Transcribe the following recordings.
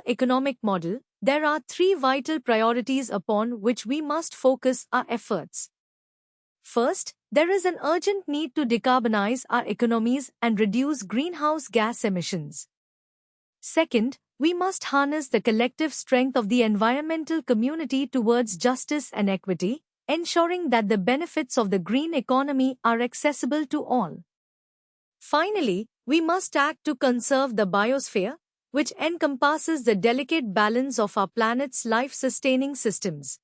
economic model, there are three vital priorities upon which we must focus our efforts. First, there is an urgent need to decarbonize our economies and reduce greenhouse gas emissions. Second, we must harness the collective strength of the environmental community towards justice and equity, ensuring that the benefits of the green economy are accessible to all. Finally, we must act to conserve the biosphere, which encompasses the delicate balance of our planet's life-sustaining systems.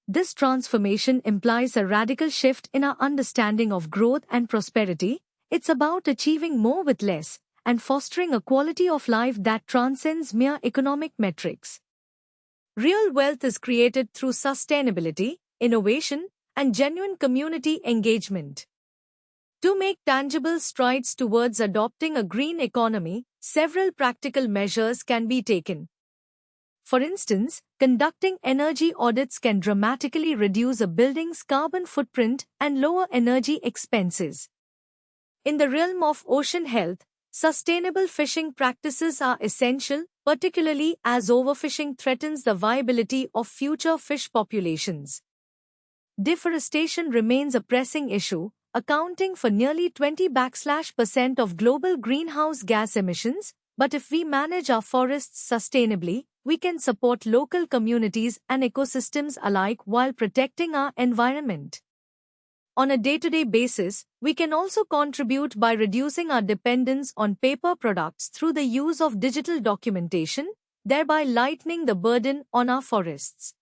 This transformation implies a radical shift in our understanding of growth and prosperity. It's about achieving more with less and fostering a quality of life that transcends mere economic metrics. Real wealth is created through sustainability, innovation, and genuine community engagement. To make tangible strides towards adopting a green economy, several practical measures can be taken. For instance, conducting energy audits can dramatically reduce a building's carbon footprint and lower energy expenses. In the realm of ocean health, sustainable fishing practices are essential, particularly as overfishing threatens the viability of future fish populations. Deforestation remains a pressing issue, accounting for nearly 20% of global greenhouse gas emissions, but if we manage our forests sustainably, we can support local communities and ecosystems alike while protecting our environment. On a day-to-day basis, we can also contribute by reducing our dependence on paper products through the use of digital documentation, thereby lightening the burden on our forests.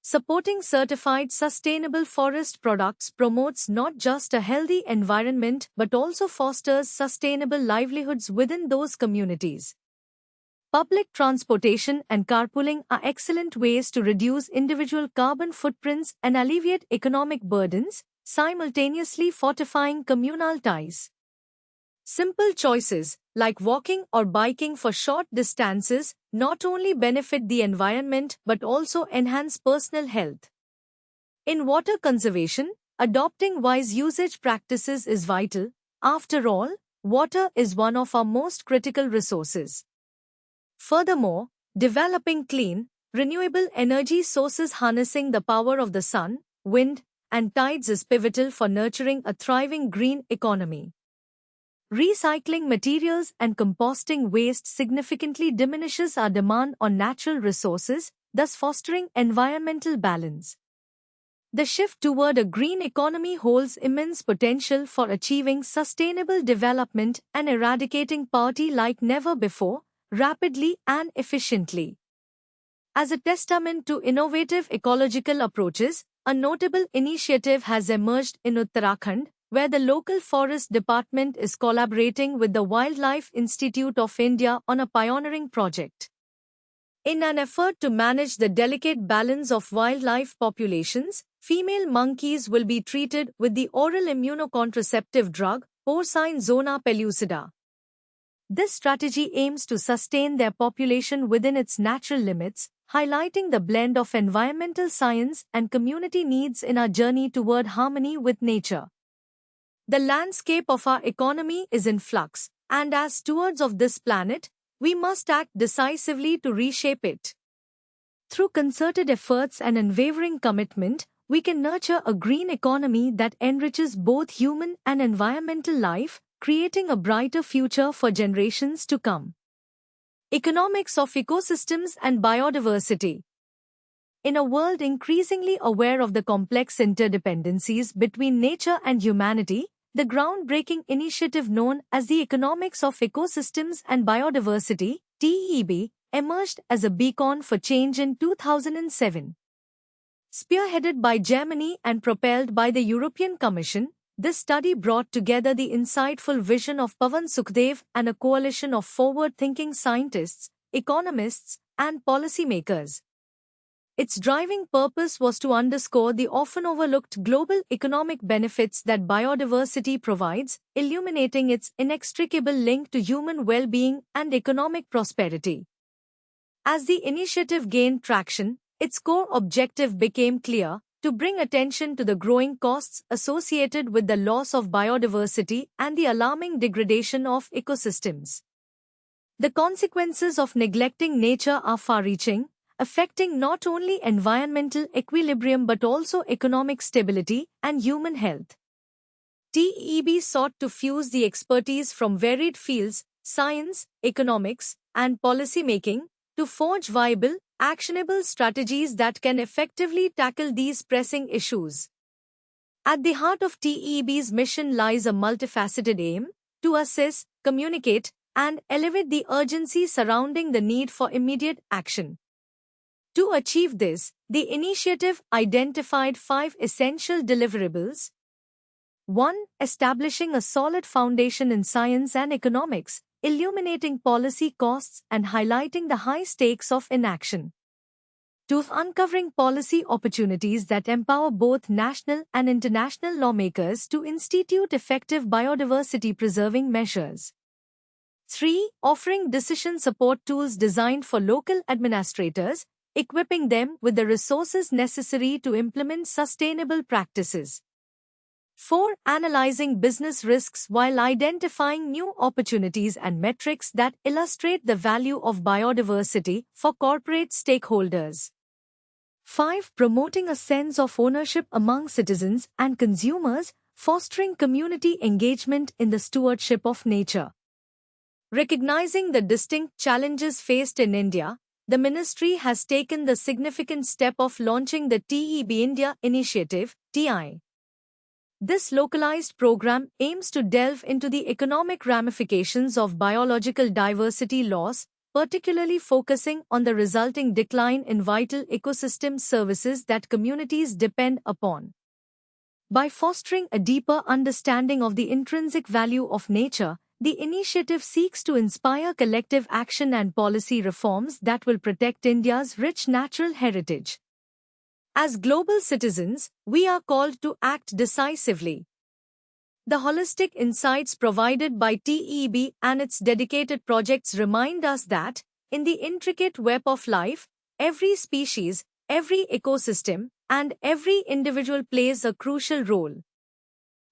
Supporting certified sustainable forest products promotes not just a healthy environment but also fosters sustainable livelihoods within those communities. Public transportation and carpooling are excellent ways to reduce individual carbon footprints and alleviate economic burdens, simultaneously fortifying communal ties. Simple choices, like walking or biking for short distances, not only benefit the environment but also enhance personal health. In water conservation, adopting wise usage practices is vital. After all, water is one of our most critical resources. Furthermore, developing clean, renewable energy sources harnessing the power of the sun, wind, and tides is pivotal for nurturing a thriving green economy. Recycling materials and composting waste significantly diminishes our demand on natural resources, thus fostering environmental balance. The shift toward a green economy holds immense potential for achieving sustainable development and eradicating poverty like never before, rapidly and efficiently. As a testament to innovative ecological approaches, a notable initiative has emerged in Uttarakhand, where the local forest department is collaborating with the Wildlife Institute of India on a pioneering project. In an effort to manage the delicate balance of wildlife populations, female monkeys will be treated with the oral immunocontraceptive drug, porcine zona pellucida. This strategy aims to sustain their population within its natural limits, highlighting the blend of environmental science and community needs in our journey toward harmony with nature. The landscape of our economy is in flux, and as stewards of this planet, we must act decisively to reshape it. Through concerted efforts and unwavering commitment, we can nurture a green economy that enriches both human and environmental life, creating a brighter future for generations to come. Economics of ecosystems and biodiversity. In a world increasingly aware of the complex interdependencies between nature and humanity, the groundbreaking initiative known as the Economics of Ecosystems and Biodiversity (TEB) emerged as a beacon for change in 2007. Spearheaded by Germany and propelled by the European Commission, this study brought together the insightful vision of Pawan Sukhdev and a coalition of forward-thinking scientists, economists, and policymakers. Its driving purpose was to underscore the often overlooked global economic benefits that biodiversity provides, illuminating its inextricable link to human well-being and economic prosperity. As the initiative gained traction, its core objective became clear: to bring attention to the growing costs associated with the loss of biodiversity and the alarming degradation of ecosystems. The consequences of neglecting nature are far-reaching, affecting not only environmental equilibrium but also economic stability and human health. TEB sought to fuse the expertise from varied fields, science, economics, and policymaking, to forge viable, actionable strategies that can effectively tackle these pressing issues. At the heart of TEB's mission lies a multifaceted aim to assess, communicate, and elevate the urgency surrounding the need for immediate action. To achieve this, the initiative identified 5 essential deliverables. 1. Establishing a solid foundation in science and economics, illuminating policy costs and highlighting the high stakes of inaction. 2. Uncovering policy opportunities that empower both national and international lawmakers to institute effective biodiversity-preserving measures. 3. Offering decision support tools designed for local administrators, equipping them with the resources necessary to implement sustainable practices. 4. Analyzing business risks while identifying new opportunities and metrics that illustrate the value of biodiversity for corporate stakeholders. 5. Promoting a sense of ownership among citizens and consumers, fostering community engagement in the stewardship of nature. Recognizing the distinct challenges faced in India, the Ministry has taken the significant step of launching the TEB India Initiative, TI. This localized program aims to delve into the economic ramifications of biological diversity loss, particularly focusing on the resulting decline in vital ecosystem services that communities depend upon. By fostering a deeper understanding of the intrinsic value of nature, the initiative seeks to inspire collective action and policy reforms that will protect India's rich natural heritage. As global citizens, we are called to act decisively. The holistic insights provided by TEB and its dedicated projects remind us that, in the intricate web of life, every species, every ecosystem, and every individual plays a crucial role.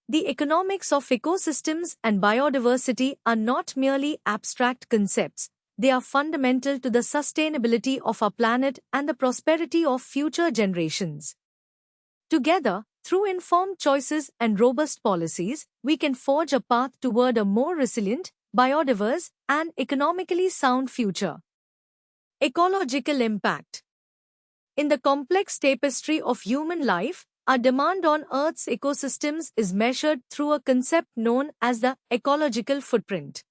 The economics of ecosystems and biodiversity are not merely abstract concepts, they are fundamental to the sustainability of our planet and the prosperity of future generations. Together, through informed choices and robust policies, we can forge a path toward a more resilient, biodiverse, and economically sound future. Ecological impact. In the complex tapestry of human life, our demand on Earth's ecosystems is measured through a concept known as the ecological footprint.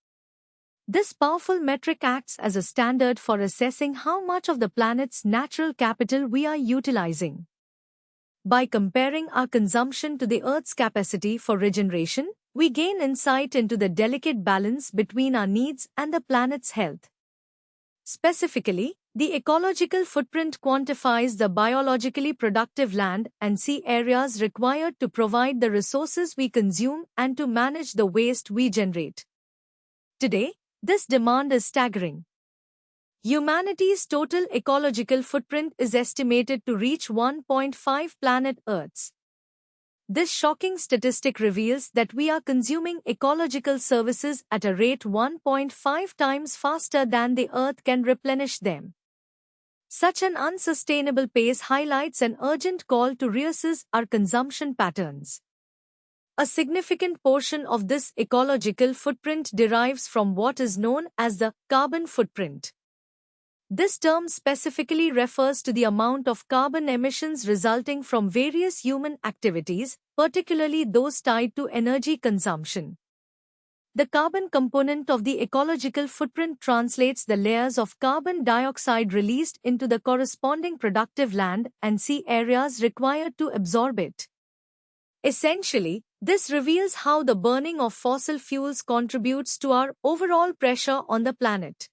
This powerful metric acts as a standard for assessing how much of the planet's natural capital we are utilizing. By comparing our consumption to the Earth's capacity for regeneration, we gain insight into the delicate balance between our needs and the planet's health. Specifically, the ecological footprint quantifies the biologically productive land and sea areas required to provide the resources we consume and to manage the waste we generate. Today, this demand is staggering. Humanity's total ecological footprint is estimated to reach 1.5 planet Earths. This shocking statistic reveals that we are consuming ecological services at a rate 1.5 times faster than the Earth can replenish them. Such an unsustainable pace highlights an urgent call to reassess our consumption patterns. A significant portion of this ecological footprint derives from what is known as the carbon footprint. This term specifically refers to the amount of carbon emissions resulting from various human activities, particularly those tied to energy consumption. The carbon component of the ecological footprint translates the layers of carbon dioxide released into the corresponding productive land and sea areas required to absorb it. Essentially, this reveals how the burning of fossil fuels contributes to our overall pressure on the planet.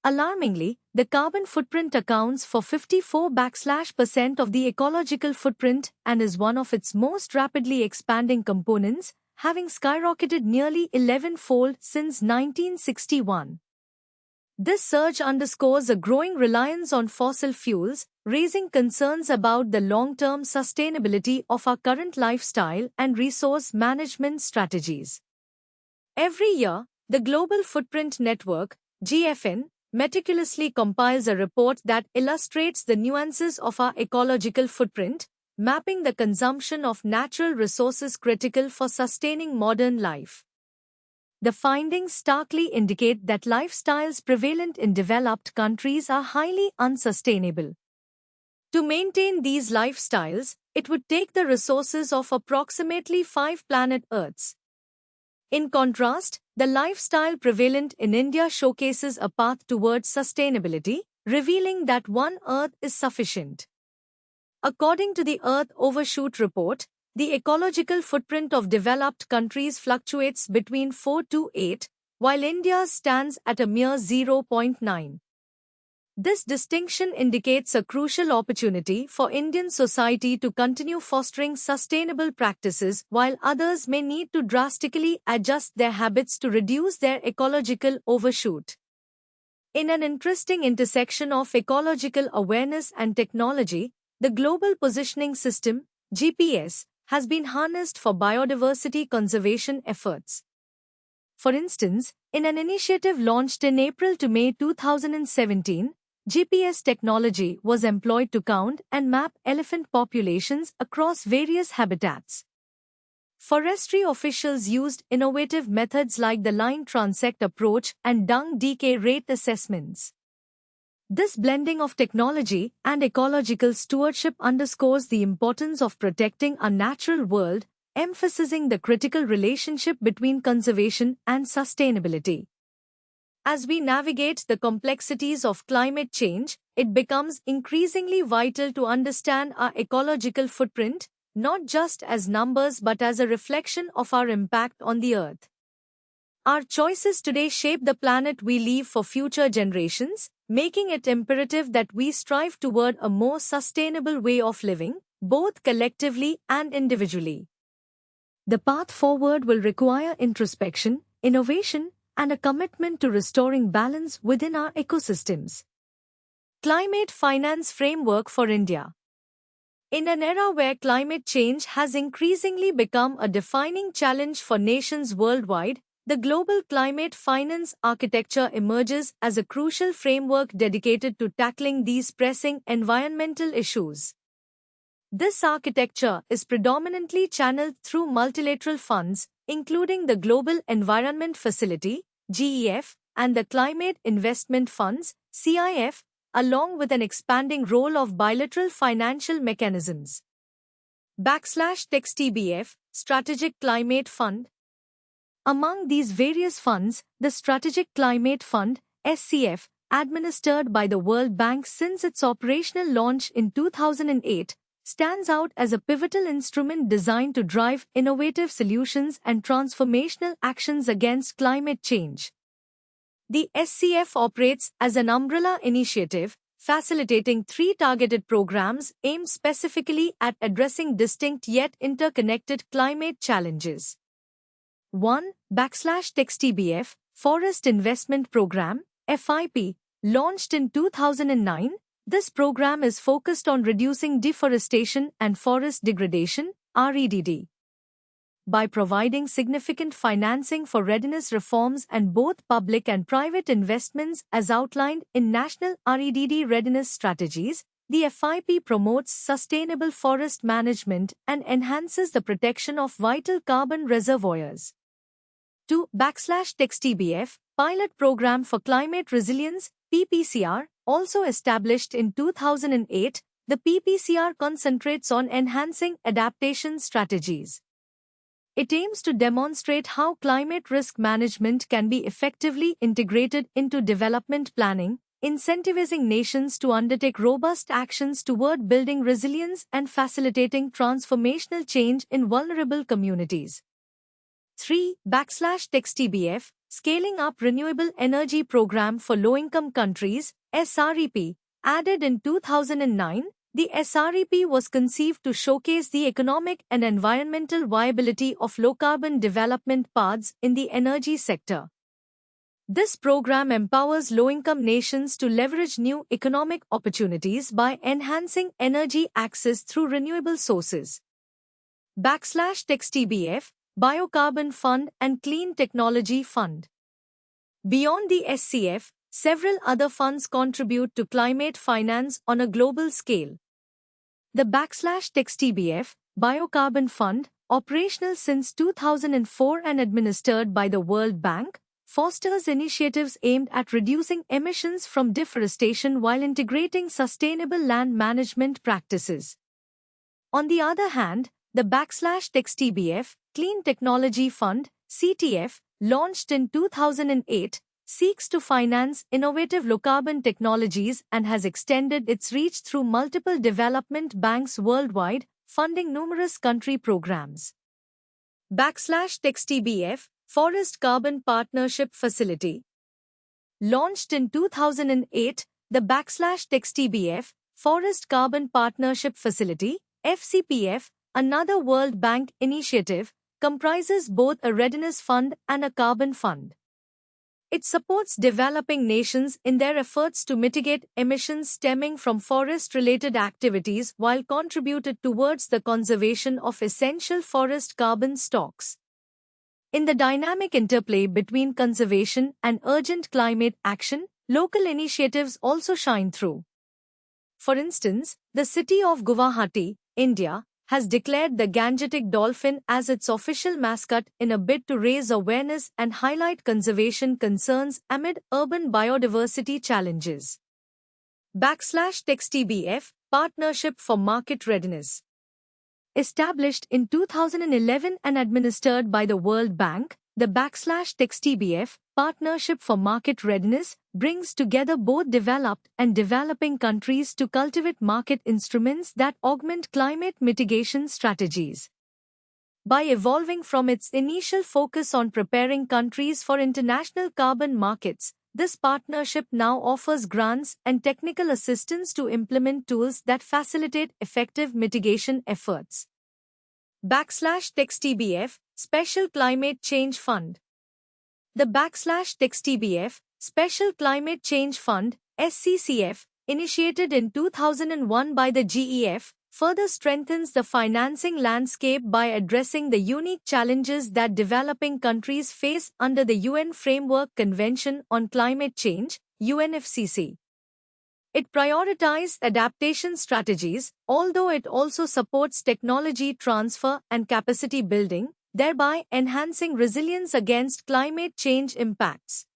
Alarmingly, the carbon footprint accounts for 54% of the ecological footprint and is one of its most rapidly expanding components, having skyrocketed nearly 11-fold since 1961. This surge underscores a growing reliance on fossil fuels, raising concerns about the long-term sustainability of our current lifestyle and resource management strategies. Every year, the Global Footprint Network, GFN, meticulously compiles a report that illustrates the nuances of our ecological footprint, mapping the consumption of natural resources critical for sustaining modern life. The findings starkly indicate that lifestyles prevalent in developed countries are highly unsustainable. To maintain these lifestyles, it would take the resources of approximately 5 planet Earths. In contrast, the lifestyle prevalent in India showcases a path towards sustainability, revealing that one Earth is sufficient. According to the Earth Overshoot Report, the ecological footprint of developed countries fluctuates between 4 to 8, while India's stands at a mere 0.9. This distinction indicates a crucial opportunity for Indian society to continue fostering sustainable practices while others may need to drastically adjust their habits to reduce their ecological overshoot. In an interesting intersection of ecological awareness and technology, the Global Positioning System, GPS, has been harnessed for biodiversity conservation efforts. For instance, in an initiative launched in April to May 2017, GPS technology was employed to count and map elephant populations across various habitats. Forestry officials used innovative methods like the line transect approach and dung decay rate assessments. This blending of technology and ecological stewardship underscores the importance of protecting our natural world, emphasizing the critical relationship between conservation and sustainability. As we navigate the complexities of climate change, it becomes increasingly vital to understand our ecological footprint, not just as numbers but as a reflection of our impact on the Earth. Our choices today shape the planet we leave for future generations, making it imperative that we strive toward a more sustainable way of living, both collectively and individually. The path forward will require introspection, innovation, and a commitment to restoring balance within our ecosystems. Climate Finance Framework for India. In an era where climate change has increasingly become a defining challenge for nations worldwide, the global climate finance architecture emerges as a crucial framework dedicated to tackling these pressing environmental issues. This architecture is predominantly channeled through multilateral funds, including the Global Environment Facility, GEF, and the Climate Investment Funds, CIF, along with an expanding role of bilateral financial mechanisms. /TextBF, Strategic Climate Fund. Among these various funds, the Strategic Climate Fund, SCF, administered by the World Bank since its operational launch in 2008, stands out as a pivotal instrument designed to drive innovative solutions and transformational actions against climate change. The SCF operates as an umbrella initiative, facilitating 3 targeted programs aimed specifically at addressing distinct yet interconnected climate challenges. 1. /TextBF, Forest Investment Program, FIP, launched in 2009. This program is focused on reducing deforestation and forest degradation, REDD. By providing significant financing for readiness reforms and both public and private investments as outlined in national REDD readiness strategies, the FIP promotes sustainable forest management and enhances the protection of vital carbon reservoirs. 2. /TextBF, Pilot Program for Climate Resilience, PPCR, also established in 2008, the PPCR concentrates on enhancing adaptation strategies. It aims to demonstrate how climate risk management can be effectively integrated into development planning, incentivizing nations to undertake robust actions toward building resilience and facilitating transformational change in vulnerable communities. 3. /TextBF, Scaling Up Renewable Energy Program for Low-Income Countries, SREP, added in 2009, the SREP was conceived to showcase the economic and environmental viability of low-carbon development paths in the energy sector. This program empowers low-income nations to leverage new economic opportunities by enhancing energy access through renewable sources. /TextBF, Biocarbon Fund and Clean Technology Fund. Beyond the SCF, several other funds contribute to climate finance on a global scale. The \TBF Biocarbon Fund, operational since 2004 and administered by the World Bank, fosters initiatives aimed at reducing emissions from deforestation while integrating sustainable land management practices. On the other hand, the \TBF Clean Technology Fund, CTF, launched in 2008, seeks to finance innovative low-carbon technologies and has extended its reach through multiple development banks worldwide, funding numerous country programs. \TBF Forest Carbon Partnership Facility. Launched in 2008, the \TBF Forest Carbon Partnership Facility, FCPF, another World Bank initiative, comprises both a readiness fund and a carbon fund. It supports developing nations in their efforts to mitigate emissions stemming from forest-related activities while contributed towards the conservation of essential forest carbon stocks. In the dynamic interplay between conservation and urgent climate action, local initiatives also shine through. For instance, the city of Guwahati, India, has declared the Gangetic dolphin as its official mascot in a bid to raise awareness and highlight conservation concerns amid urban biodiversity challenges. \TBF Partnership for Market Readiness. Established in 2011 and administered by the World Bank, the \TBF Partnership for Market Readiness brings together both developed and developing countries to cultivate market instruments that augment climate mitigation strategies. By evolving from its initial focus on preparing countries for international carbon markets, this partnership now offers grants and technical assistance to implement tools that facilitate effective mitigation efforts. \TBF Special Climate Change Fund. The \TBF Special Climate Change Fund, SCCF, initiated in 2001 by the GEF, further strengthens the financing landscape by addressing the unique challenges that developing countries face under the UN Framework Convention on Climate Change, UNFCCC. It prioritizes adaptation strategies, although it also supports technology transfer and capacity building, thereby enhancing resilience against climate change impacts.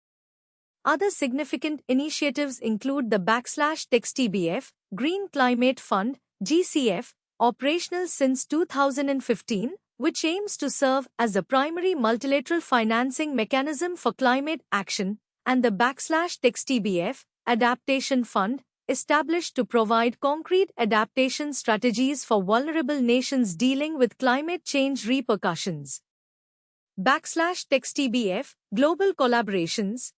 Other significant initiatives include the \TBF Green Climate Fund, GCF, operational since 2015, which aims to serve as the primary multilateral financing mechanism for climate action, and the \TBF Adaptation Fund, established to provide concrete adaptation strategies for vulnerable nations dealing with climate change repercussions. \TBF Global Collaborations.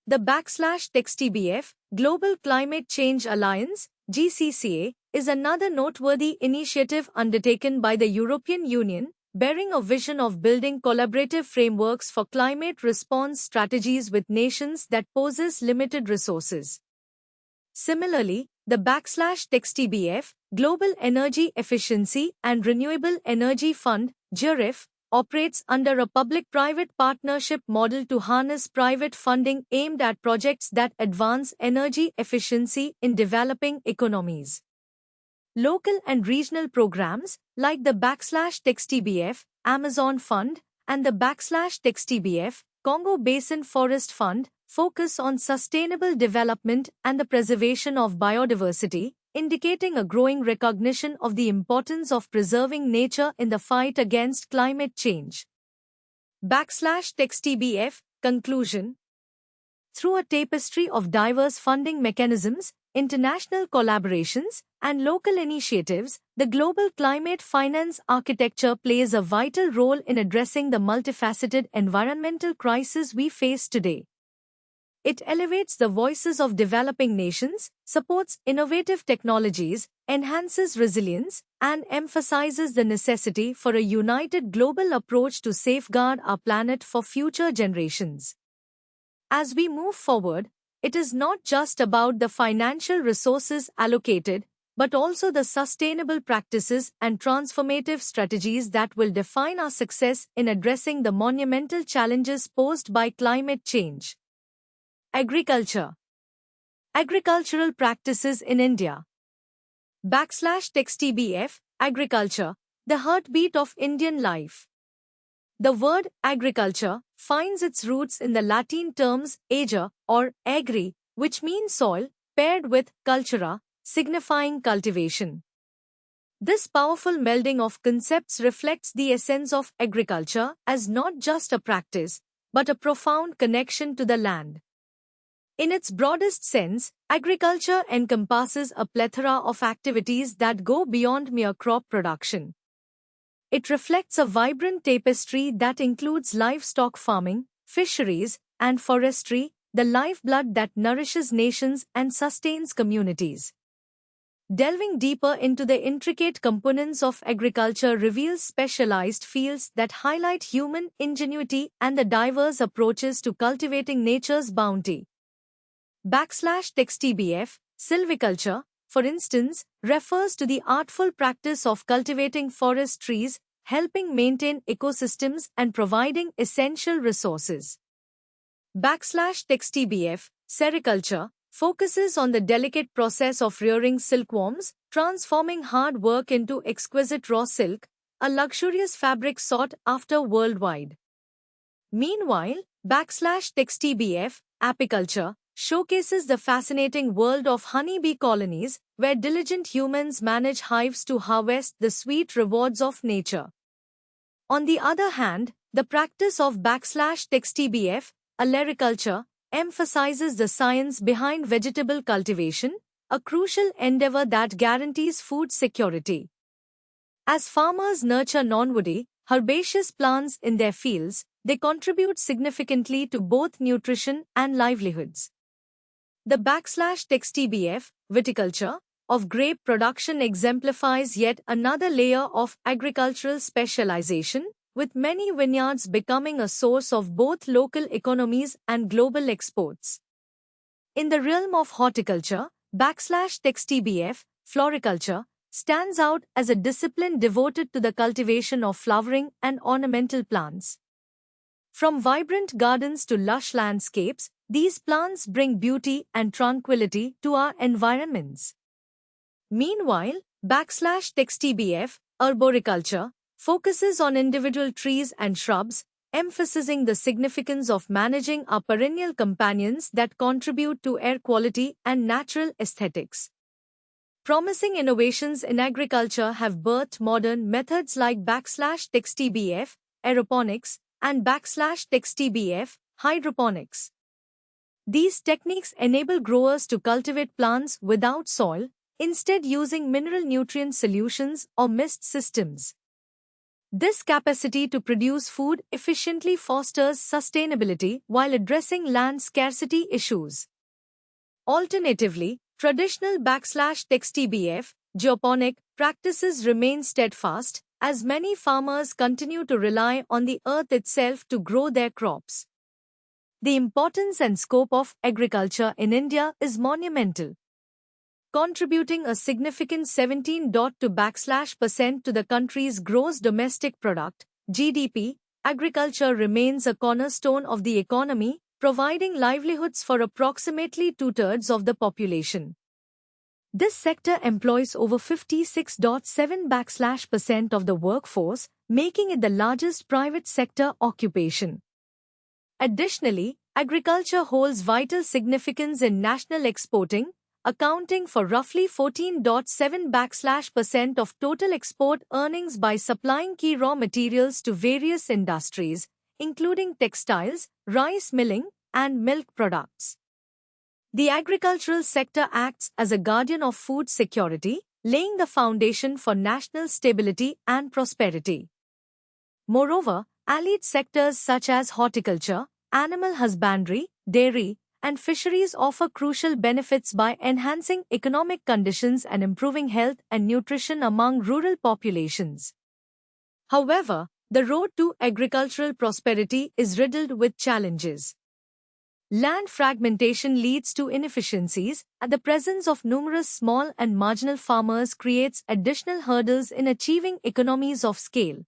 The \TBF Global Climate Change Alliance, GCCA, is another noteworthy initiative undertaken by the European Union, bearing a vision of building collaborative frameworks for climate response strategies with nations that possess limited resources. Similarly, the \TBF Global Energy Efficiency and Renewable Energy Fund, GEREF, operates under a public-private partnership model to harness private funding aimed at projects that advance energy efficiency in developing economies. Local and regional programs, like the \TBF Amazon Fund and the \TBF Congo Basin Forest Fund, focus on sustainable development and the preservation of biodiversity, indicating a growing recognition of the importance of preserving nature in the fight against climate change. \TBF Conclusion. Through a tapestry of diverse funding mechanisms, international collaborations, and local initiatives, the global climate finance architecture plays a vital role in addressing the multifaceted environmental crisis we face today. It elevates the voices of developing nations, supports innovative technologies, enhances resilience, and emphasizes the necessity for a united global approach to safeguard our planet for future generations. As we move forward, it is not just about the financial resources allocated, but also the sustainable practices and transformative strategies that will define our success in addressing the monumental challenges posed by climate change. Agriculture. Agricultural practices in India. \TBF, agriculture, the heartbeat of Indian life. The word agriculture finds its roots in the Latin terms ager or agri, which means soil, paired with cultura, signifying cultivation. This powerful melding of concepts reflects the essence of agriculture as not just a practice, but a profound connection to the land. In its broadest sense, agriculture encompasses a plethora of activities that go beyond mere crop production. It reflects a vibrant tapestry that includes livestock farming, fisheries, and forestry, the lifeblood that nourishes nations and sustains communities. Delving deeper into the intricate components of agriculture reveals specialized fields that highlight human ingenuity and the diverse approaches to cultivating nature's bounty. \TBF, silviculture, for instance, refers to the artful practice of cultivating forest trees, helping maintain ecosystems and providing essential resources. \TBF, sericulture, focuses on the delicate process of rearing silkworms, transforming hard work into exquisite raw silk, a luxurious fabric sought after worldwide. Meanwhile, \TBF, apiculture, showcases the fascinating world of honeybee colonies, where diligent humans manage hives to harvest the sweet rewards of nature. On the other hand, the practice of \TBF, alericulture, emphasizes the science behind vegetable cultivation, a crucial endeavor that guarantees food security. As farmers nurture non-woody, herbaceous plants in their fields, they contribute significantly to both nutrition and livelihoods. The \TBF, viticulture, of grape production exemplifies yet another layer of agricultural specialization, with many vineyards becoming a source of both local economies and global exports. In the realm of horticulture, \TBF, floriculture, stands out as a discipline devoted to the cultivation of flowering and ornamental plants. From vibrant gardens to lush landscapes, these plants bring beauty and tranquility to our environments. Meanwhile, \TBF, arboriculture, focuses on individual trees and shrubs, emphasizing the significance of managing our perennial companions that contribute to air quality and natural aesthetics. Promising innovations in agriculture have birthed modern methods like \TBF, aeroponics, and \TBF, hydroponics. These techniques enable growers to cultivate plants without soil, instead using mineral nutrient solutions or mist systems. This capacity to produce food efficiently fosters sustainability while addressing land scarcity issues. Alternatively, traditional \TBF, geoponic, practices remain steadfast, as many farmers continue to rely on the earth itself to grow their crops. The importance and scope of agriculture in India is monumental. Contributing a significant 17.2% to the country's gross domestic product, GDP, agriculture remains a cornerstone of the economy, providing livelihoods for approximately two-thirds of the population. This sector employs over 56.7% of the workforce, making it the largest private sector occupation. Additionally, agriculture holds vital significance in national exporting, accounting for roughly 14.7% of total export earnings by supplying key raw materials to various industries, including textiles, rice milling, and milk products. The agricultural sector acts as a guardian of food security, laying the foundation for national stability and prosperity. Moreover, allied sectors such as horticulture, animal husbandry, dairy, and fisheries offer crucial benefits by enhancing economic conditions and improving health and nutrition among rural populations. However, the road to agricultural prosperity is riddled with challenges. Land fragmentation leads to inefficiencies, and the presence of numerous small and marginal farmers creates additional hurdles in achieving economies of scale.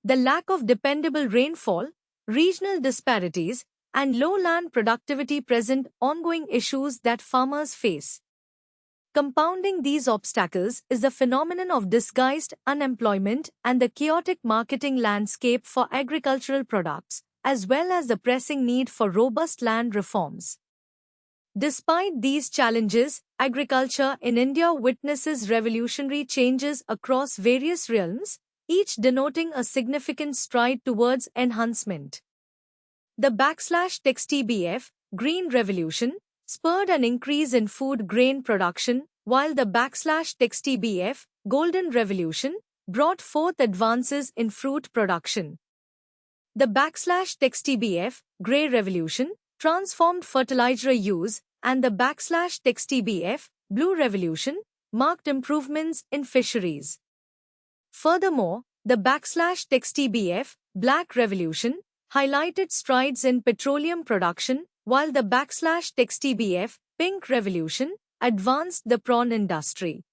The lack of dependable rainfall, regional disparities, and low land productivity present ongoing issues that farmers face. Compounding these obstacles is the phenomenon of disguised unemployment and the chaotic marketing landscape for agricultural products, as well as the pressing need for robust land reforms. Despite these challenges, agriculture in India witnesses revolutionary changes across various realms, each denoting a significant stride towards enhancement. The \TBF Green Revolution spurred an increase in food grain production, while the \TBF Golden Revolution brought forth advances in fruit production. The \TBF Grey Revolution transformed fertilizer use, and the \TBF Blue Revolution marked improvements in fisheries. Furthermore, the \TBF Black Revolution highlighted strides in petroleum production, while the \TBF Pink Revolution advanced the prawn industry.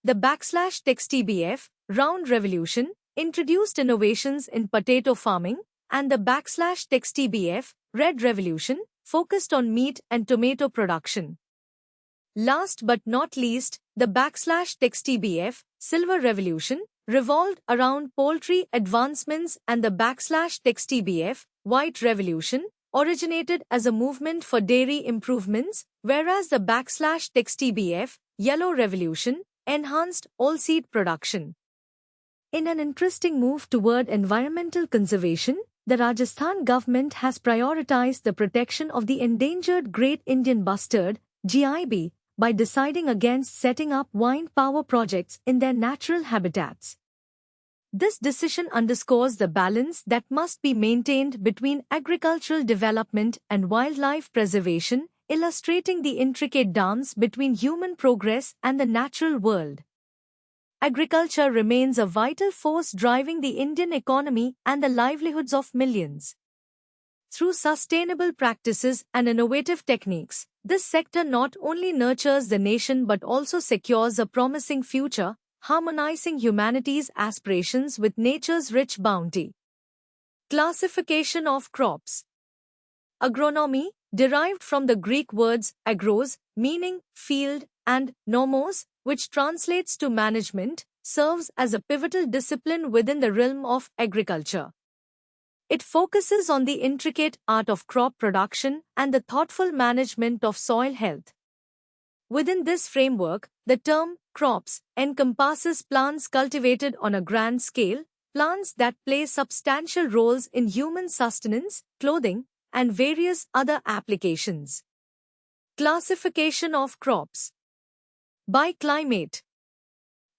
The \TBF Round Revolution introduced innovations in potato farming, and the \TBF Red Revolution focused on meat and tomato production. Last but not least, the \TBF Silver Revolution revolved around poultry advancements, and the \TBF White Revolution originated as a movement for dairy improvements, whereas the \TBF Yellow Revolution enhanced oilseed production. In an interesting move toward environmental conservation, the Rajasthan government has prioritized the protection of the endangered Great Indian Bustard, GIB, by deciding against setting up wind power projects in their natural habitats. This decision underscores the balance that must be maintained between agricultural development and wildlife preservation, illustrating the intricate dance between human progress and the natural world. Agriculture remains a vital force driving the Indian economy and the livelihoods of millions. Through sustainable practices and innovative techniques, this sector not only nurtures the nation but also secures a promising future, harmonizing humanity's aspirations with nature's rich bounty. Classification of crops. Agronomy, derived from the Greek words agros, meaning field, and nomos, which translates to management, serves as a pivotal discipline within the realm of agriculture. It focuses on the intricate art of crop production and the thoughtful management of soil health. Within this framework, the term crops encompasses plants cultivated on a grand scale, plants that play substantial roles in human sustenance, clothing, and various other applications. Classification of crops. By climate.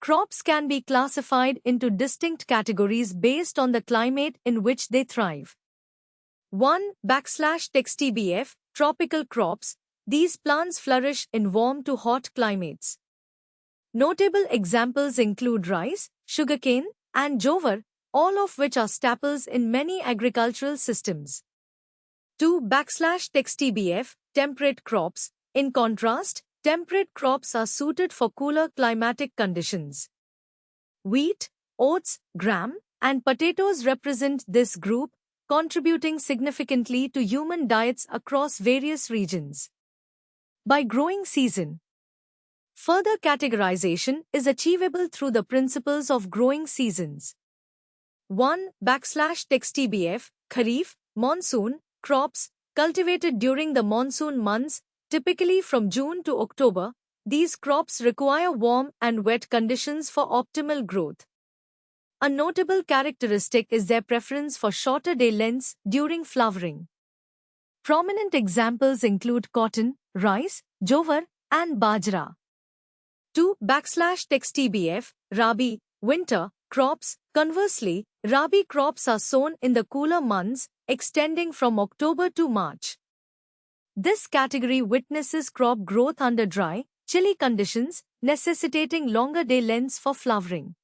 Crops can be classified into distinct categories based on the climate in which they thrive. 1. \TBF Tropical crops. These plants flourish in warm to hot climates. Notable examples include rice, sugarcane, and jowar, all of which are staples in many agricultural systems. 2. \TBF Temperate crops. In contrast, temperate crops are suited for cooler climatic conditions. Wheat, oats, gram, and potatoes represent this group, contributing significantly to human diets across various regions. By growing season. Further categorization is achievable through the principles of growing seasons. 1. \TBF Kharif, monsoon, crops, cultivated during the monsoon months, typically from June to October. These crops require warm and wet conditions for optimal growth. A notable characteristic is their preference for shorter day lengths during flowering. Prominent examples include cotton, rice, jowar, and bajra. 2. \TBF Rabi, winter, crops. Conversely, Rabi crops are sown in the cooler months, extending from October to March. This category witnesses crop growth under dry, chilly conditions, necessitating longer day lengths for flowering.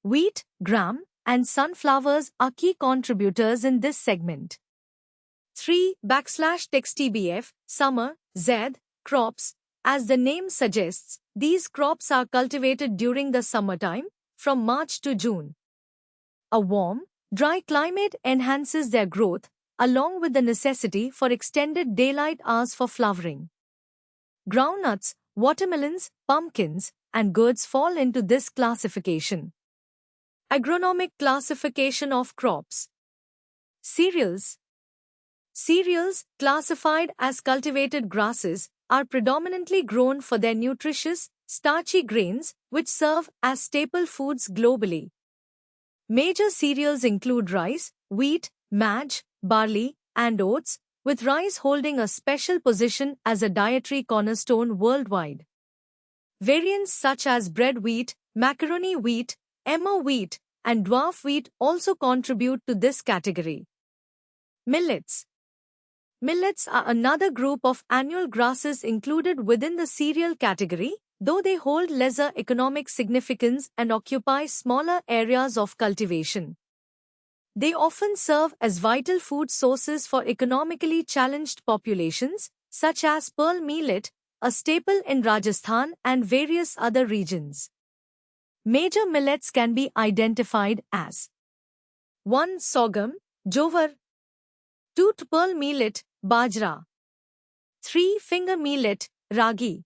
Wheat, gram, and sunflowers are key contributors in this segment. 3. \TBF Summer, Zaid, crops. As the name suggests, these crops are cultivated during the summertime, from March to June. A warm, dry climate enhances their growth, along with the necessity for extended daylight hours for flowering. Groundnuts, watermelons, pumpkins, and gourds fall into this classification. Agronomic classification of crops. Cereals. Cereals, classified as cultivated grasses, are predominantly grown for their nutritious, starchy grains, which serve as staple foods globally. Major cereals include rice, wheat, maize, barley, and oats, with rice holding a special position as a dietary cornerstone worldwide. Variants such as bread wheat, macaroni wheat, emmer wheat, and dwarf wheat also contribute to this category. Millets. Millets are another group of annual grasses included within the cereal category, though they hold lesser economic significance and occupy smaller areas of cultivation. They often serve as vital food sources for economically challenged populations, such as pearl millet, a staple in Rajasthan and various other regions. Major millets can be identified as 1. Sorghum, jowar. 2. Pearl millet, bajra. 3. Finger millet, ragi.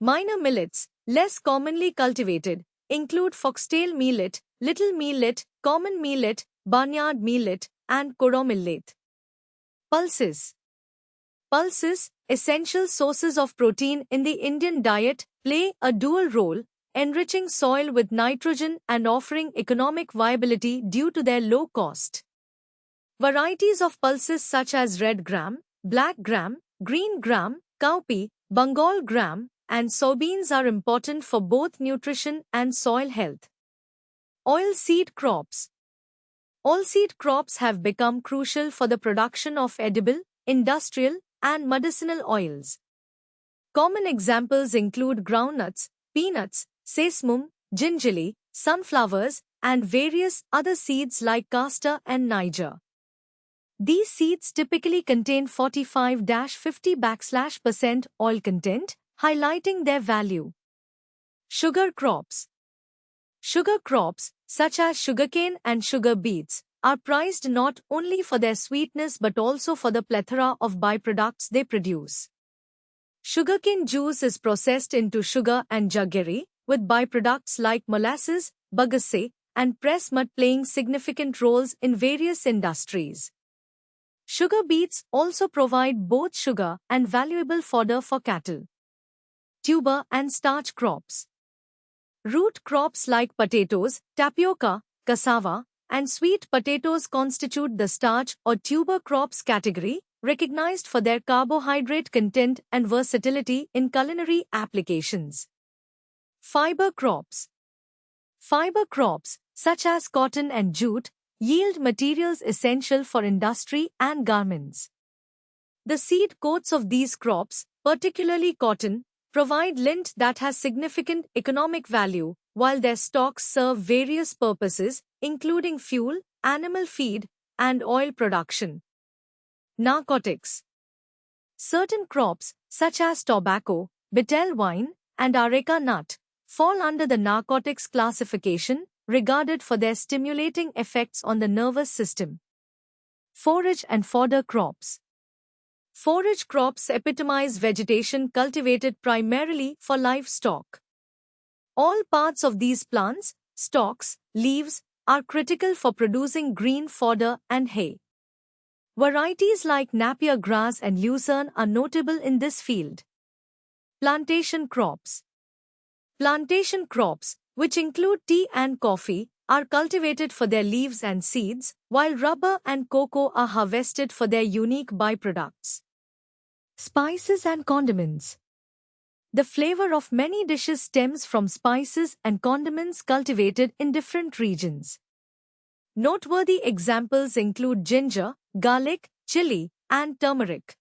Minor millets, less commonly cultivated, include foxtail millet, little millet, common millet, barnyard millet, and kodo millet. Pulses. Pulses, essential sources of protein in the Indian diet, play a dual role, enriching soil with nitrogen and offering economic viability due to their low cost. Varieties of pulses such as red gram, black gram, green gram, cowpea, Bengal gram, and soybeans are important for both nutrition and soil health. Oilseed crops. Oilseed crops have become crucial for the production of edible, industrial, and medicinal oils. Common examples include groundnuts, peanuts, sesame, gingerly, sunflowers, and various other seeds like castor and niger. These seeds typically contain 45-50% oil content, highlighting their value. Sugar crops. Sugar crops, such as sugarcane and sugar beets, are prized not only for their sweetness but also for the plethora of byproducts they produce. Sugarcane juice is processed into sugar and jaggery, with byproducts like molasses, bagasse, and press mud playing significant roles in various industries. Sugar beets also provide both sugar and valuable fodder for cattle. Tuber and starch crops. Root crops like potatoes, tapioca, cassava, and sweet potatoes constitute the starch or tuber crops category, recognized for their carbohydrate content and versatility in culinary applications. Fiber crops. Fiber crops, such as cotton and jute, yield materials essential for industry and garments. The seed coats of these crops, particularly cotton, provide lint that has significant economic value, while their stalks serve various purposes, including fuel, animal feed, and oil production. Narcotics. Certain crops, such as tobacco, betel wine, and areca nut, fall under the narcotics classification, regarded for their stimulating effects on the nervous system. Forage and fodder crops. Forage crops epitomize vegetation cultivated primarily for livestock. All parts of these plants, stalks, leaves, are critical for producing green fodder and hay. Varieties like Napier grass and lucerne are notable in this field. Plantation crops. Plantation crops, which include tea and coffee, are cultivated for their leaves and seeds, while rubber and cocoa are harvested for their unique byproducts. Spices and condiments. The flavor of many dishes stems from spices and condiments cultivated in different regions. Noteworthy examples include ginger, garlic, chili, and turmeric.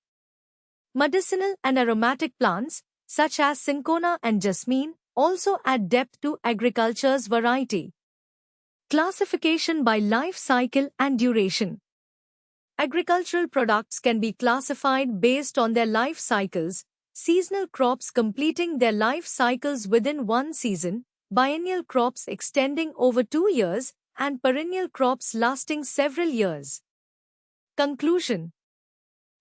Medicinal and aromatic plants, such as cinchona and jasmine, also add depth to agriculture's variety. Classification by life cycle and duration. Agricultural products can be classified based on their life cycles, seasonal crops completing their life cycles within one season, biennial crops extending over 2 years, and perennial crops lasting several years. Conclusion.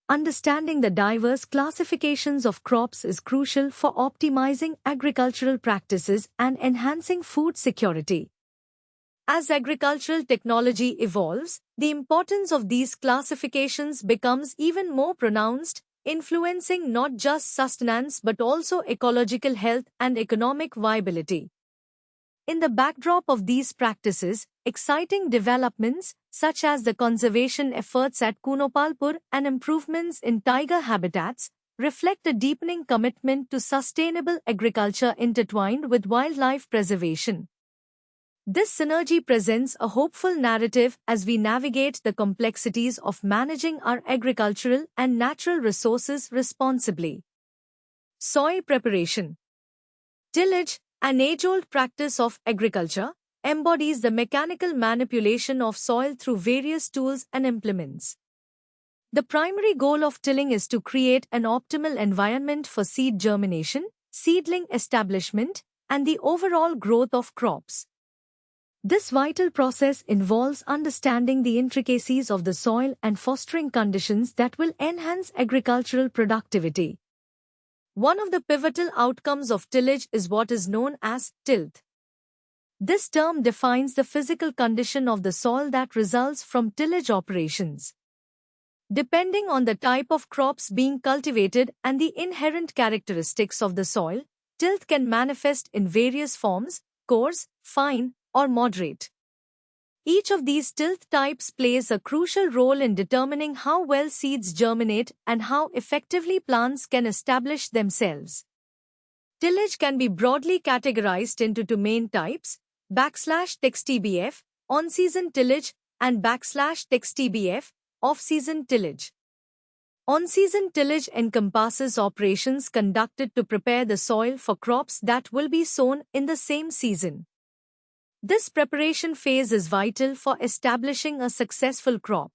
Understanding the diverse classifications of crops is crucial for optimizing agricultural practices and enhancing food security. As agricultural technology evolves, the importance of these classifications becomes even more pronounced, influencing not just sustenance but also ecological health and economic viability. In the backdrop of these practices, exciting developments, such as the conservation efforts at Kunopalpur and improvements in tiger habitats, reflect a deepening commitment to sustainable agriculture intertwined with wildlife preservation. This synergy presents a hopeful narrative as we navigate the complexities of managing our agricultural and natural resources responsibly. Soil preparation. Tillage, an age-old practice of agriculture, embodies the mechanical manipulation of soil through various tools and implements. The primary goal of tilling is to create an optimal environment for seed germination, seedling establishment, and the overall growth of crops. This vital process involves understanding the intricacies of the soil and fostering conditions that will enhance agricultural productivity. One of the pivotal outcomes of tillage is what is known as tilth. This term defines the physical condition of the soil that results from tillage operations. Depending on the type of crops being cultivated and the inherent characteristics of the soil, tilth can manifest in various forms: coarse, fine, or moderate. Each of these tilth types plays a crucial role in determining how well seeds germinate and how effectively plants can establish themselves. Tillage can be broadly categorized into two main types: /TBF, on-season tillage, and /TBF, off-season tillage. On-season tillage encompasses operations conducted to prepare the soil for crops that will be sown in the same season. This preparation phase is vital for establishing a successful crop.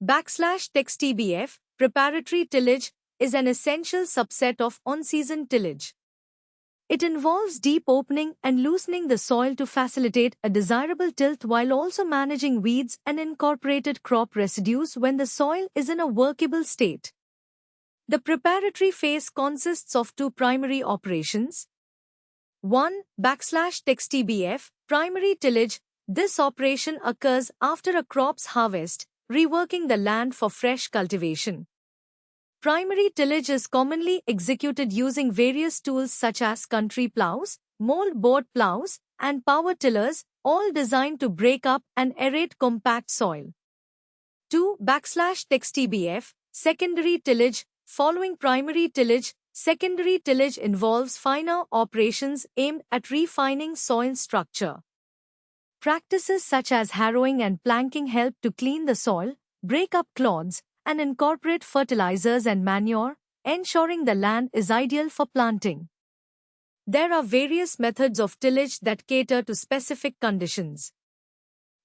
/TBF, preparatory tillage, is an essential subset of on-season tillage. It involves deep opening and loosening the soil to facilitate a desirable tilth while also managing weeds and incorporated crop residues when the soil is in a workable state. The preparatory phase consists of two primary operations. 1. /TBF, primary tillage. This operation occurs after a crop's harvest, reworking the land for fresh cultivation. Primary tillage is commonly executed using various tools such as country plows, mold-bored plows, and power tillers, all designed to break up and aerate compact soil. 2. /TBF, secondary tillage. Following primary tillage, secondary tillage involves finer operations aimed at refining soil structure. Practices such as harrowing and planking help to clean the soil, break up clods, and incorporate fertilizers and manure, ensuring the land is ideal for planting. There are various methods of tillage that cater to specific conditions.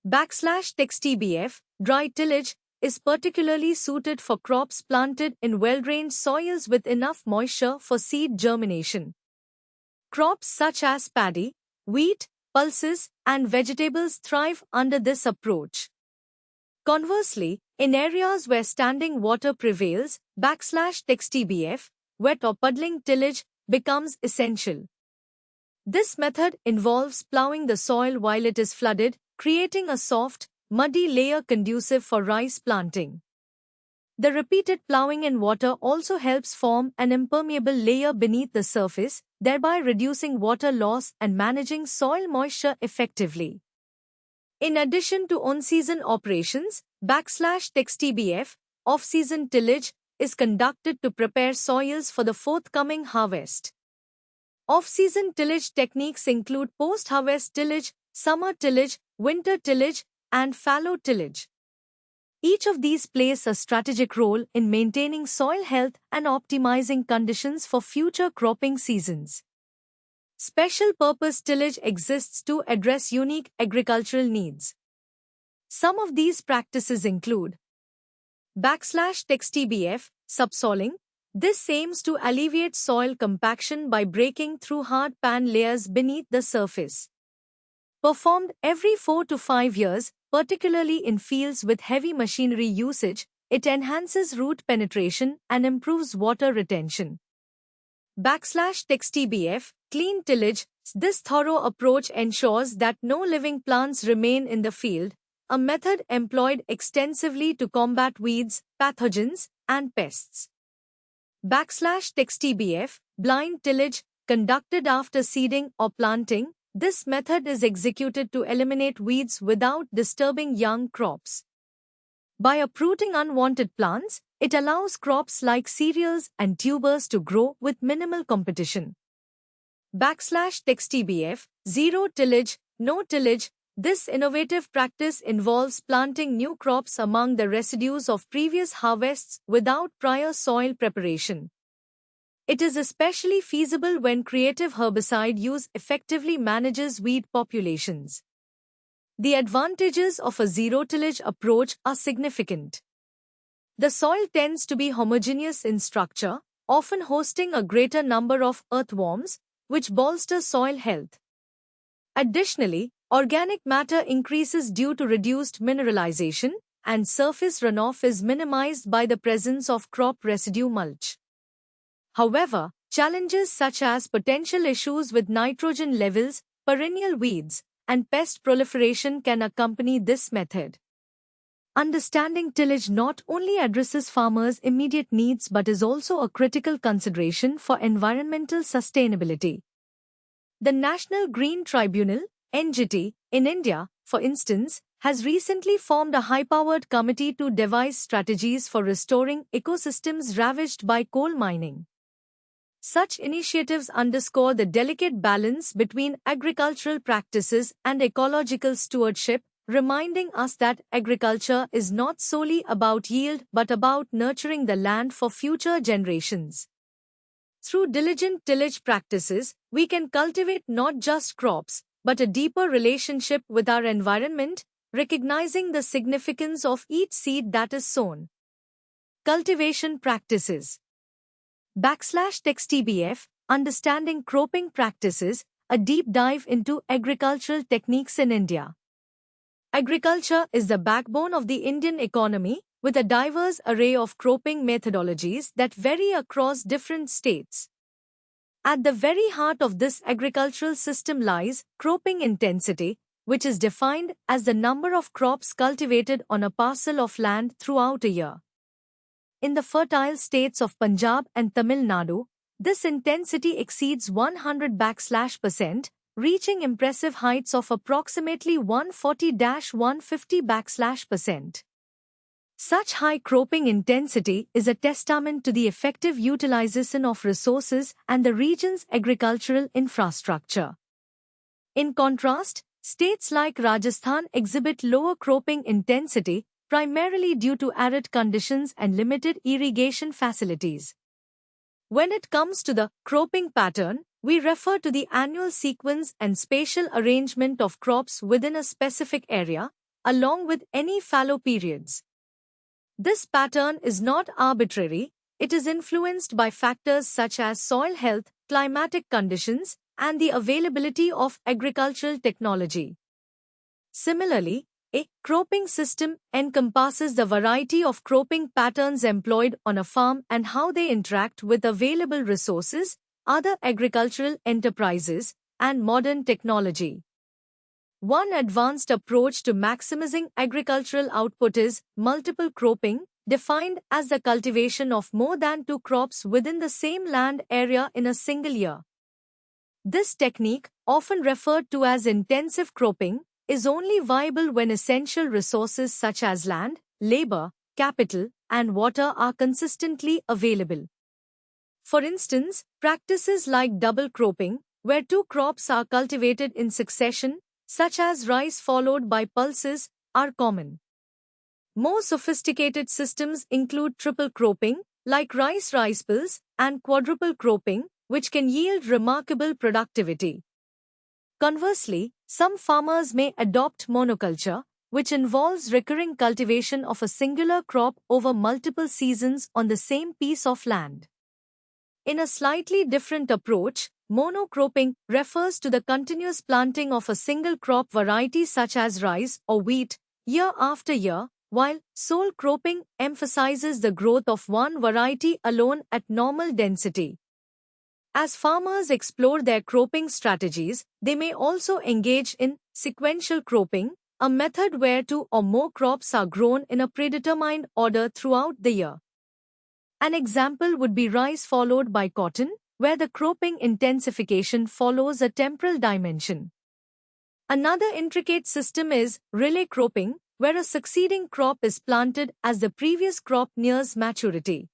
/TBF, dry tillage, is particularly suited for crops planted in well-drained soils with enough moisture for seed germination. Crops such as paddy, wheat, pulses, and vegetables thrive under this approach. Conversely, in areas where standing water prevails, /TBF, wet or puddling tillage, becomes essential. This method involves plowing the soil while it is flooded, creating a soft, muddy layer conducive for rice planting. The repeated plowing in water also helps form an impermeable layer beneath the surface, thereby reducing water loss and managing soil moisture effectively. In addition to on-season operations, /TBF, off-season tillage, is conducted to prepare soils for the forthcoming harvest. Off-season tillage techniques include post-harvest tillage, summer tillage, winter tillage, and fallow tillage. Each of these plays a strategic role in maintaining soil health and optimizing conditions for future cropping seasons. Special purpose tillage exists to address unique agricultural needs. Some of these practices include /TBF, subsoiling. This aims to alleviate soil compaction by breaking through hard pan layers beneath the surface. Performed every 4 to 5 years, particularly in fields with heavy machinery usage. It enhances root penetration and improves water retention. \TBF, clean tillage. This thorough approach ensures that no living plants remain in the field, a method employed extensively to combat weeds, pathogens, and pests. \TBF, blind tillage, conducted after seeding or planting. This method is executed to eliminate weeds without disturbing young crops. By uprooting unwanted plants, it allows crops like cereals and tubers to grow with minimal competition. \TBF, zero tillage, no tillage. This innovative practice involves planting new crops among the residues of previous harvests without prior soil preparation. It is especially feasible when creative herbicide use effectively manages weed populations. The advantages of a zero-tillage approach are significant. The soil tends to be homogeneous in structure, often hosting a greater number of earthworms, which bolster soil health. Additionally, organic matter increases due to reduced mineralization, and surface runoff is minimized by the presence of crop residue mulch. However, challenges such as potential issues with nitrogen levels, perennial weeds, and pest proliferation can accompany this method. Understanding tillage not only addresses farmers' immediate needs but is also a critical consideration for environmental sustainability. The National Green Tribunal, NGT, in India, for instance, has recently formed a high-powered committee to devise strategies for restoring ecosystems ravaged by coal mining. Such initiatives underscore the delicate balance between agricultural practices and ecological stewardship, reminding us that agriculture is not solely about yield but about nurturing the land for future generations. Through diligent tillage practices, we can cultivate not just crops, but a deeper relationship with our environment, recognizing the significance of each seed that is sown. Cultivation practices. \TBF, understanding cropping practices, a deep dive into agricultural techniques in India. Agriculture is the backbone of the Indian economy, with a diverse array of cropping methodologies that vary across different states. At the very heart of this agricultural system lies cropping intensity, which is defined as the number of crops cultivated on a parcel of land throughout a year. In the fertile states of Punjab and Tamil Nadu, this intensity exceeds 100%, reaching impressive heights of approximately 140-150%. Such high cropping intensity is a testament to the effective utilization of resources and the region's agricultural infrastructure. In contrast, states like Rajasthan exhibit lower cropping intensity, primarily due to arid conditions and limited irrigation facilities. When it comes to the cropping pattern, we refer to the annual sequence and spatial arrangement of crops within a specific area, along with any fallow periods. This pattern is not arbitrary, it is influenced by factors such as soil health, climatic conditions, and the availability of agricultural technology. Similarly, a cropping system encompasses the variety of cropping patterns employed on a farm and how they interact with available resources, other agricultural enterprises, and modern technology. One advanced approach to maximizing agricultural output is multiple cropping, defined as the cultivation of more than two crops within the same land area in a single year. This technique, often referred to as intensive cropping, is only viable when essential resources such as land, labor, capital, and water are consistently available. For instance, practices like double cropping, where two crops are cultivated in succession, such as rice followed by pulses, are common. More sophisticated systems include triple cropping, like rice pills, and quadruple cropping, which can yield remarkable productivity. Conversely, some farmers may adopt monoculture, which involves recurring cultivation of a singular crop over multiple seasons on the same piece of land. In a slightly different approach, monocropping refers to the continuous planting of a single crop variety such as rice or wheat, year after year, while sole cropping emphasizes the growth of one variety alone at normal density. As farmers explore their cropping strategies, they may also engage in sequential cropping, a method where two or more crops are grown in a predetermined order throughout the year. An example would be rice followed by cotton, where the cropping intensification follows a temporal dimension. Another intricate system is relay cropping, where a succeeding crop is planted as the previous crop nears maturity.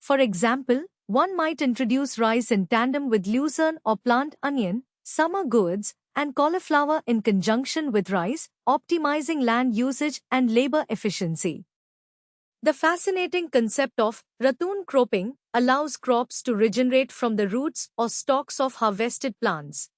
For example, one might introduce rice in tandem with lucerne or plant onion, summer gourds, and cauliflower in conjunction with rice, optimizing land usage and labor efficiency. The fascinating concept of ratoon cropping allows crops to regenerate from the roots or stalks of harvested plants.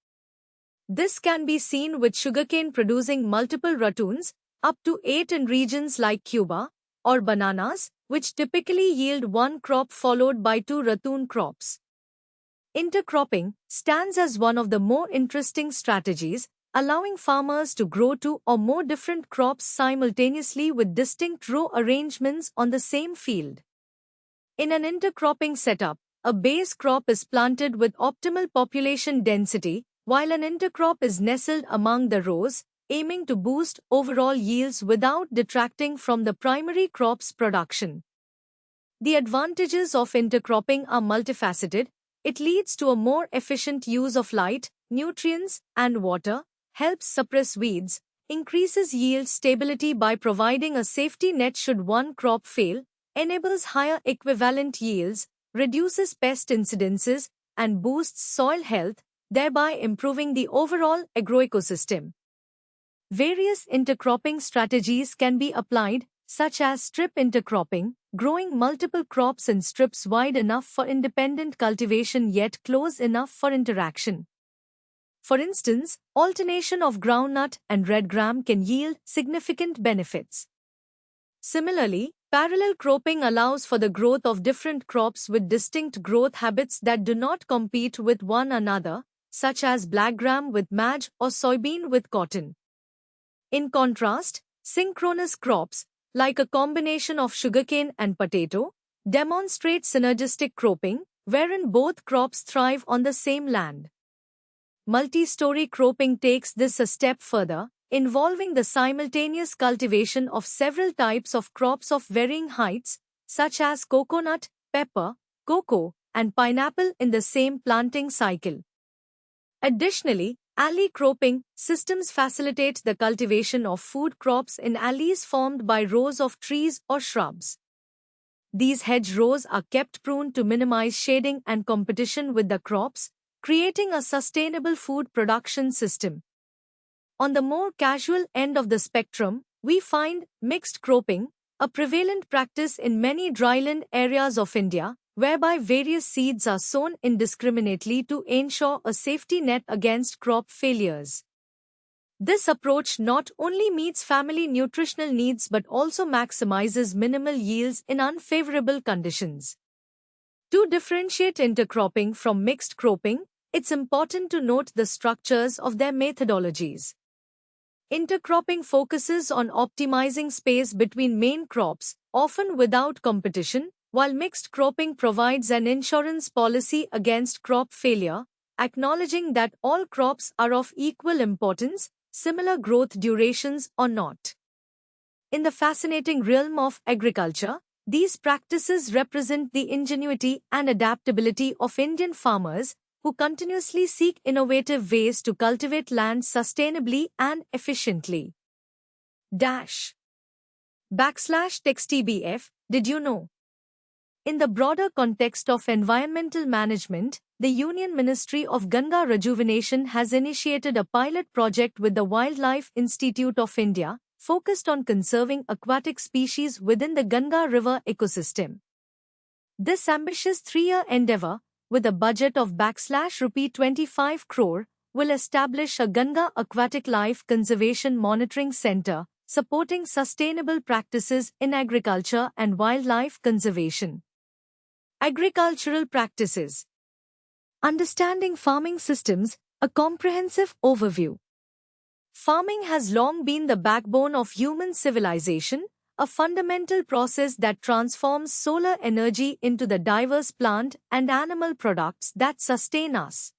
This can be seen with sugarcane producing multiple ratoons, up to 8 in regions like Cuba, or bananas, which typically yield one crop followed by 2 ratoon crops. Intercropping stands as one of the more interesting strategies, allowing farmers to grow 2 or more different crops simultaneously with distinct row arrangements on the same field. In an intercropping setup, a base crop is planted with optimal population density, while an intercrop is nestled among the rows, aiming to boost overall yields without detracting from the primary crop's production. The advantages of intercropping are multifaceted. It leads to a more efficient use of light, nutrients, and water, helps suppress weeds, increases yield stability by providing a safety net should one crop fail, enables higher equivalent yields, reduces pest incidences, and boosts soil health, thereby improving the overall agroecosystem. Various intercropping strategies can be applied, such as strip intercropping, growing multiple crops in strips wide enough for independent cultivation yet close enough for interaction. For instance, alternation of groundnut and red gram can yield significant benefits. Similarly, parallel cropping allows for the growth of different crops with distinct growth habits that do not compete with one another, such as black gram with maize or soybean with cotton. In contrast, synchronous crops, like a combination of sugarcane and potato, demonstrate synergistic cropping, wherein both crops thrive on the same land. Multi-story cropping takes this a step further, involving the simultaneous cultivation of several types of crops of varying heights, such as coconut, pepper, cocoa, and pineapple in the same planting cycle. Additionally, alley cropping systems facilitate the cultivation of food crops in alleys formed by rows of trees or shrubs. These hedgerows are kept pruned to minimize shading and competition with the crops, creating a sustainable food production system. On the more casual end of the spectrum, we find mixed cropping, a prevalent practice in many dryland areas of India, whereby various seeds are sown indiscriminately to ensure a safety net against crop failures. This approach not only meets family nutritional needs but also maximizes minimal yields in unfavorable conditions. To differentiate intercropping from mixed cropping, it's important to note the structures of their methodologies. Intercropping focuses on optimizing space between main crops, often without competition, while mixed cropping provides an insurance policy against crop failure, acknowledging that all crops are of equal importance, similar growth durations or not. In the fascinating realm of agriculture, these practices represent the ingenuity and adaptability of Indian farmers, who continuously seek innovative ways to cultivate land sustainably and efficiently. \TextBF, did you know? In the broader context of environmental management, the Union Ministry of Ganga Rejuvenation has initiated a pilot project with the Wildlife Institute of India, focused on conserving aquatic species within the Ganga River ecosystem. This ambitious 3-year endeavor, with a budget of rupee 25 crore, will establish a Ganga Aquatic Life Conservation Monitoring Center, supporting sustainable practices in agriculture and wildlife conservation. Agricultural practices. Understanding farming systems, a comprehensive overview. Farming has long been the backbone of human civilization, a fundamental process that transforms solar energy into the diverse plant and animal products that sustain us.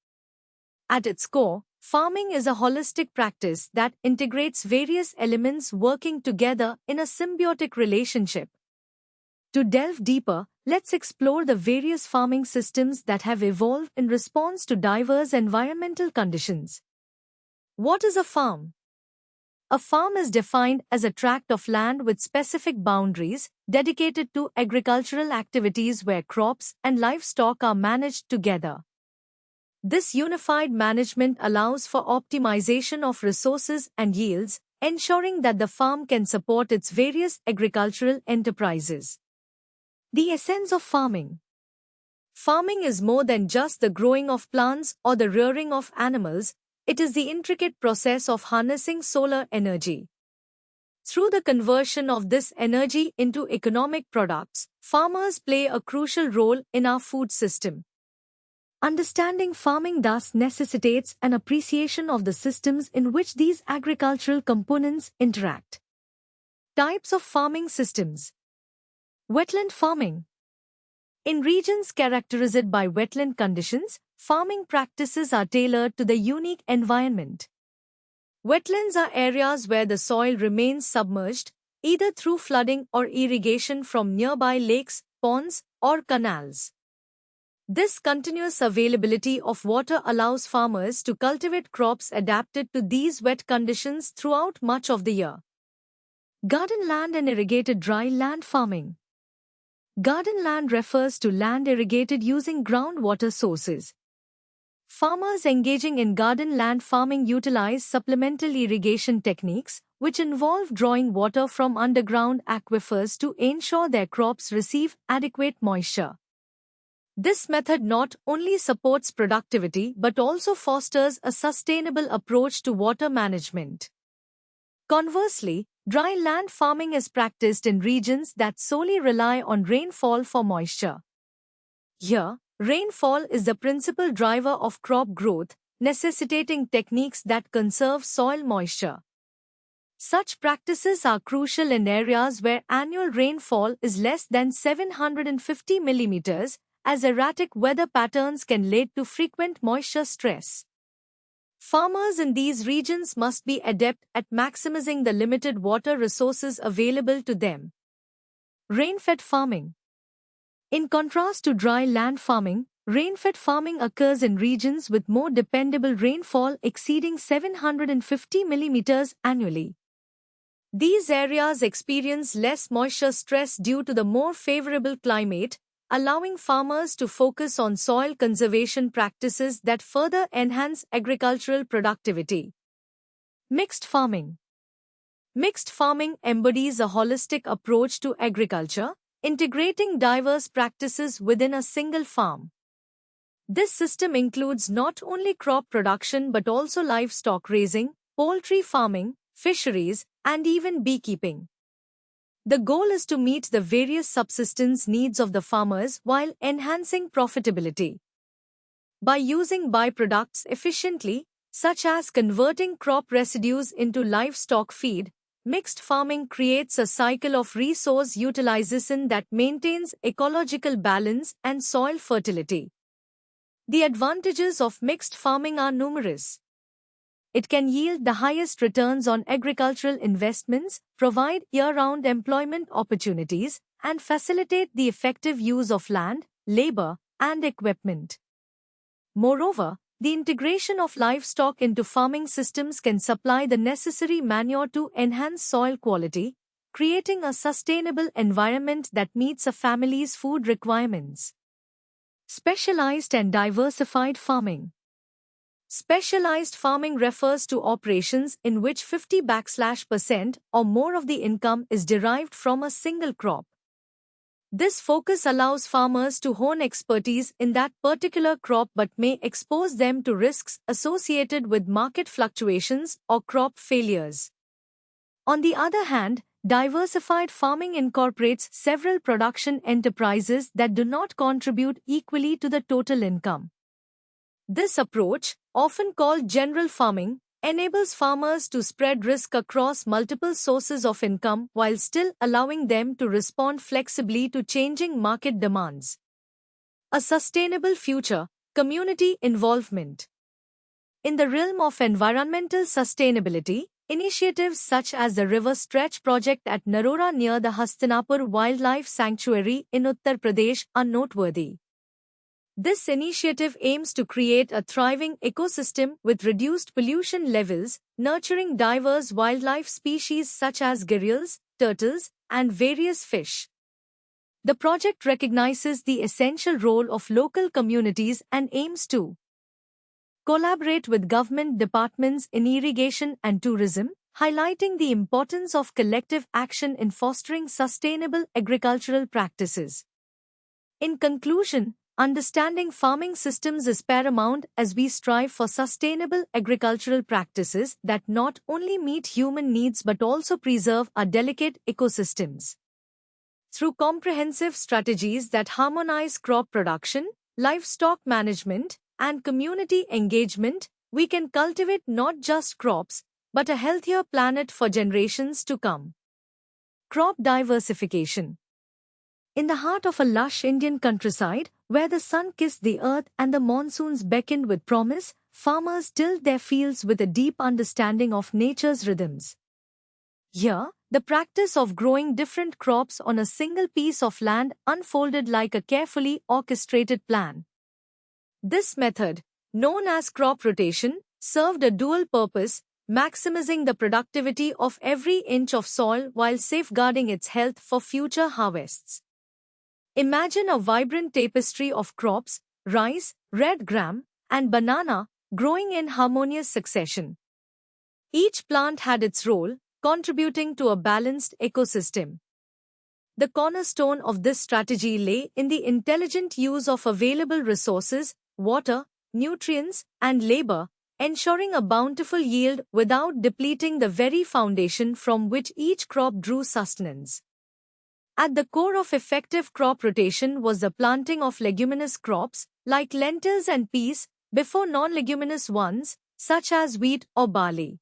At its core, farming is a holistic practice that integrates various elements working together in a symbiotic relationship. To delve deeper, let's explore the various farming systems that have evolved in response to diverse environmental conditions. What is a farm? A farm is defined as a tract of land with specific boundaries, dedicated to agricultural activities where crops and livestock are managed together. This unified management allows for optimization of resources and yields, ensuring that the farm can support its various agricultural enterprises. The essence of farming. Farming is more than just the growing of plants or the rearing of animals. It is the intricate process of harnessing solar energy. Through the conversion of this energy into economic products, farmers play a crucial role in our food system. Understanding farming thus necessitates an appreciation of the systems in which these agricultural components interact. Types of farming systems. Wetland farming. In regions characterized by wetland conditions, farming practices are tailored to the unique environment. Wetlands are areas where the soil remains submerged, either through flooding or irrigation from nearby lakes, ponds, or canals. This continuous availability of water allows farmers to cultivate crops adapted to these wet conditions throughout much of the year. Garden land and irrigated dry land farming. Garden land refers to land irrigated using groundwater sources. Farmers engaging in garden land farming utilize supplemental irrigation techniques, which involve drawing water from underground aquifers to ensure their crops receive adequate moisture. This method not only supports productivity but also fosters a sustainable approach to water management. Conversely, dry land farming is practiced in regions that solely rely on rainfall for moisture. Here, rainfall is the principal driver of crop growth, necessitating techniques that conserve soil moisture. Such practices are crucial in areas where annual rainfall is less than 750 millimeters, as erratic weather patterns can lead to frequent moisture stress. Farmers in these regions must be adept at maximizing the limited water resources available to them. Rain-fed farming. In contrast to dry land farming, rain-fed farming occurs in regions with more dependable rainfall exceeding 750 millimeters annually. These areas experience less moisture stress due to the more favorable climate, allowing farmers to focus on soil conservation practices that further enhance agricultural productivity. Mixed farming. Mixed farming embodies a holistic approach to agriculture, integrating diverse practices within a single farm. This system includes not only crop production but also livestock raising, poultry farming, fisheries, and even beekeeping. The goal is to meet the various subsistence needs of the farmers while enhancing profitability. By using byproducts efficiently, such as converting crop residues into livestock feed, mixed farming creates a cycle of resource utilization that maintains ecological balance and soil fertility. The advantages of mixed farming are numerous. It can yield the highest returns on agricultural investments, provide year-round employment opportunities, and facilitate the effective use of land, labor, and equipment. Moreover, the integration of livestock into farming systems can supply the necessary manure to enhance soil quality, creating a sustainable environment that meets a family's food requirements. Specialized and diversified farming. Specialized farming refers to operations in which 50% or more of the income is derived from a single crop. This focus allows farmers to hone expertise in that particular crop but may expose them to risks associated with market fluctuations or crop failures. On the other hand, diversified farming incorporates several production enterprises that do not contribute equally to the total income. This approach, often called general farming, enables farmers to spread risk across multiple sources of income while still allowing them to respond flexibly to changing market demands. A sustainable future, community involvement. In the realm of environmental sustainability, initiatives such as the River Stretch project at Narora near the Hastinapur Wildlife Sanctuary in Uttar Pradesh are noteworthy. This initiative aims to create a thriving ecosystem with reduced pollution levels, nurturing diverse wildlife species such as gharials, turtles, and various fish. The project recognizes the essential role of local communities and aims to collaborate with government departments in irrigation and tourism, highlighting the importance of collective action in fostering sustainable agricultural practices. In conclusion, understanding farming systems is paramount as we strive for sustainable agricultural practices that not only meet human needs but also preserve our delicate ecosystems. Through comprehensive strategies that harmonize crop production, livestock management, and community engagement, we can cultivate not just crops, but a healthier planet for generations to come. Crop diversification. In the heart of a lush Indian countryside, where the sun kissed the earth and the monsoons beckoned with promise, farmers tilled their fields with a deep understanding of nature's rhythms. Here, the practice of growing different crops on a single piece of land unfolded like a carefully orchestrated plan. This method, known as crop rotation, served a dual purpose, maximizing the productivity of every inch of soil while safeguarding its health for future harvests. Imagine a vibrant tapestry of crops, rice, red gram, and banana, growing in harmonious succession. Each plant had its role, contributing to a balanced ecosystem. The cornerstone of this strategy lay in the intelligent use of available resources, water, nutrients, and labor, ensuring a bountiful yield without depleting the very foundation from which each crop drew sustenance. At the core of effective crop rotation was the planting of leguminous crops, like lentils and peas, before non-leguminous ones, such as wheat or barley.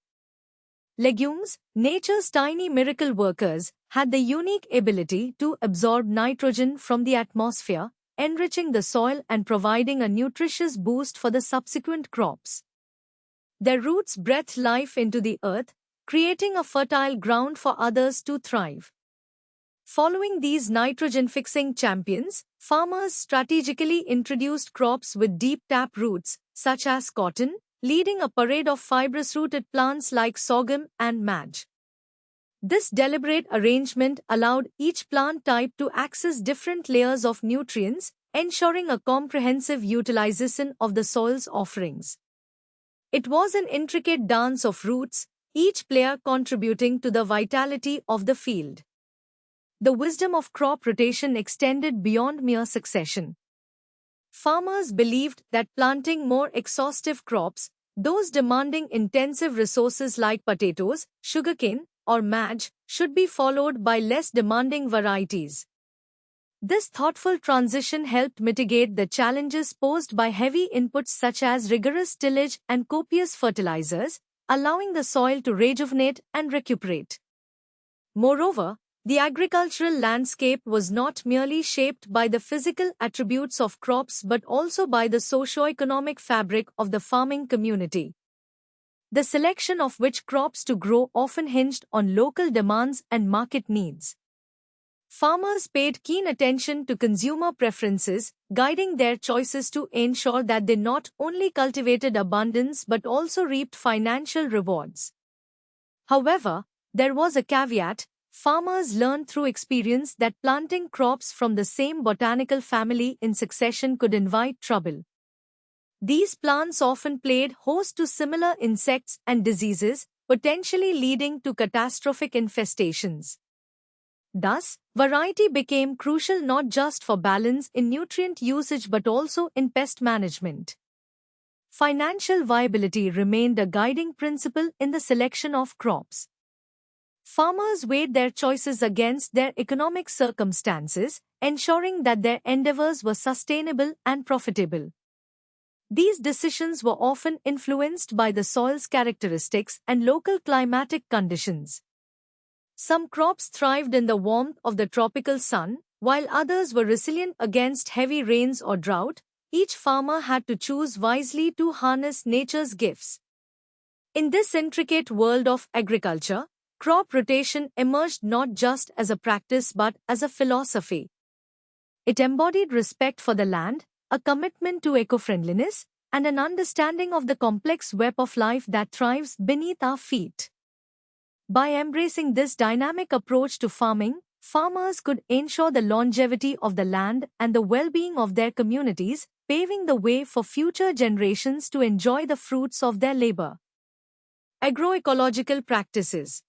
Legumes, nature's tiny miracle workers, had the unique ability to absorb nitrogen from the atmosphere, enriching the soil and providing a nutritious boost for the subsequent crops. Their roots breathed life into the earth, creating a fertile ground for others to thrive. Following these nitrogen-fixing champions, farmers strategically introduced crops with deep tap roots, such as cotton, leading a parade of fibrous-rooted plants like sorghum and maize. This deliberate arrangement allowed each plant type to access different layers of nutrients, ensuring a comprehensive utilization of the soil's offerings. It was an intricate dance of roots, each player contributing to the vitality of the field. The wisdom of crop rotation extended beyond mere succession. Farmers believed that planting more exhaustive crops, those demanding intensive resources like potatoes, sugarcane, or maize, should be followed by less demanding varieties. This thoughtful transition helped mitigate the challenges posed by heavy inputs such as rigorous tillage and copious fertilizers, allowing the soil to rejuvenate and recuperate. Moreover, the agricultural landscape was not merely shaped by the physical attributes of crops but also by the socio-economic fabric of the farming community. The selection of which crops to grow often hinged on local demands and market needs. Farmers paid keen attention to consumer preferences, guiding their choices to ensure that they not only cultivated abundance but also reaped financial rewards. However, there was a caveat. Farmers learned through experience that planting crops from the same botanical family in succession could invite trouble. These plants often played host to similar insects and diseases, potentially leading to catastrophic infestations. Thus, variety became crucial not just for balance in nutrient usage but also in pest management. Financial viability remained a guiding principle in the selection of crops. Farmers weighed their choices against their economic circumstances, ensuring that their endeavors were sustainable and profitable. These decisions were often influenced by the soil's characteristics and local climatic conditions. Some crops thrived in the warmth of the tropical sun, while others were resilient against heavy rains or drought. Each farmer had to choose wisely to harness nature's gifts. In this intricate world of agriculture, crop rotation emerged not just as a practice but as a philosophy. It embodied respect for the land, a commitment to eco-friendliness, and an understanding of the complex web of life that thrives beneath our feet. By embracing this dynamic approach to farming, farmers could ensure the longevity of the land and the well-being of their communities, paving the way for future generations to enjoy the fruits of their labor. Agroecological practices.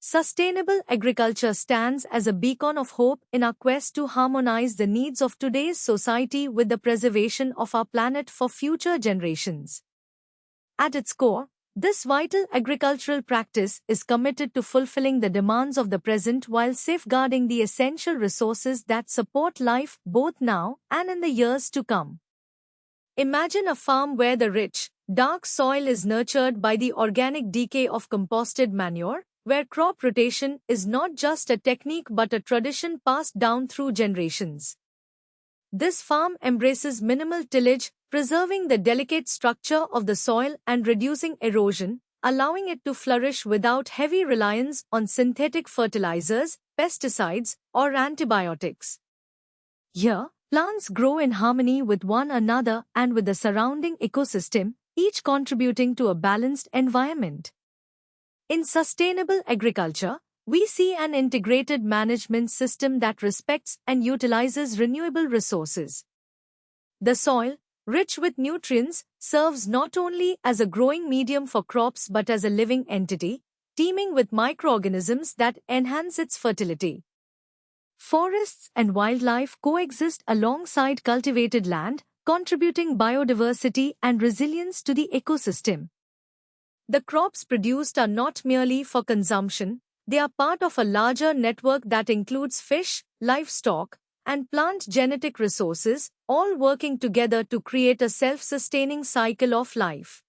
Sustainable agriculture stands as a beacon of hope in our quest to harmonize the needs of today's society with the preservation of our planet for future generations. At its core, this vital agricultural practice is committed to fulfilling the demands of the present while safeguarding the essential resources that support life both now and in the years to come. Imagine a farm where the rich, dark soil is nurtured by the organic decay of composted manure, where crop rotation is not just a technique but a tradition passed down through generations. This farm embraces minimal tillage, preserving the delicate structure of the soil and reducing erosion, allowing it to flourish without heavy reliance on synthetic fertilizers, pesticides, or antibiotics. Here, plants grow in harmony with one another and with the surrounding ecosystem, each contributing to a balanced environment. In sustainable agriculture, we see an integrated management system that respects and utilizes renewable resources. The soil, rich with nutrients, serves not only as a growing medium for crops but as a living entity, teeming with microorganisms that enhance its fertility. Forests and wildlife coexist alongside cultivated land, contributing biodiversity and resilience to the ecosystem. The crops produced are not merely for consumption, they are part of a larger network that includes fish, livestock, and plant genetic resources, all working together to create a self-sustaining cycle of life.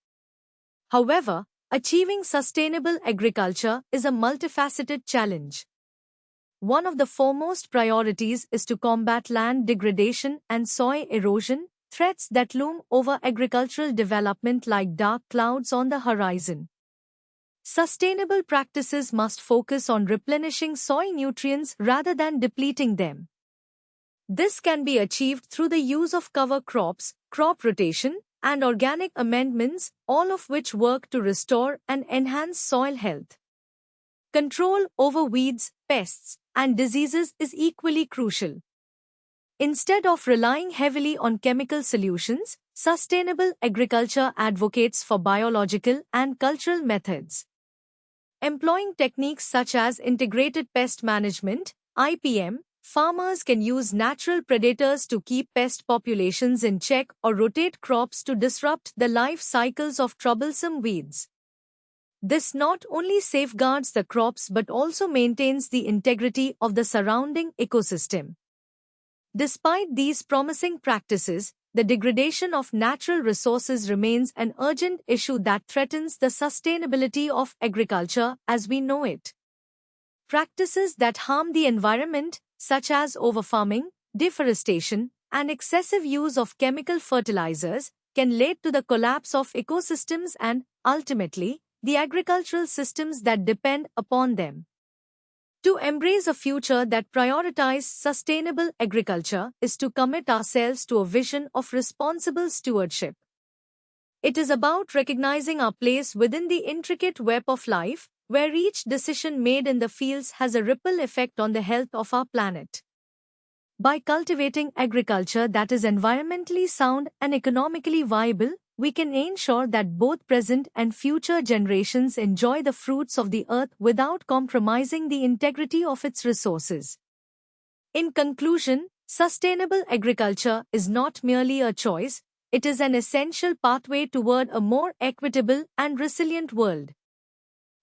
However, achieving sustainable agriculture is a multifaceted challenge. One of the foremost priorities is to combat land degradation and soil erosion, threats that loom over agricultural development like dark clouds on the horizon. Sustainable practices must focus on replenishing soil nutrients rather than depleting them. This can be achieved through the use of cover crops, crop rotation, and organic amendments, all of which work to restore and enhance soil health. Control over weeds, pests, and diseases is equally crucial. Instead of relying heavily on chemical solutions, sustainable agriculture advocates for biological and cultural methods. Employing techniques such as integrated pest management, IPM, farmers can use natural predators to keep pest populations in check or rotate crops to disrupt the life cycles of troublesome weeds. This not only safeguards the crops but also maintains the integrity of the surrounding ecosystem. Despite these promising practices, the degradation of natural resources remains an urgent issue that threatens the sustainability of agriculture as we know it. Practices that harm the environment, such as overfarming, deforestation, and excessive use of chemical fertilizers, can lead to the collapse of ecosystems and, ultimately, the agricultural systems that depend upon them. To embrace a future that prioritizes sustainable agriculture is to commit ourselves to a vision of responsible stewardship. It is about recognizing our place within the intricate web of life, where each decision made in the fields has a ripple effect on the health of our planet. By cultivating agriculture that is environmentally sound and economically viable, we can ensure that both present and future generations enjoy the fruits of the earth without compromising the integrity of its resources. In conclusion, sustainable agriculture is not merely a choice, it is an essential pathway toward a more equitable and resilient world.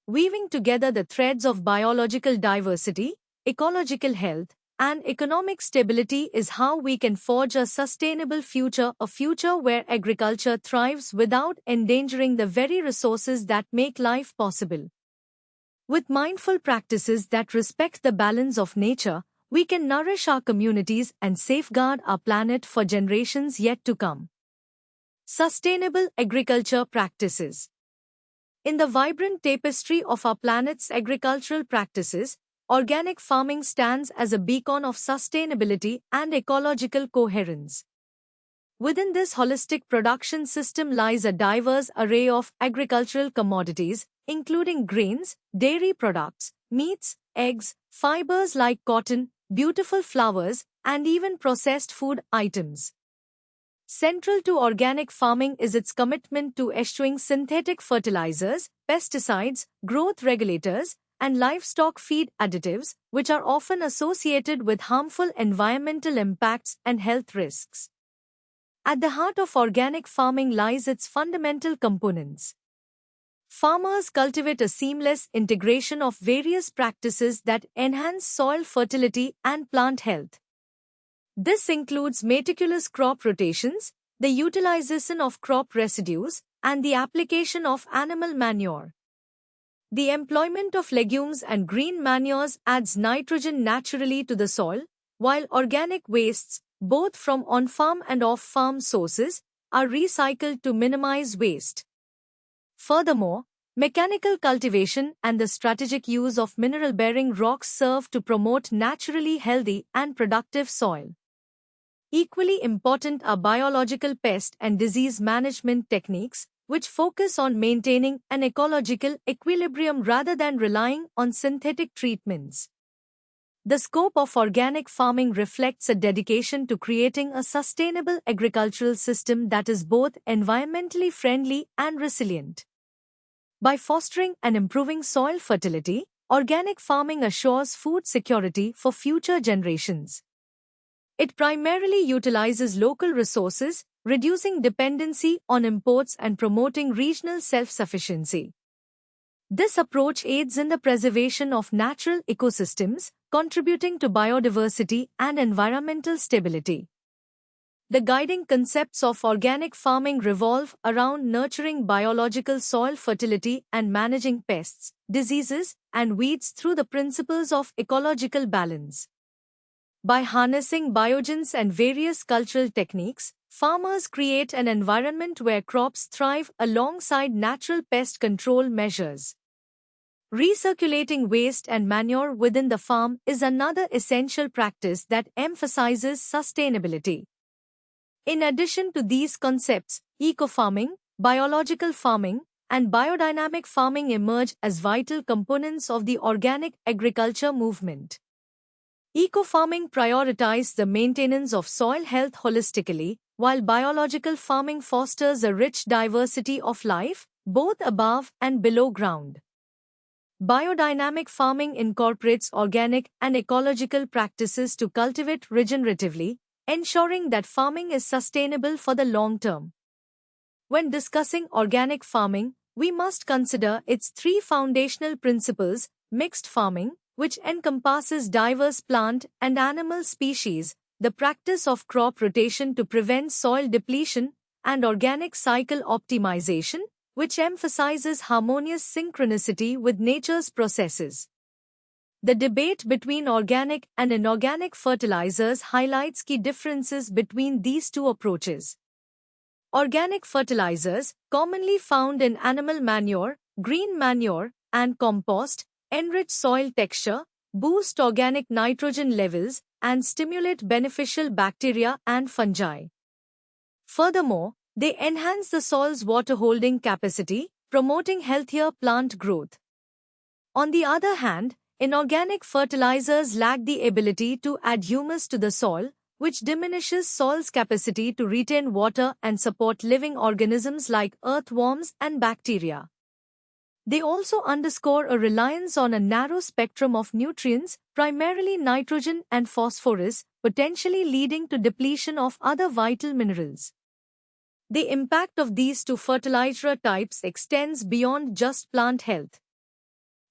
Weaving together the threads of biological diversity, ecological health, and economic stability is how we can forge a sustainable future, a future where agriculture thrives without endangering the very resources that make life possible. With mindful practices that respect the balance of nature, we can nourish our communities and safeguard our planet for generations yet to come. Sustainable agriculture practices. In the vibrant tapestry of our planet's agricultural practices, organic farming stands as a beacon of sustainability and ecological coherence. Within this holistic production system lies a diverse array of agricultural commodities, including grains, dairy products, meats, eggs, fibers like cotton, beautiful flowers, and even processed food items. Central to organic farming is its commitment to eschewing synthetic fertilizers, pesticides, growth regulators, and livestock feed additives, which are often associated with harmful environmental impacts and health risks. At the heart of organic farming lies its fundamental components. Farmers cultivate a seamless integration of various practices that enhance soil fertility and plant health. This includes meticulous crop rotations, the utilization of crop residues, and the application of animal manure. The employment of legumes and green manures adds nitrogen naturally to the soil, while organic wastes, both from on-farm and off-farm sources, are recycled to minimize waste. Furthermore, mechanical cultivation and the strategic use of mineral-bearing rocks serve to promote naturally healthy and productive soil. Equally important are biological pest and disease management techniques, which focus on maintaining an ecological equilibrium rather than relying on synthetic treatments. The scope of organic farming reflects a dedication to creating a sustainable agricultural system that is both environmentally friendly and resilient. By fostering and improving soil fertility, organic farming assures food security for future generations. It primarily utilizes local resources, reducing dependency on imports and promoting regional self-sufficiency. This approach aids in the preservation of natural ecosystems, contributing to biodiversity and environmental stability. The guiding concepts of organic farming revolve around nurturing biological soil fertility and managing pests, diseases, and weeds through the principles of ecological balance. By harnessing biogens and various cultural techniques, farmers create an environment where crops thrive alongside natural pest control measures. Recirculating waste and manure within the farm is another essential practice that emphasizes sustainability. In addition to these concepts, eco-farming, biological farming, and biodynamic farming emerge as vital components of the organic agriculture movement. Eco-farming prioritizes the maintenance of soil health holistically, while biological farming fosters a rich diversity of life, both above and below ground. Biodynamic farming incorporates organic and ecological practices to cultivate regeneratively, ensuring that farming is sustainable for the long term. When discussing organic farming, we must consider its three foundational principles: mixed farming, which encompasses diverse plant and animal species, the practice of crop rotation to prevent soil depletion, and organic cycle optimization, which emphasizes harmonious synchronicity with nature's processes. The debate between organic and inorganic fertilizers highlights key differences between these two approaches. Organic fertilizers, commonly found in animal manure, green manure, and compost, enrich soil texture, boost organic nitrogen levels, and stimulate beneficial bacteria and fungi. Furthermore, they enhance the soil's water-holding capacity, promoting healthier plant growth. On the other hand, inorganic fertilizers lack the ability to add humus to the soil, which diminishes soil's capacity to retain water and support living organisms like earthworms and bacteria. They also underscore a reliance on a narrow spectrum of nutrients, primarily nitrogen and phosphorus, potentially leading to depletion of other vital minerals. The impact of these two fertilizer types extends beyond just plant health.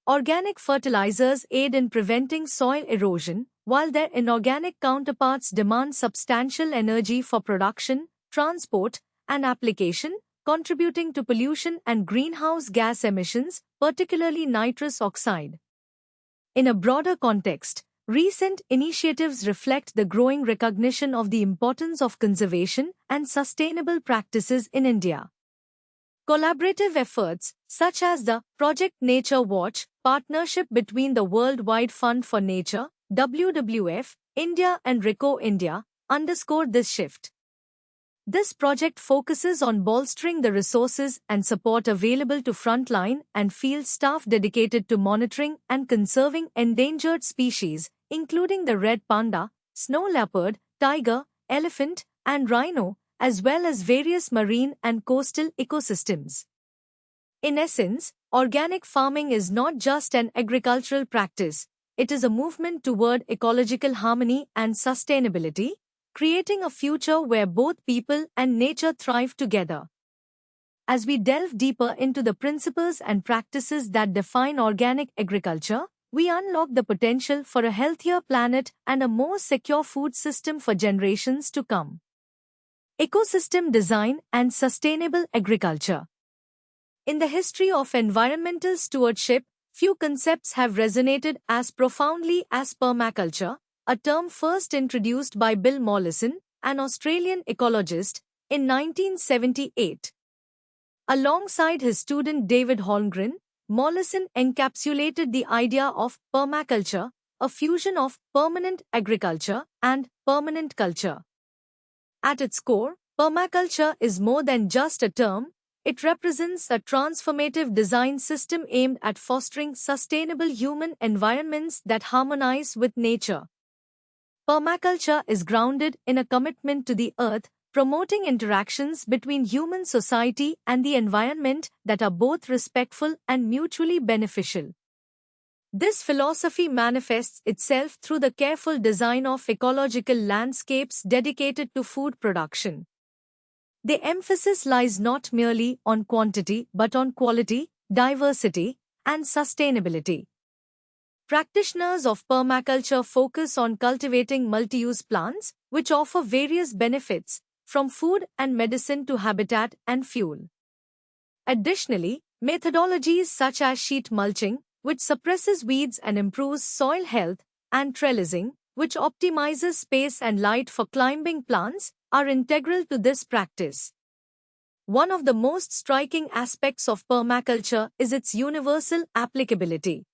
Organic fertilizers aid in preventing soil erosion, while their inorganic counterparts demand substantial energy for production, transport, and application, contributing to pollution and greenhouse gas emissions, particularly nitrous oxide. In a broader context, recent initiatives reflect the growing recognition of the importance of conservation and sustainable practices in India. Collaborative efforts, such as the Project Nature Watch partnership between the Worldwide Fund for Nature, WWF, India and RICO India, underscore this shift. This project focuses on bolstering the resources and support available to frontline and field staff dedicated to monitoring and conserving endangered species, including the red panda, snow leopard, tiger, elephant, and rhino, as well as various marine and coastal ecosystems. In essence, organic farming is not just an agricultural practice, it is a movement toward ecological harmony and sustainability, creating a future where both people and nature thrive together. As we delve deeper into the principles and practices that define organic agriculture, we unlock the potential for a healthier planet and a more secure food system for generations to come. Ecosystem design and sustainable agriculture. In the history of environmental stewardship, few concepts have resonated as profoundly as permaculture, a term first introduced by Bill Mollison, an Australian ecologist, in 1978. Alongside his student David Holmgren, Mollison encapsulated the idea of permaculture, a fusion of permanent agriculture and permanent culture. At its core, permaculture is more than just a term, it represents a transformative design system aimed at fostering sustainable human environments that harmonize with nature. Permaculture is grounded in a commitment to the earth, promoting interactions between human society and the environment that are both respectful and mutually beneficial. This philosophy manifests itself through the careful design of ecological landscapes dedicated to food production. The emphasis lies not merely on quantity but on quality, diversity, and sustainability. Practitioners of permaculture focus on cultivating multi-use plants, which offer various benefits, from food and medicine to habitat and fuel. Additionally, methodologies such as sheet mulching, which suppresses weeds and improves soil health, and trellising, which optimizes space and light for climbing plants, are integral to this practice. One of the most striking aspects of permaculture is its universal applicability.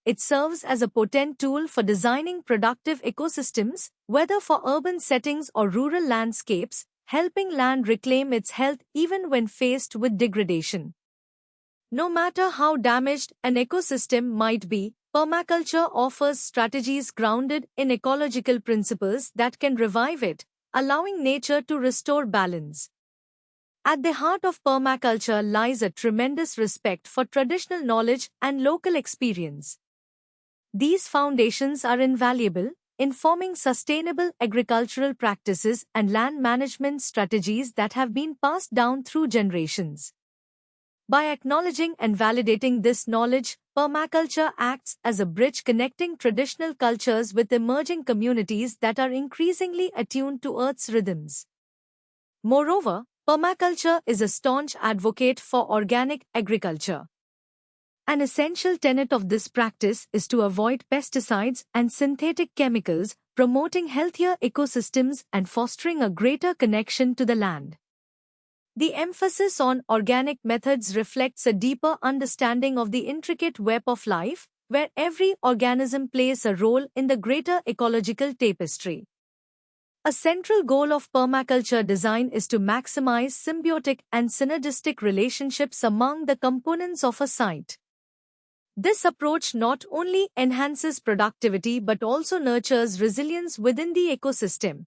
It serves as a potent tool for designing productive ecosystems, whether for urban settings or rural landscapes, helping land reclaim its health even when faced with degradation. No matter how damaged an ecosystem might be, permaculture offers strategies grounded in ecological principles that can revive it, allowing nature to restore balance. At the heart of permaculture lies a tremendous respect for traditional knowledge and local experience. These foundations are invaluable, informing sustainable agricultural practices and land management strategies that have been passed down through generations. By acknowledging and validating this knowledge, permaculture acts as a bridge connecting traditional cultures with emerging communities that are increasingly attuned to Earth's rhythms. Moreover, permaculture is a staunch advocate for organic agriculture. An essential tenet of this practice is to avoid pesticides and synthetic chemicals, promoting healthier ecosystems and fostering a greater connection to the land. The emphasis on organic methods reflects a deeper understanding of the intricate web of life, where every organism plays a role in the greater ecological tapestry. A central goal of permaculture design is to maximize symbiotic and synergistic relationships among the components of a site. This approach not only enhances productivity but also nurtures resilience within the ecosystem.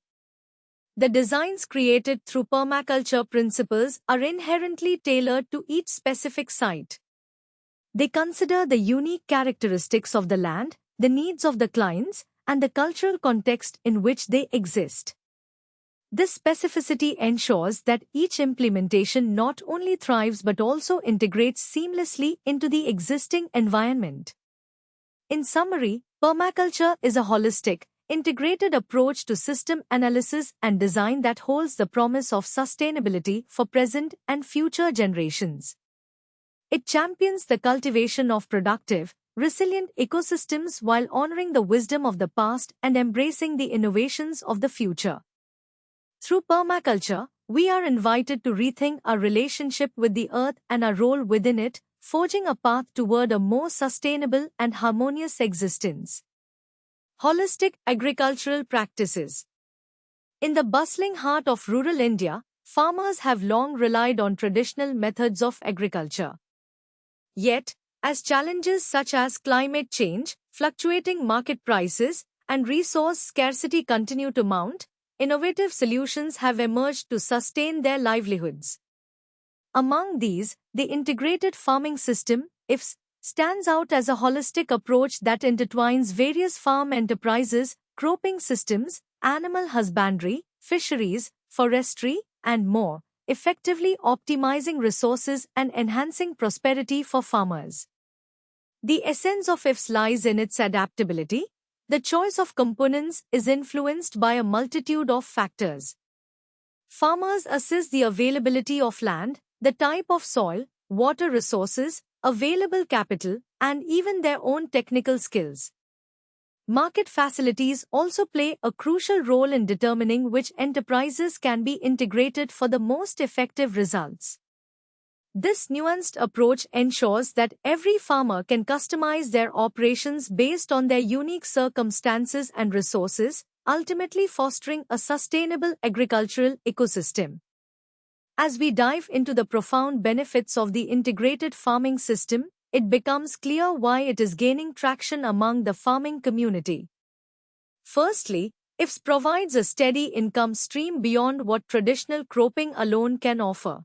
The designs created through permaculture principles are inherently tailored to each specific site. They consider the unique characteristics of the land, the needs of the clients, and the cultural context in which they exist. This specificity ensures that each implementation not only thrives but also integrates seamlessly into the existing environment. In summary, Permaculture is a holistic, integrated approach to system analysis and design that holds the promise of sustainability for present and future generations. It champions the cultivation of productive, resilient ecosystems while honoring the wisdom of the past and embracing the innovations of the future. Through permaculture, we are invited to rethink our relationship with the earth and our role within it, forging a path toward a more sustainable and harmonious existence. Holistic agricultural practices. In the bustling heart of rural India, farmers have long relied on traditional methods of agriculture. Yet, as challenges such as climate change, fluctuating market prices, and resource scarcity continue to mount, innovative solutions have emerged to sustain their livelihoods. Among these, the integrated farming system, IFS, stands out as a holistic approach that intertwines various farm enterprises, cropping systems, animal husbandry, fisheries, forestry, and more, effectively optimizing resources and enhancing prosperity for farmers. The essence of IFS lies in its adaptability. The choice of components is influenced by a multitude of factors. Farmers assess the availability of land, the type of soil, water resources, available capital, and even their own technical skills. Market facilities also play a crucial role in determining which enterprises can be integrated for the most effective results. This nuanced approach ensures that every farmer can customize their operations based on their unique circumstances and resources, ultimately fostering a sustainable agricultural ecosystem. As we dive into the profound benefits of the integrated farming system, it becomes clear why it is gaining traction among the farming community. Firstly, IFS provides a steady income stream beyond what traditional cropping alone can offer.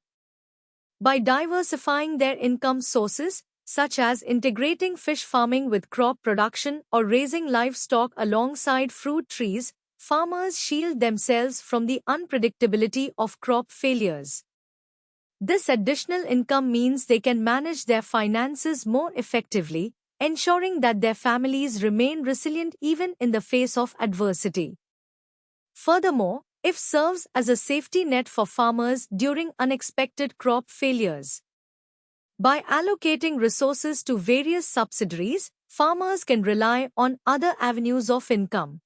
By diversifying their income sources, such as integrating fish farming with crop production or raising livestock alongside fruit trees, farmers shield themselves from the unpredictability of crop failures. This additional income means they can manage their finances more effectively, ensuring that their families remain resilient even in the face of adversity. Furthermore, IFS serves as a safety net for farmers during unexpected crop failures. By allocating resources to various subsidiaries, farmers can rely on other avenues of income.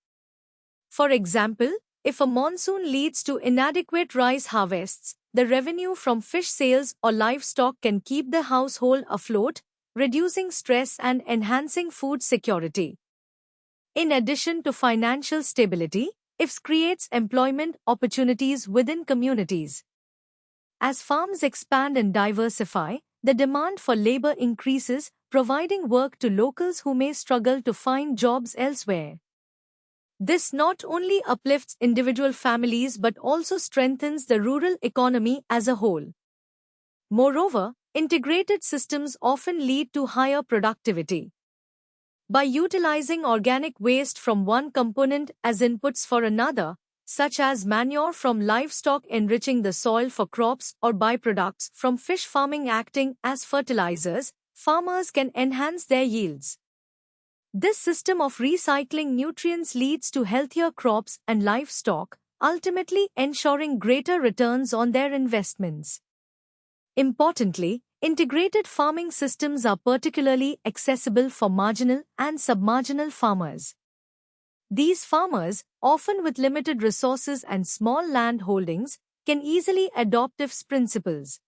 For example, if a monsoon leads to inadequate rice harvests, the revenue from fish sales or livestock can keep the household afloat, reducing stress and enhancing food security. In addition to financial stability, IFS creates employment opportunities within communities. As farms expand and diversify, the demand for labor increases, providing work to locals who may struggle to find jobs elsewhere. This not only uplifts individual families but also strengthens the rural economy as a whole. Moreover, integrated systems often lead to higher productivity. By utilizing organic waste from one component as inputs for another, such as manure from livestock enriching the soil for crops or byproducts from fish farming acting as fertilizers, farmers can enhance their yields. This system of recycling nutrients leads to healthier crops and livestock, ultimately ensuring greater returns on their investments. Importantly, integrated farming systems are particularly accessible for marginal and submarginal farmers. These farmers, often with limited resources and small land holdings, can easily adopt IFS principles.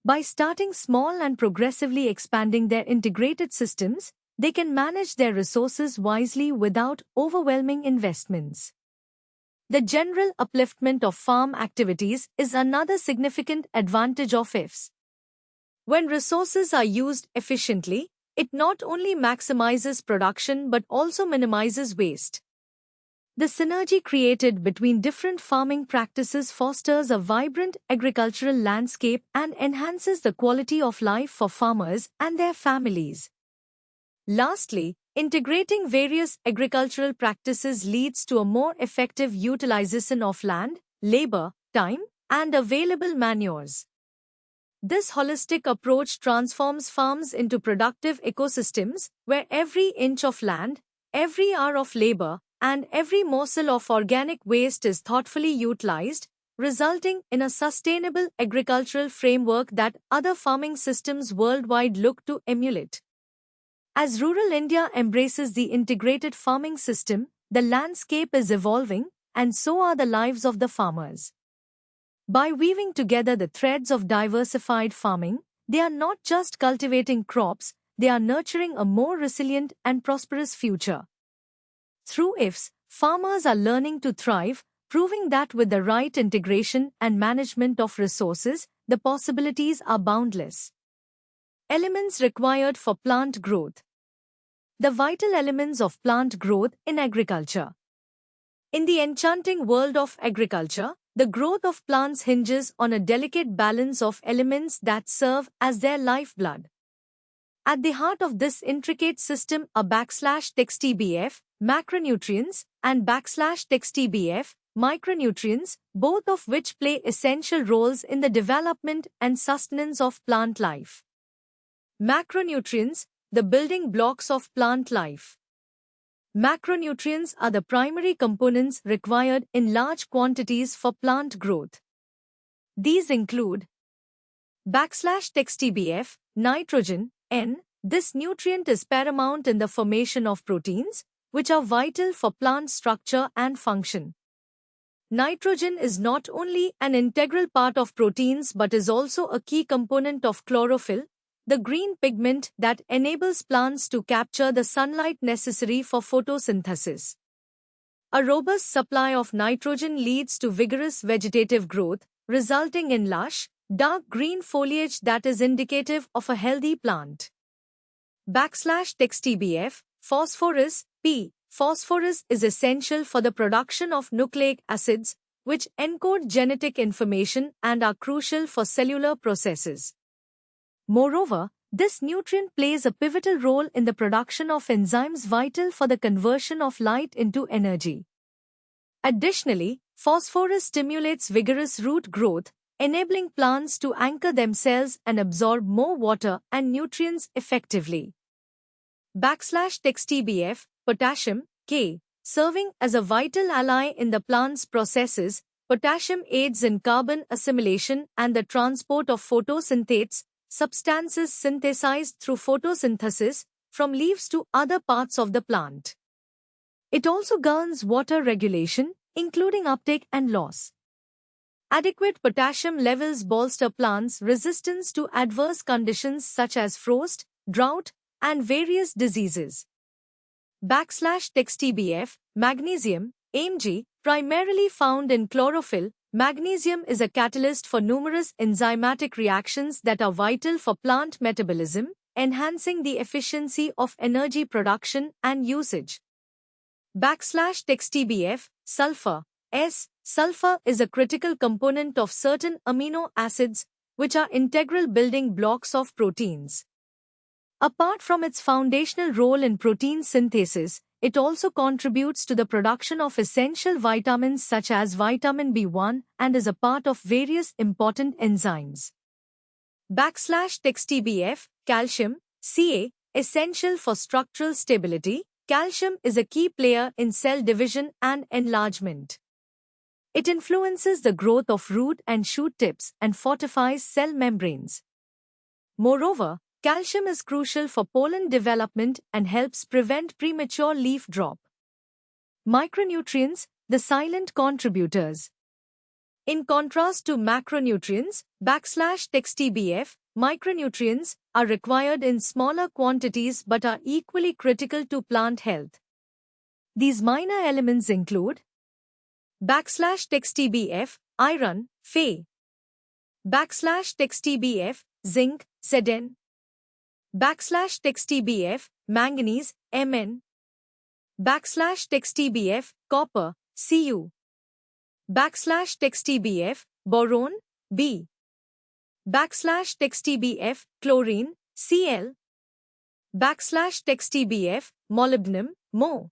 By starting small and progressively expanding their integrated systems, they can manage their resources wisely without overwhelming investments. The general upliftment of farm activities is another significant advantage of IFS. When resources are used efficiently, it not only maximizes production but also minimizes waste. The synergy created between different farming practices fosters a vibrant agricultural landscape and enhances the quality of life for farmers and their families. Lastly, integrating various agricultural practices leads to a more effective utilization of land, labor, time, and available manures. This holistic approach transforms farms into productive ecosystems where every inch of land, every hour of labor and every morsel of organic waste is thoughtfully utilized, resulting in a sustainable agricultural framework that other farming systems worldwide look to emulate. As rural India embraces the integrated farming system, the landscape is evolving, and so are the lives of the farmers. By weaving together the threads of diversified farming, they are not just cultivating crops, they are nurturing a more resilient and prosperous future. Through IFS, farmers are learning to thrive, proving that with the right integration and management of resources, the possibilities are boundless. Elements required for plant growth. The vital elements of plant growth in agriculture. In the enchanting world of agriculture, the growth of plants hinges on a delicate balance of elements that serve as their lifeblood. At the heart of this intricate system are \TBF, macronutrients, and \TBF, micronutrients, both of which play essential roles in the development and sustenance of plant life. Macronutrients, the building blocks of plant life. Macronutrients are the primary components required in large quantities for plant growth. These include \TBF, nitrogen, N. This nutrient is paramount in the formation of proteins, which are vital for plant structure and function. Nitrogen is not only an integral part of proteins but is also a key component of chlorophyll, the green pigment that enables plants to capture the sunlight necessary for photosynthesis. A robust supply of nitrogen leads to vigorous vegetative growth, resulting in lush, dark green foliage that is indicative of a healthy plant. \TBF, phosphorus, P. Phosphorus is essential for the production of nucleic acids, which encode genetic information and are crucial for cellular processes. Moreover, this nutrient plays a pivotal role in the production of enzymes vital for the conversion of light into energy. Additionally, phosphorus stimulates vigorous root growth, enabling plants to anchor themselves and absorb more water and nutrients effectively. \TBF, potassium, K. Serving as a vital ally in the plant's processes, potassium aids in carbon assimilation and the transport of photosynthates, substances synthesized through photosynthesis, from leaves to other parts of the plant. It also governs water regulation, including uptake and loss. Adequate potassium levels bolster plants' resistance to adverse conditions such as frost, drought, and various diseases. \TBF, magnesium, Mg, primarily found in chlorophyll, magnesium is a catalyst for numerous enzymatic reactions that are vital for plant metabolism, enhancing the efficiency of energy production and usage. \TBF, sulfur, S. Sulfur is a critical component of certain amino acids, which are integral building blocks of proteins. Apart from its foundational role in protein synthesis, it also contributes to the production of essential vitamins such as vitamin B1 and is a part of various important enzymes. \TBF, calcium, Ca, essential for structural stability. Calcium is a key player in cell division and enlargement. It influences the growth of root and shoot tips and fortifies cell membranes. Moreover, calcium is crucial for pollen development and helps prevent premature leaf drop. Micronutrients, the silent contributors. In contrast to macronutrients, \TBF, micronutrients are required in smaller quantities but are equally critical to plant health. These minor elements include \TBF, iron, Fe, \TBF, zinc, Zn, \TBF, manganese, Mn, \TBF, copper, Cu, \TBF, boron, B, \TBF, chlorine, Cl, \TBF, molybdenum, Mo.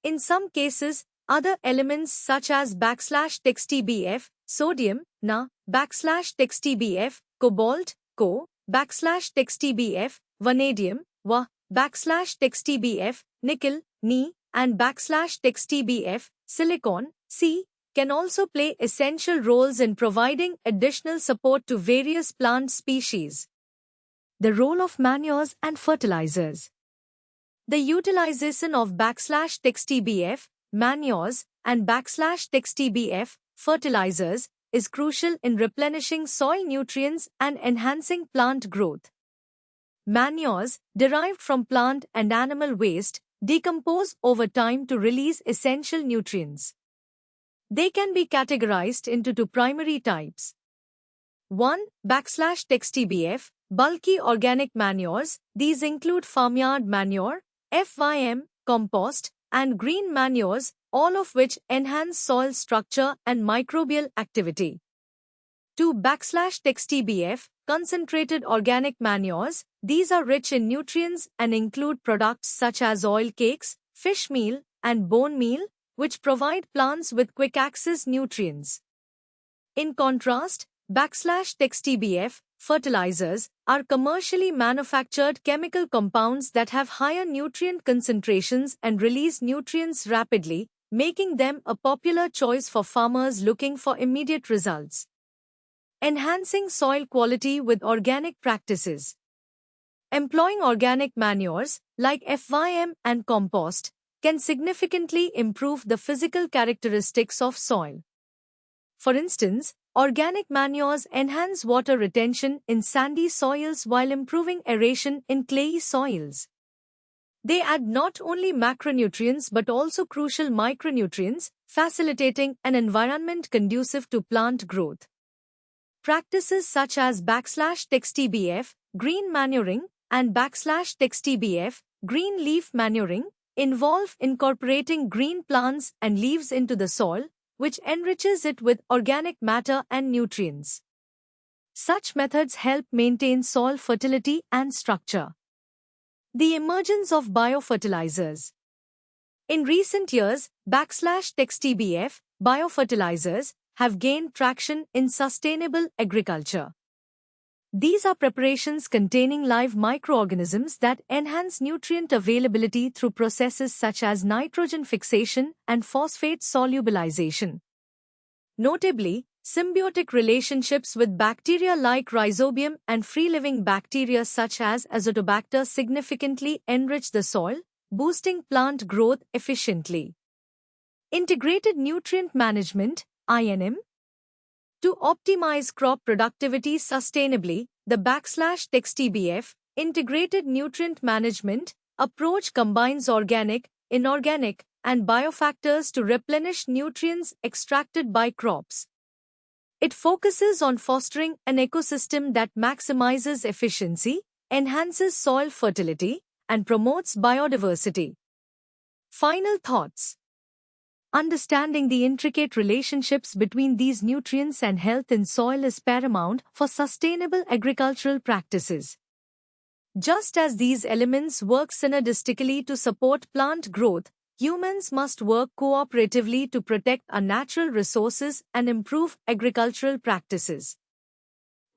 In some cases, other elements such as \TBF, sodium, Na, \TBF, cobalt, Co, \TBF, vanadium, Wa, \TBF, nickel, Ni, and \TBF, silicon, C, can also play essential roles in providing additional support to various plant species. The role of manures and fertilizers. The utilization of \TBF, manures, and \TBF, fertilizers, is crucial in replenishing soil nutrients and enhancing plant growth. Manures, derived from plant and animal waste, decompose over time to release essential nutrients. They can be categorized into two primary types. 1. \TBF, bulky organic manures. These include farmyard manure, FYM, compost, and green manures, all of which enhance soil structure and microbial activity. 2. \TBF, concentrated organic manures. These are rich in nutrients and include products such as oil cakes, fish meal, and bone meal, which provide plants with quick-access nutrients. In contrast, \TBF, fertilizers, are commercially manufactured chemical compounds that have higher nutrient concentrations and release nutrients rapidly, making them a popular choice for farmers looking for immediate results. Enhancing soil quality with organic practices. Employing organic manures, like FYM and compost, can significantly improve the physical characteristics of soil. For instance, organic manures enhance water retention in sandy soils while improving aeration in clayey soils. They add not only macronutrients but also crucial micronutrients, facilitating an environment conducive to plant growth. Practices such as \TBF, green manuring, and \TBF, green leaf manuring, involve incorporating green plants and leaves into the soil, which enriches it with organic matter and nutrients. Such methods help maintain soil fertility and structure. The emergence of biofertilizers. In recent years, \TBF, biofertilizers, have gained traction in sustainable agriculture. These are preparations containing live microorganisms that enhance nutrient availability through processes such as nitrogen fixation and phosphate solubilization. Notably, symbiotic relationships with bacteria like rhizobium and free-living bacteria such as Azotobacter significantly enrich the soil, boosting plant growth efficiently. Integrated nutrient management, INM. To optimize crop productivity sustainably, the \TBF, integrated nutrient management, approach combines organic, inorganic, and biofactors to replenish nutrients extracted by crops. It focuses on fostering an ecosystem that maximizes efficiency, enhances soil fertility, and promotes biodiversity. Final thoughts. Understanding the intricate relationships between these nutrients and health in soil is paramount for sustainable agricultural practices. Just as these elements work synergistically to support plant growth, humans must work cooperatively to protect our natural resources and improve agricultural practices.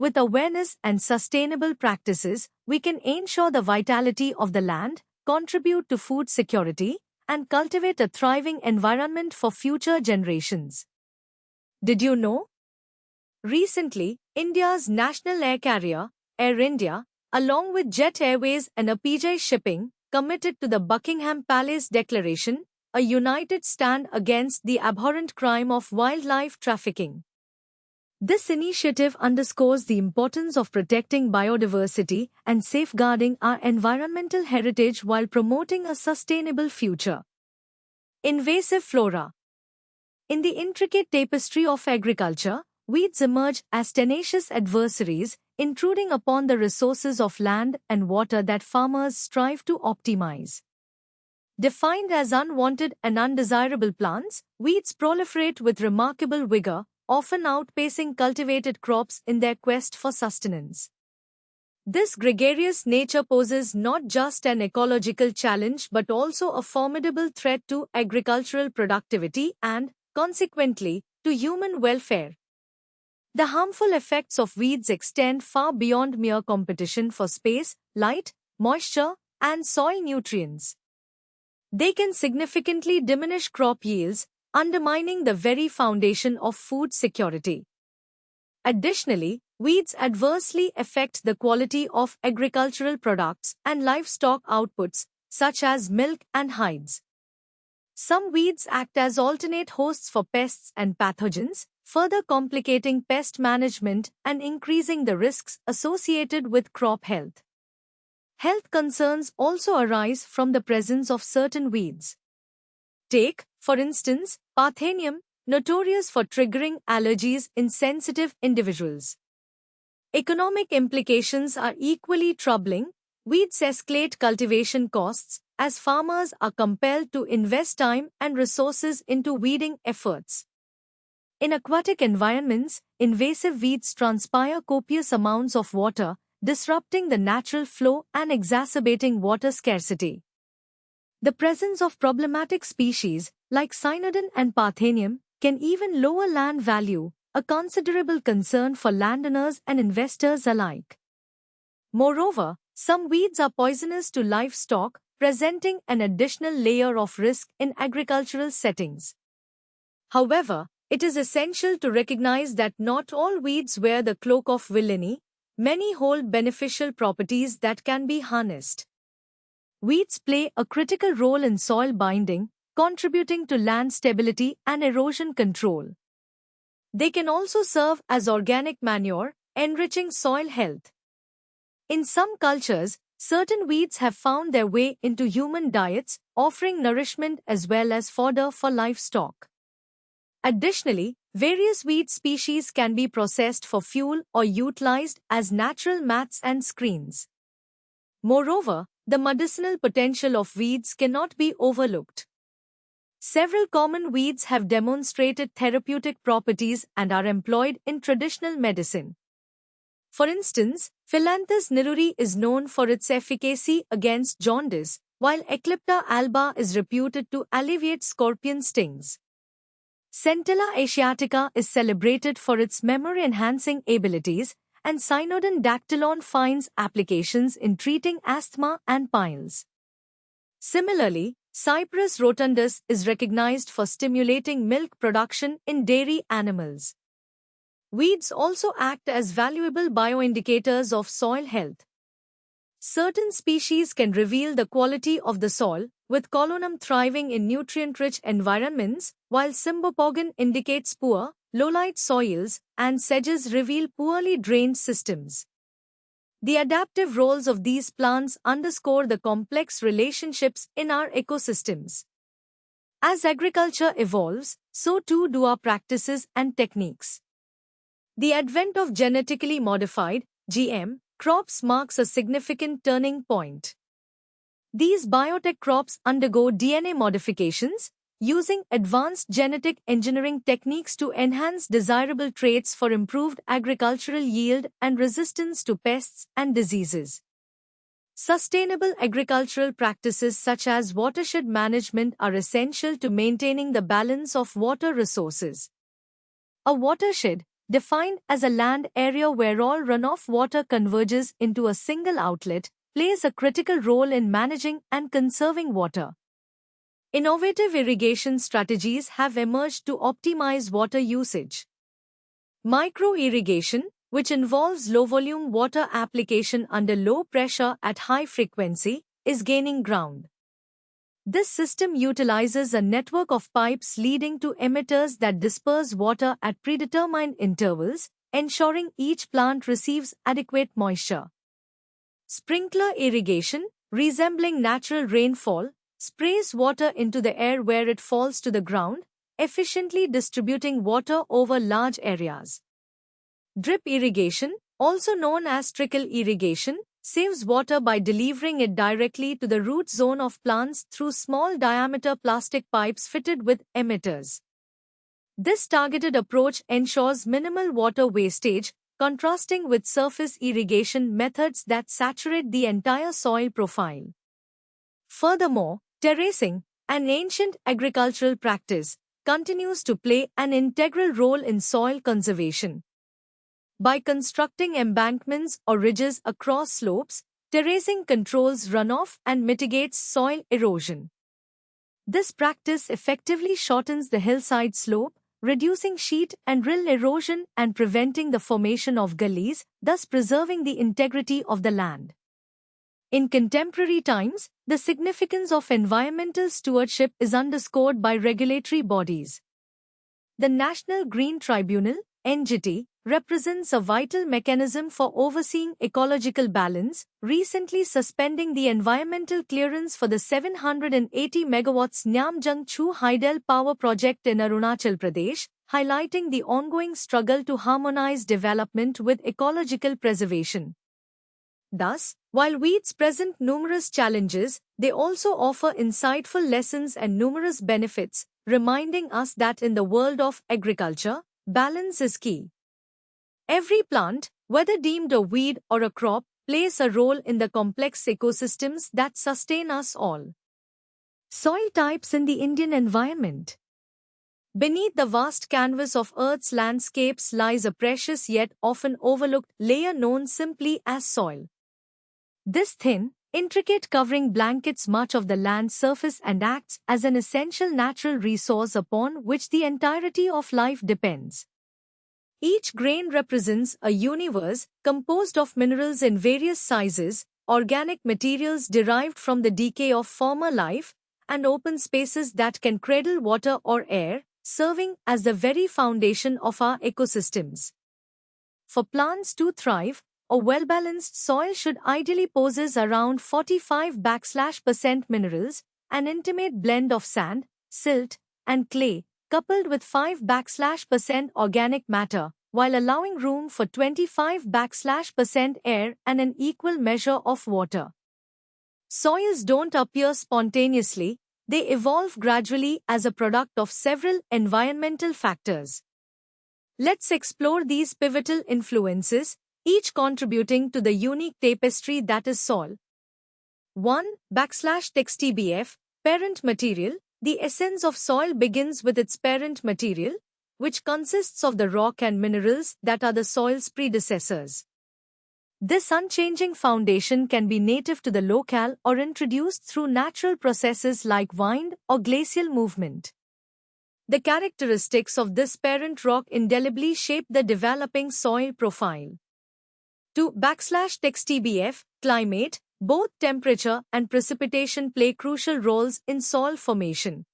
With awareness and sustainable practices, we can ensure the vitality of the land, contribute to food security, and cultivate a thriving environment for future generations. Did you know? Recently, India's national air carrier, Air India, along with Jet Airways and APJ Shipping, committed to the Buckingham Palace Declaration, a united stand against the abhorrent crime of wildlife trafficking. This initiative underscores the importance of protecting biodiversity and safeguarding our environmental heritage while promoting a sustainable future. Invasive flora. In the intricate tapestry of agriculture, weeds emerge as tenacious adversaries, intruding upon the resources of land and water that farmers strive to optimize. Defined as unwanted and undesirable plants, weeds proliferate with remarkable vigor, often outpacing cultivated crops in their quest for sustenance. This gregarious nature poses not just an ecological challenge but also a formidable threat to agricultural productivity and, consequently, to human welfare. The harmful effects of weeds extend far beyond mere competition for space, light, moisture, and soil nutrients. They can significantly diminish crop yields, undermining the very foundation of food security. Additionally, weeds adversely affect the quality of agricultural products and livestock outputs, such as milk and hides. Some weeds act as alternate hosts for pests and pathogens, further complicating pest management and increasing the risks associated with crop health. Health concerns also arise from the presence of certain weeds. Take, for instance, Parthenium, notorious for triggering allergies in sensitive individuals. Economic implications are equally troubling. Weeds escalate cultivation costs as farmers are compelled to invest time and resources into weeding efforts. In aquatic environments, invasive weeds transpire copious amounts of water, disrupting the natural flow and exacerbating water scarcity. The presence of problematic species, like Cynodon and Parthenium, can even lower land value, a considerable concern for landowners and investors alike. Moreover, some weeds are poisonous to livestock, presenting an additional layer of risk in agricultural settings. However, it is essential to recognize that not all weeds wear the cloak of villainy. Many hold beneficial properties that can be harnessed. Weeds play a critical role in soil binding, contributing to land stability and erosion control. They can also serve as organic manure, enriching soil health. In some cultures, certain weeds have found their way into human diets, offering nourishment as well as fodder for livestock. Additionally, various weed species can be processed for fuel or utilized as natural mats and screens. Moreover, the medicinal potential of weeds cannot be overlooked. Several common weeds have demonstrated therapeutic properties and are employed in traditional medicine. For instance, Phyllanthus niluri is known for its efficacy against jaundice, while Eclipta alba is reputed to alleviate scorpion stings. Centella asiatica is celebrated for its memory-enhancing abilities, and Cynodon dactylon finds applications in treating asthma and piles. Similarly, Cyperus rotundus is recognized for stimulating milk production in dairy animals. Weeds also act as valuable bioindicators of soil health. Certain species can reveal the quality of the soil, with Collonum thriving in nutrient-rich environments, while Cymbopogon indicates poor, low-light soils, and sedges reveal poorly drained systems. The adaptive roles of these plants underscore the complex relationships in our ecosystems. As agriculture evolves, so too do our practices and techniques. The advent of genetically modified (GM) crops marks a significant turning point. These biotech crops undergo DNA modifications, using advanced genetic engineering techniques to enhance desirable traits for improved agricultural yield and resistance to pests and diseases. Sustainable agricultural practices such as watershed management are essential to maintaining the balance of water resources. A watershed, defined as a land area where all runoff water converges into a single outlet, plays a critical role in managing and conserving water. Innovative irrigation strategies have emerged to optimize water usage. Micro-irrigation, which involves low-volume water application under low pressure at high frequency, is gaining ground. This system utilizes a network of pipes leading to emitters that disperse water at predetermined intervals, ensuring each plant receives adequate moisture. Sprinkler irrigation, resembling natural rainfall, sprays water into the air where it falls to the ground, efficiently distributing water over large areas. Drip irrigation, also known as trickle irrigation, saves water by delivering it directly to the root zone of plants through small-diameter plastic pipes fitted with emitters. This targeted approach ensures minimal water wastage, contrasting with surface irrigation methods that saturate the entire soil profile. Furthermore, terracing, an ancient agricultural practice, continues to play an integral role in soil conservation. By constructing embankments or ridges across slopes, terracing controls runoff and mitigates soil erosion. This practice effectively shortens the hillside slope, reducing sheet and rill erosion and preventing the formation of gullies, thus preserving the integrity of the land. In contemporary times, the significance of environmental stewardship is underscored by regulatory bodies. The National Green Tribunal, NGT, represents a vital mechanism for overseeing ecological balance, recently suspending the environmental clearance for the 780 megawatts Nyamjung-Chu Hydel power project in Arunachal Pradesh, highlighting the ongoing struggle to harmonize development with ecological preservation. Thus, while weeds present numerous challenges, they also offer insightful lessons and numerous benefits, reminding us that in the world of agriculture, balance is key. Every plant, whether deemed a weed or a crop, plays a role in the complex ecosystems that sustain us all. Soil types in the Indian environment. Beneath the vast canvas of Earth's landscapes lies a precious yet often overlooked layer known simply as soil. This thin, intricate covering blankets much of the land's surface and acts as an essential natural resource upon which the entirety of life depends. Each grain represents a universe composed of minerals in various sizes, organic materials derived from the decay of former life, and open spaces that can cradle water or air, serving as the very foundation of our ecosystems. For plants to thrive, a well-balanced soil should ideally possess around 45% minerals, an intimate blend of sand, silt, and clay, coupled with 5% organic matter, while allowing room for 25% air and an equal measure of water. Soils don't appear spontaneously, they evolve gradually as a product of several environmental factors. Let's explore these pivotal influences, each contributing to the unique tapestry that is soil. 1/TBF, parent material. The essence of soil begins with its parent material, which consists of the rock and minerals that are the soil's predecessors. This unchanging foundation can be native to the locale or introduced through natural processes like wind or glacial movement. The characteristics of this parent rock indelibly shape the developing soil profile. 2/TBF, climate. Both temperature and precipitation play crucial roles in soil formation.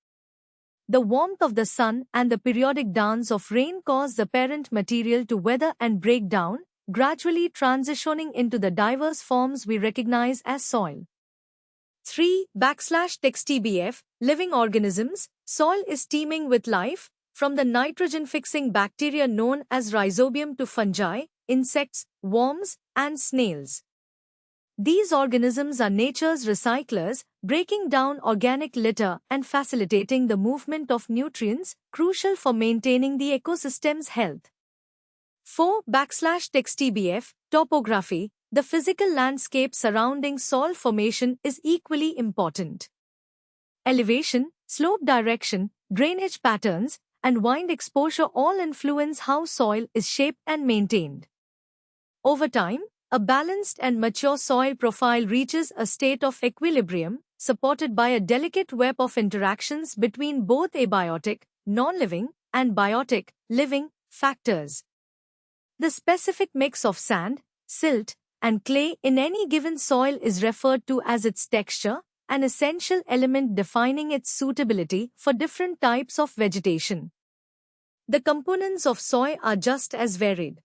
The warmth of the sun and the periodic dance of rain cause the parent material to weather and break down, gradually transitioning into the diverse forms we recognize as soil. 3/TBF, living organisms. Soil is teeming with life, from the nitrogen-fixing bacteria known as rhizobium to fungi, insects, worms, and snails. These organisms are nature's recyclers, breaking down organic litter and facilitating the movement of nutrients, crucial for maintaining the ecosystem's health. 4/TBF, topography. The physical landscape surrounding soil formation is equally important. Elevation, slope direction, drainage patterns, and wind exposure all influence how soil is shaped and maintained. Over time, a balanced and mature soil profile reaches a state of equilibrium, supported by a delicate web of interactions between both abiotic, non-living, and biotic, living, factors. The specific mix of sand, silt, and clay in any given soil is referred to as its texture, an essential element defining its suitability for different types of vegetation. The components of soil are just as varied.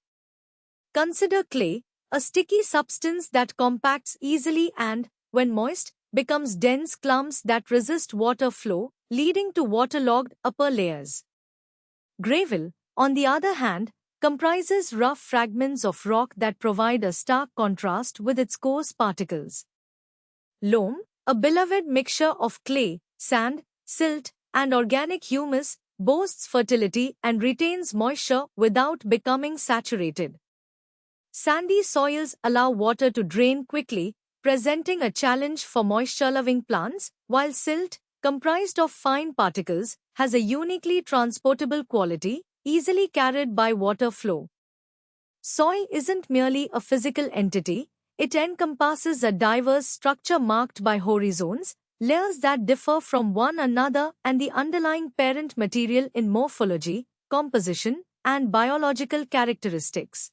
Consider clay, a sticky substance that compacts easily and, when moist, becomes dense clumps that resist water flow, leading to waterlogged upper layers. Gravel, on the other hand, comprises rough fragments of rock that provide a stark contrast with its coarse particles. Loam, a beloved mixture of clay, sand, silt, and organic humus, boasts fertility and retains moisture without becoming saturated. Sandy soils allow water to drain quickly, presenting a challenge for moisture-loving plants, while silt, comprised of fine particles, has a uniquely transportable quality, easily carried by water flow. Soil isn't merely a physical entity, it encompasses a diverse structure marked by horizons, layers that differ from one another and the underlying parent material in morphology, composition, and biological characteristics.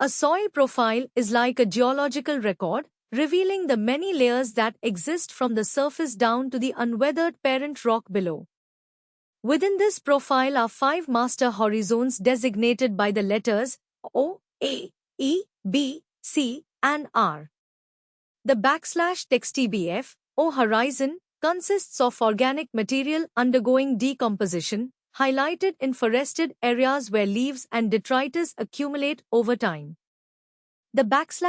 A soil profile is like a geological record, revealing the many layers that exist from the surface down to the unweathered parent rock below. Within this profile are 5 master horizons designated by the letters O, A, E, B, C, and R. The \text TBF, O horizon, consists of organic material undergoing decomposition, highlighted in forested areas where leaves and detritus accumulate over time. The \text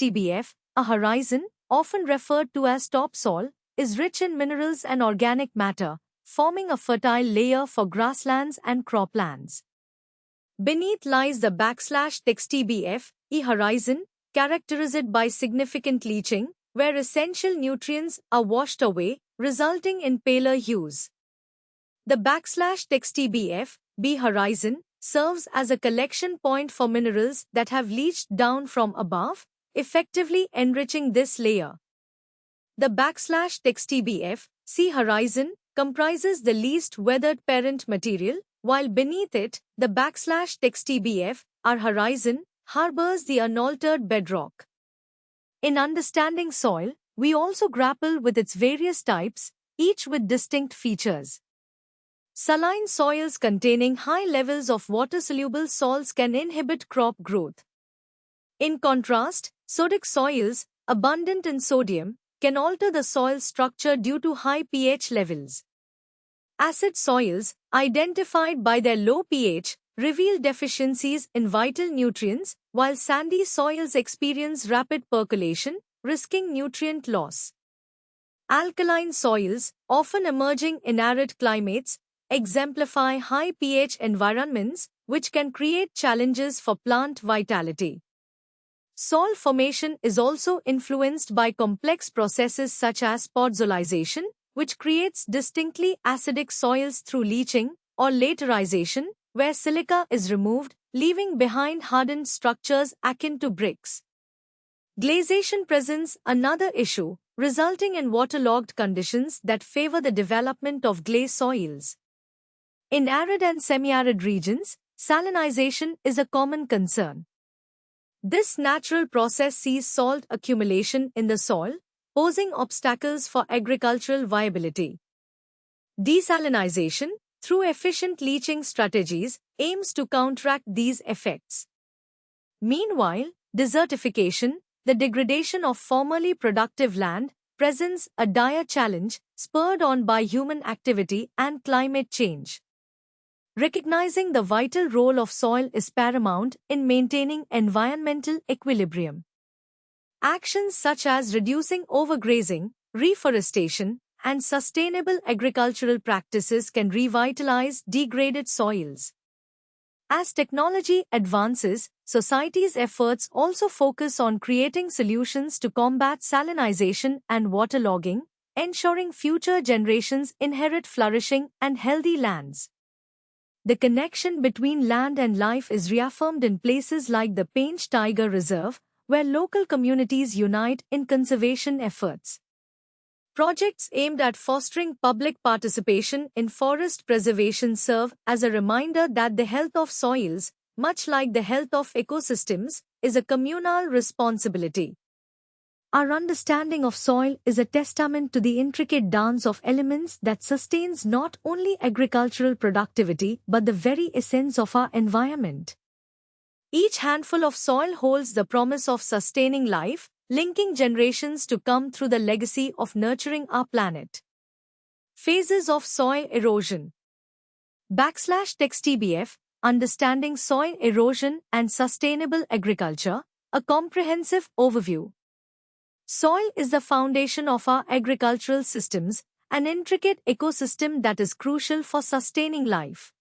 TBF, a horizon, often referred to as topsoil, is rich in minerals and organic matter, forming a fertile layer for grasslands and croplands. Beneath lies the \text TBF, E horizon, characterized by significant leaching, where essential nutrients are washed away, resulting in paler hues. The \text TBF, B horizon, serves as a collection point for minerals that have leached down from above, effectively enriching this layer. The \text TBF, C horizon, comprises the least weathered parent material, while beneath it, the \text TBF, R horizon, harbors the unaltered bedrock. In understanding soil, we also grapple with its various types, each with distinct features. Saline soils containing high levels of water-soluble salts can inhibit crop growth. In contrast, sodic soils, abundant in sodium, can alter the soil structure due to high pH levels. Acid soils, identified by their low pH, reveal deficiencies in vital nutrients, while sandy soils experience rapid percolation, risking nutrient loss. Alkaline soils, often emerging in arid climates, exemplify high pH environments, which can create challenges for plant vitality. Soil formation is also influenced by complex processes such as podzolization, which creates distinctly acidic soils through leaching, or laterization, where silica is removed, leaving behind hardened structures akin to bricks. Glaciation presents another issue, resulting in waterlogged conditions that favor the development of clay soils. In arid and semi-arid regions, salinization is a common concern. This natural process sees salt accumulation in the soil, posing obstacles for agricultural viability. Desalinization, through efficient leaching strategies, aims to counteract these effects. Meanwhile, desertification, the degradation of formerly productive land, presents a dire challenge, spurred on by human activity and climate change. Recognizing the vital role of soil is paramount in maintaining environmental equilibrium. Actions such as reducing overgrazing, reforestation, and sustainable agricultural practices can revitalize degraded soils. As technology advances, society's efforts also focus on creating solutions to combat salinization and waterlogging, ensuring future generations inherit flourishing and healthy lands. The connection between land and life is reaffirmed in places like the Painch Tiger Reserve, where local communities unite in conservation efforts. Projects aimed at fostering public participation in forest preservation serve as a reminder that the health of soils, much like the health of ecosystems, is a communal responsibility. Our understanding of soil is a testament to the intricate dance of elements that sustains not only agricultural productivity but the very essence of our environment. Each handful of soil holds the promise of sustaining life, linking generations to come through the legacy of nurturing our planet. Phases of soil erosion. \text TBF, Understanding Soil Erosion and Sustainable Agriculture, a comprehensive overview. Soil is the foundation of our agricultural systems, an intricate ecosystem that is crucial for sustaining life.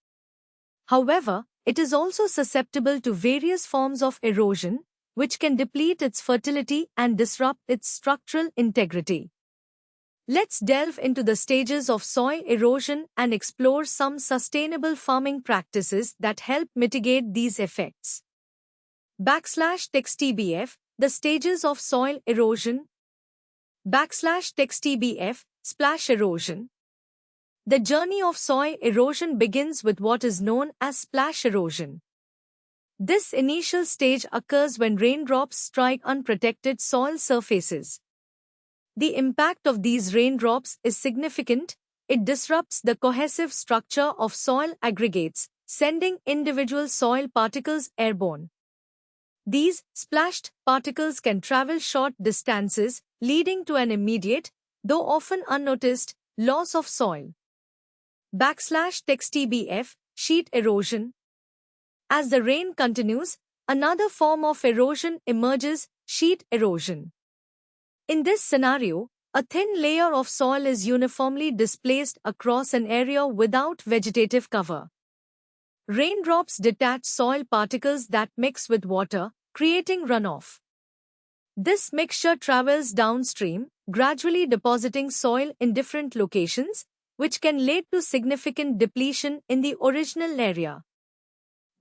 However, it is also susceptible to various forms of erosion, which can deplete its fertility and disrupt its structural integrity. Let's delve into the stages of soil erosion and explore some sustainable farming practices that help mitigate these effects. \text TBF, The stages of soil erosion. \TBF splash erosion. The journey of soil erosion begins with what is known as splash erosion. This initial stage occurs when raindrops strike unprotected soil surfaces. The impact of these raindrops is significant. It disrupts the cohesive structure of soil aggregates, sending individual soil particles airborne. These splashed particles can travel short distances, leading to an immediate, though often unnoticed, loss of soil. \TBF sheet erosion. As the rain continues, another form of erosion emerges, sheet erosion. In this scenario, a thin layer of soil is uniformly displaced across an area without vegetative cover. Raindrops detach soil particles that mix with water, creating runoff. This mixture travels downstream, gradually depositing soil in different locations, which can lead to significant depletion in the original area.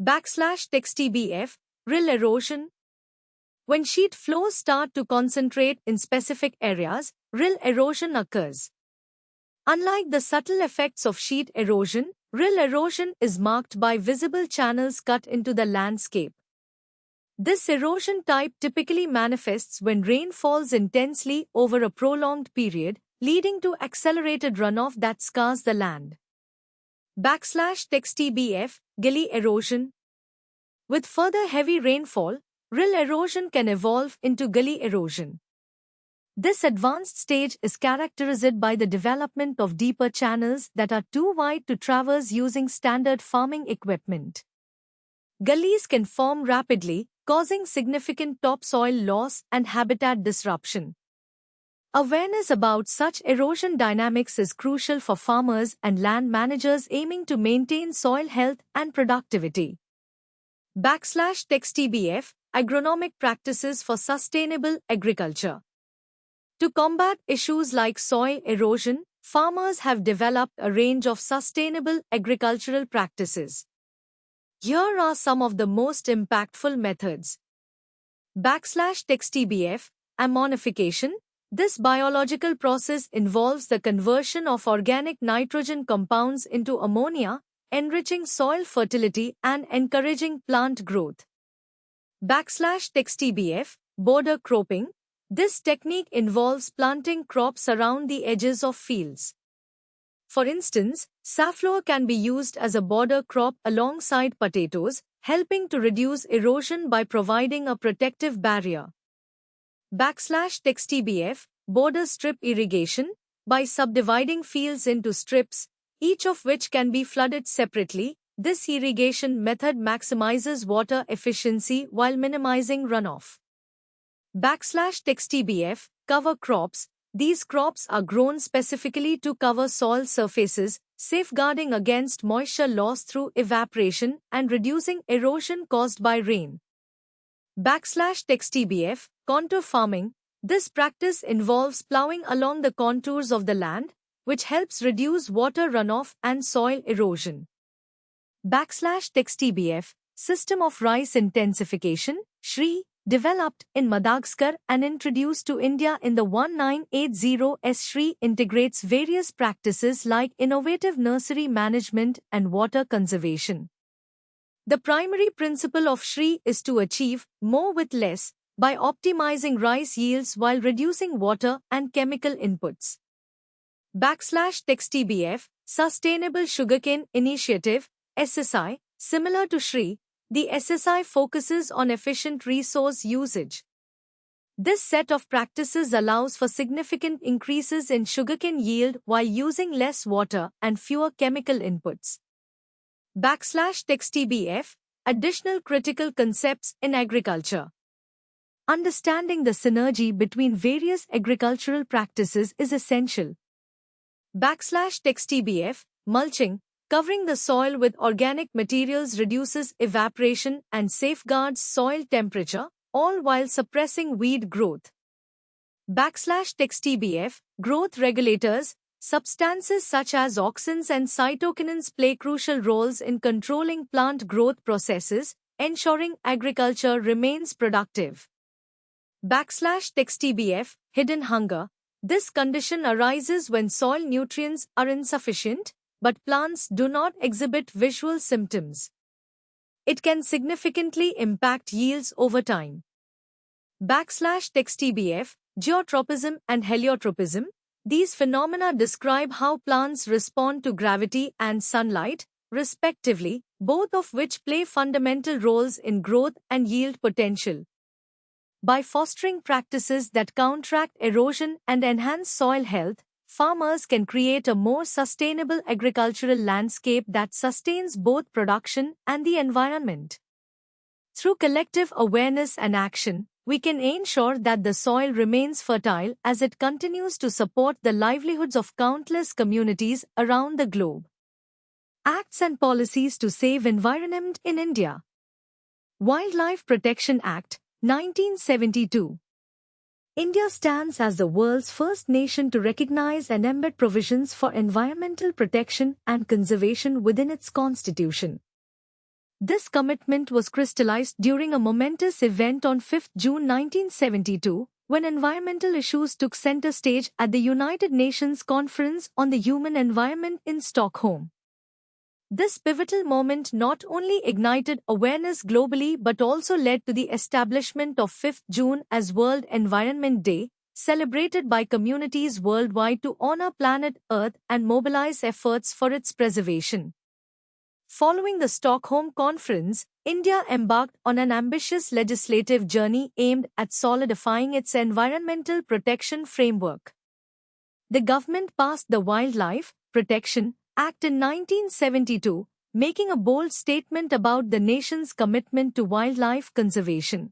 \TBF rill erosion. When sheet flows start to concentrate in specific areas, rill erosion occurs. Unlike the subtle effects of sheet erosion, rill erosion is marked by visible channels cut into the landscape. This erosion type typically manifests when rain falls intensely over a prolonged period, leading to accelerated runoff that scars the land. \TBF gully erosion. With further heavy rainfall, rill erosion can evolve into gully erosion. This advanced stage is characterized by the development of deeper channels that are too wide to traverse using standard farming equipment. Gullies can form rapidly, causing significant topsoil loss and habitat disruption. Awareness about such erosion dynamics is crucial for farmers and land managers aiming to maintain soil health and productivity. \TBF agronomic practices for sustainable agriculture. To combat issues like soil erosion, farmers have developed a range of sustainable agricultural practices. Here are some of the most impactful methods. \TBF ammonification. This biological process involves the conversion of organic nitrogen compounds into ammonia, enriching soil fertility and encouraging plant growth. \TBF border cropping. This technique involves planting crops around the edges of fields. For instance, safflower can be used as a border crop alongside potatoes, helping to reduce erosion by providing a protective barrier. \TBF border strip irrigation. By subdividing fields into strips, each of which can be flooded separately, this irrigation method maximizes water efficiency while minimizing runoff. \TBF cover crops. These crops are grown specifically to cover soil surfaces, safeguarding against moisture loss through evaporation and reducing erosion caused by rain. \TBF contour farming. This practice involves plowing along the contours of the land, which helps reduce water runoff and soil erosion. \TBF system of rice intensification, SRI, developed in Madagascar and introduced to India in the 1980s. SRI integrates various practices like innovative nursery management and water conservation. The primary principle of SRI is to achieve more with less by optimizing rice yields while reducing water and chemical inputs. \TBF Sustainable Sugarcane Initiative, SSI, similar to SRI, the SSI focuses on efficient resource usage. This set of practices allows for significant increases in sugarcane yield while using less water and fewer chemical inputs. \TBF Additional critical concepts in agriculture. Understanding the synergy between various agricultural practices is essential. \TBF mulching. Covering the soil with organic materials reduces evaporation and safeguards soil temperature, all while suppressing weed growth. \TBF growth regulators. Substances such as auxins and cytokinins play crucial roles in controlling plant growth processes, ensuring agriculture remains productive. \TBF hidden hunger. This condition arises when soil nutrients are insufficient, but plants do not exhibit visual symptoms. It can significantly impact yields over time. \TBF, geotropism and heliotropism. These phenomena describe how plants respond to gravity and sunlight, respectively, both of which play fundamental roles in growth and yield potential. By fostering practices that counteract erosion and enhance soil health, farmers can create a more sustainable agricultural landscape that sustains both production and the environment. Through collective awareness and action, we can ensure that the soil remains fertile as it continues to support the livelihoods of countless communities around the globe. Acts and policies to save environment in India. Wildlife Protection Act, 1972. India stands as the world's first nation to recognize and embed provisions for environmental protection and conservation within its constitution. This commitment was crystallized during a momentous event on 5 June 1972, when environmental issues took center stage at the United Nations Conference on the Human Environment in Stockholm. This pivotal moment not only ignited awareness globally but also led to the establishment of 5 June as World Environment Day, celebrated by communities worldwide to honor planet Earth and mobilize efforts for its preservation. Following the Stockholm Conference, India embarked on an ambitious legislative journey aimed at solidifying its environmental protection framework. The government passed the Wildlife Protection Act in 1972, making a bold statement about the nation's commitment to wildlife conservation.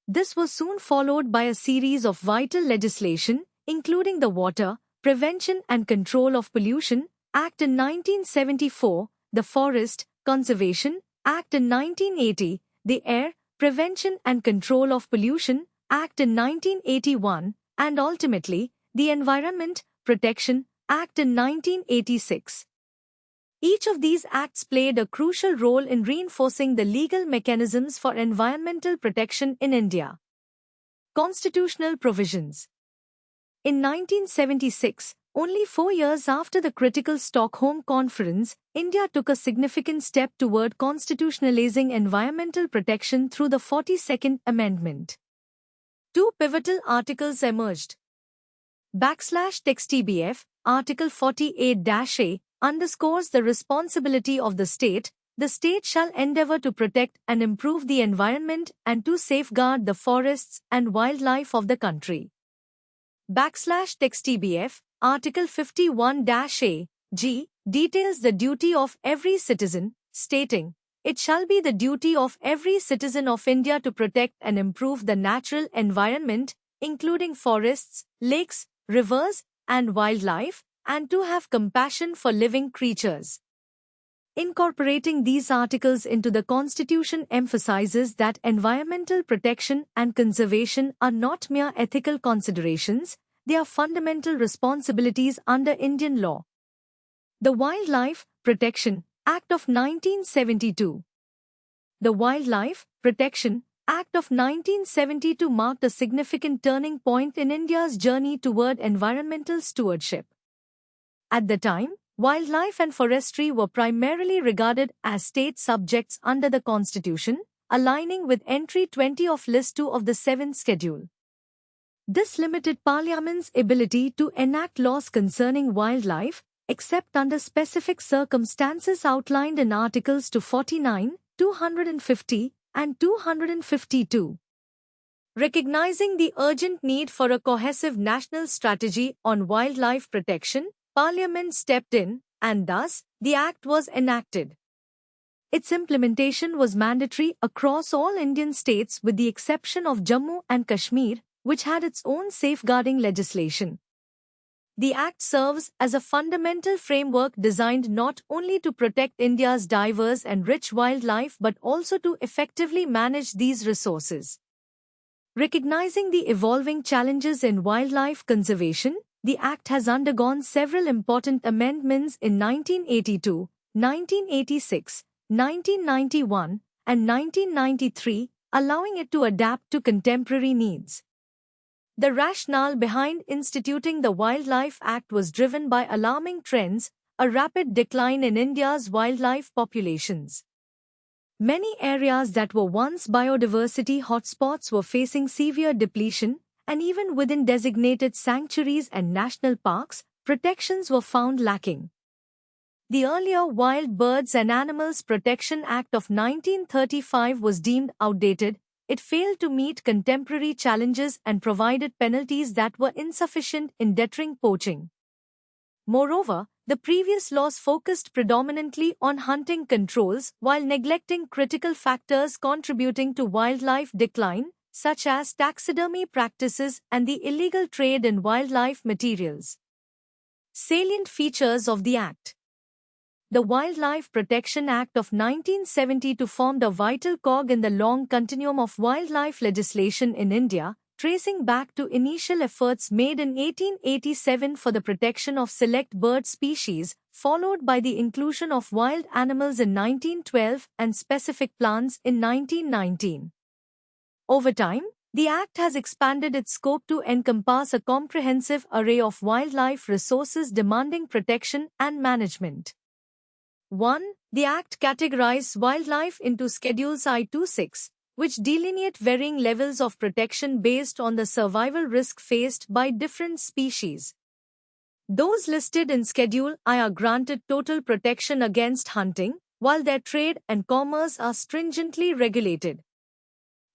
This was soon followed by a series of vital legislation, including the Water, Prevention and Control of Pollution Act in 1974, the Forest Conservation Act in 1980, the Air, Prevention and Control of Pollution Act in 1981, and ultimately, the Environment Protection Act in 1986. Each of these acts played a crucial role in reinforcing the legal mechanisms for environmental protection in India. Constitutional provisions. In 1976, only 4 years after the critical Stockholm Conference, India took a significant step toward constitutionalizing environmental protection through the 42nd Amendment. Two pivotal articles emerged. \TBF, Article 48-A, underscores the responsibility of the state shall endeavor to protect and improve the environment and to safeguard the forests and wildlife of the country. \TBF, Article 51-A, G, details the duty of every citizen, stating, "It shall be the duty of every citizen of India to protect and improve the natural environment, including forests, lakes, rivers, and wildlife, and to have compassion for living creatures." Incorporating these articles into the Constitution emphasizes that environmental protection and conservation are not mere ethical considerations, they are fundamental responsibilities under Indian law. The Wildlife Protection Act of 1972. The Wildlife Protection Act of 1972 marked a significant turning point in India's journey toward environmental stewardship. At the time, wildlife and forestry were primarily regarded as state subjects under the Constitution, aligning with Entry 20 of List 2 of the 7th Schedule. This limited Parliament's ability to enact laws concerning wildlife, except under specific circumstances outlined in Articles 249, 250, and 252. Recognizing the urgent need for a cohesive national strategy on wildlife protection, Parliament stepped in, and thus, the Act was enacted. Its implementation was mandatory across all Indian states with the exception of Jammu and Kashmir, which had its own safeguarding legislation. The Act serves as a fundamental framework designed not only to protect India's diverse and rich wildlife but also to effectively manage these resources. Recognizing the evolving challenges in wildlife conservation, the Act has undergone several important amendments in 1982, 1986, 1991, and 1993, allowing it to adapt to contemporary needs. The rationale behind instituting the Wildlife Act was driven by alarming trends, a rapid decline in India's wildlife populations. Many areas that were once biodiversity hotspots were facing severe depletion, and even within designated sanctuaries and national parks, protections were found lacking. The earlier Wild Birds and Animals Protection Act of 1935 was deemed outdated. It failed to meet contemporary challenges and provided penalties that were insufficient in deterring poaching. Moreover, the previous laws focused predominantly on hunting controls while neglecting critical factors contributing to wildlife decline, such as taxidermy practices and the illegal trade in wildlife materials. Salient features of the Act. The Wildlife Protection Act of 1972 formed a vital cog in the long continuum of wildlife legislation in India, tracing back to initial efforts made in 1887 for the protection of select bird species, followed by the inclusion of wild animals in 1912 and specific plants in 1919. Over time, the Act has expanded its scope to encompass a comprehensive array of wildlife resources demanding protection and management. 1. The Act categorized wildlife into Schedules I-6, which delineate varying levels of protection based on the survival risk faced by different species. Those listed in Schedule I are granted total protection against hunting, while their trade and commerce are stringently regulated.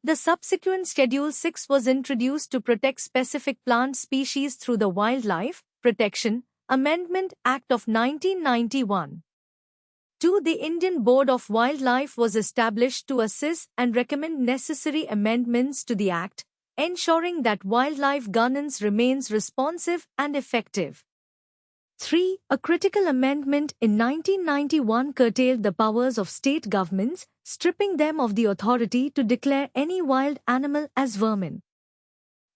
The subsequent Schedule 6 was introduced to protect specific plant species through the Wildlife Protection Amendment Act of 1991. 2. The Indian Board of Wildlife was established to assist and recommend necessary amendments to the Act, ensuring that wildlife governance remains responsive and effective. 3. A critical amendment in 1991 curtailed the powers of state governments, stripping them of the authority to declare any wild animal as vermin.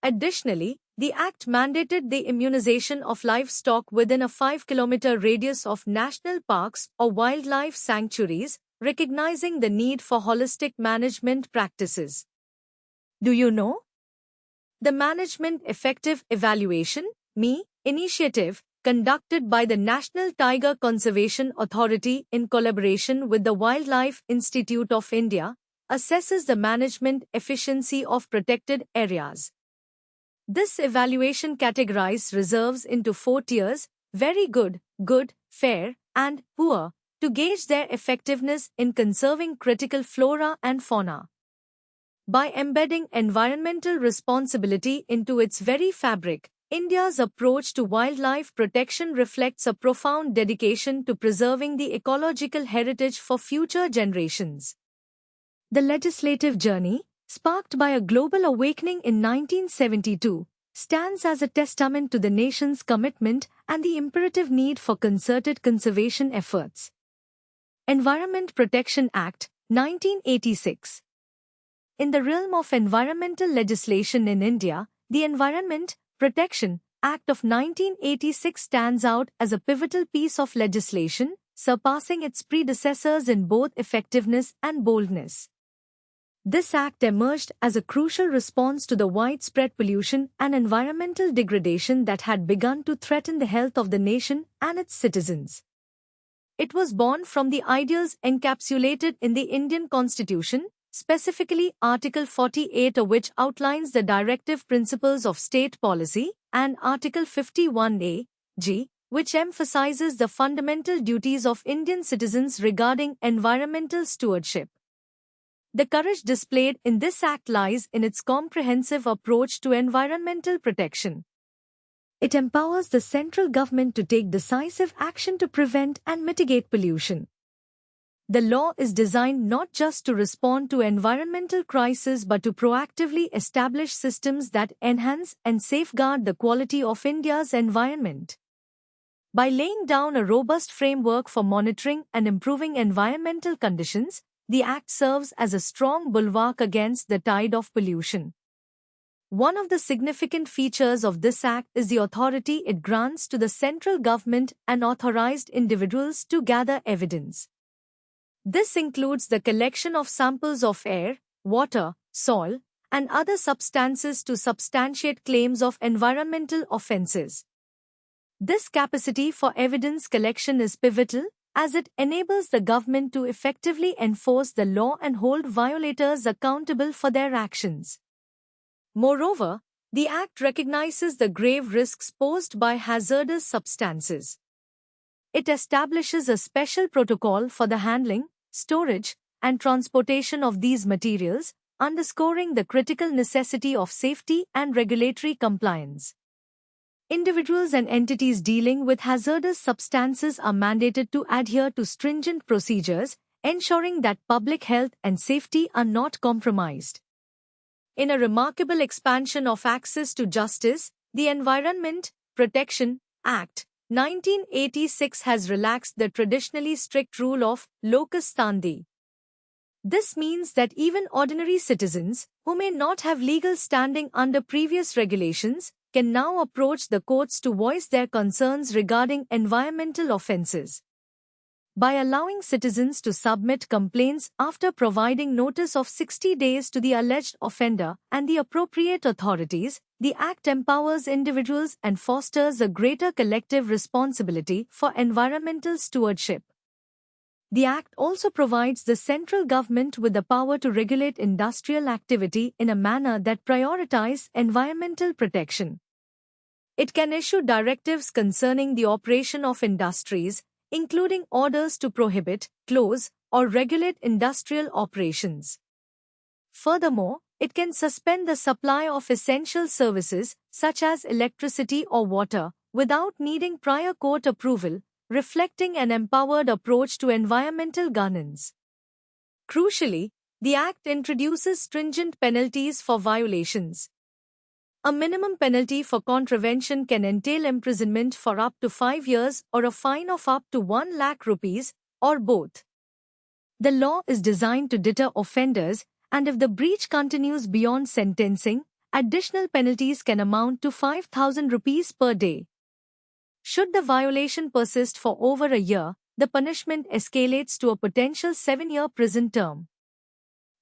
Additionally, the Act mandated the immunization of livestock within a 5-kilometer radius of national parks or wildlife sanctuaries, recognizing the need for holistic management practices. Do you know? The Management Effective Evaluation (ME) initiative, conducted by the National Tiger Conservation Authority in collaboration with the Wildlife Institute of India, assesses the management efficiency of protected areas. This evaluation categorizes reserves into 4 tiers: very good, good, fair, and poor, to gauge their effectiveness in conserving critical flora and fauna. By embedding environmental responsibility into its very fabric, India's approach to wildlife protection reflects a profound dedication to preserving the ecological heritage for future generations. The legislative journey, sparked by a global awakening in 1972, stands as a testament to the nation's commitment and the imperative need for concerted conservation efforts. Environment Protection Act, 1986. In the realm of environmental legislation in India, the Environment Protection Act of 1986 stands out as a pivotal piece of legislation, surpassing its predecessors in both effectiveness and boldness. This act emerged as a crucial response to the widespread pollution and environmental degradation that had begun to threaten the health of the nation and its citizens. It was born from the ideals encapsulated in the Indian Constitution, specifically Article 48, which outlines the directive principles of state policy, and Article 51A, G, which emphasizes the fundamental duties of Indian citizens regarding environmental stewardship. The courage displayed in this act lies in its comprehensive approach to environmental protection. It empowers the central government to take decisive action to prevent and mitigate pollution. The law is designed not just to respond to environmental crises but to proactively establish systems that enhance and safeguard the quality of India's environment. By laying down a robust framework for monitoring and improving environmental conditions, the Act serves as a strong bulwark against the tide of pollution. One of the significant features of this Act is the authority it grants to the central government and authorized individuals to gather evidence. This includes the collection of samples of air, water, soil, and other substances to substantiate claims of environmental offences. This capacity for evidence collection is pivotal, as it enables the government to effectively enforce the law and hold violators accountable for their actions. Moreover, the Act recognizes the grave risks posed by hazardous substances. It establishes a special protocol for the handling, storage, and transportation of these materials, underscoring the critical necessity of safety and regulatory compliance. Individuals and entities dealing with hazardous substances are mandated to adhere to stringent procedures, ensuring that public health and safety are not compromised. In a remarkable expansion of access to justice, the Environment Protection Act 1986 has relaxed the traditionally strict rule of locus standi. This means that even ordinary citizens, who may not have legal standing under previous regulations, can now approach the courts to voice their concerns regarding environmental offences. By allowing citizens to submit complaints after providing notice of 60 days to the alleged offender and the appropriate authorities, the Act empowers individuals and fosters a greater collective responsibility for environmental stewardship. The Act also provides the central government with the power to regulate industrial activity in a manner that prioritizes environmental protection. It can issue directives concerning the operation of industries, including orders to prohibit, close, or regulate industrial operations. Furthermore, it can suspend the supply of essential services, such as electricity or water, without needing prior court approval, reflecting an empowered approach to environmental governance. Crucially, the Act introduces stringent penalties for violations. A minimum penalty for contravention can entail imprisonment for up to 5 years or a fine of up to 1 lakh rupees, or both. The law is designed to deter offenders, and if the breach continues beyond sentencing, additional penalties can amount to 5,000 rupees per day. Should the violation persist for over a year, the punishment escalates to a potential 7-year prison term.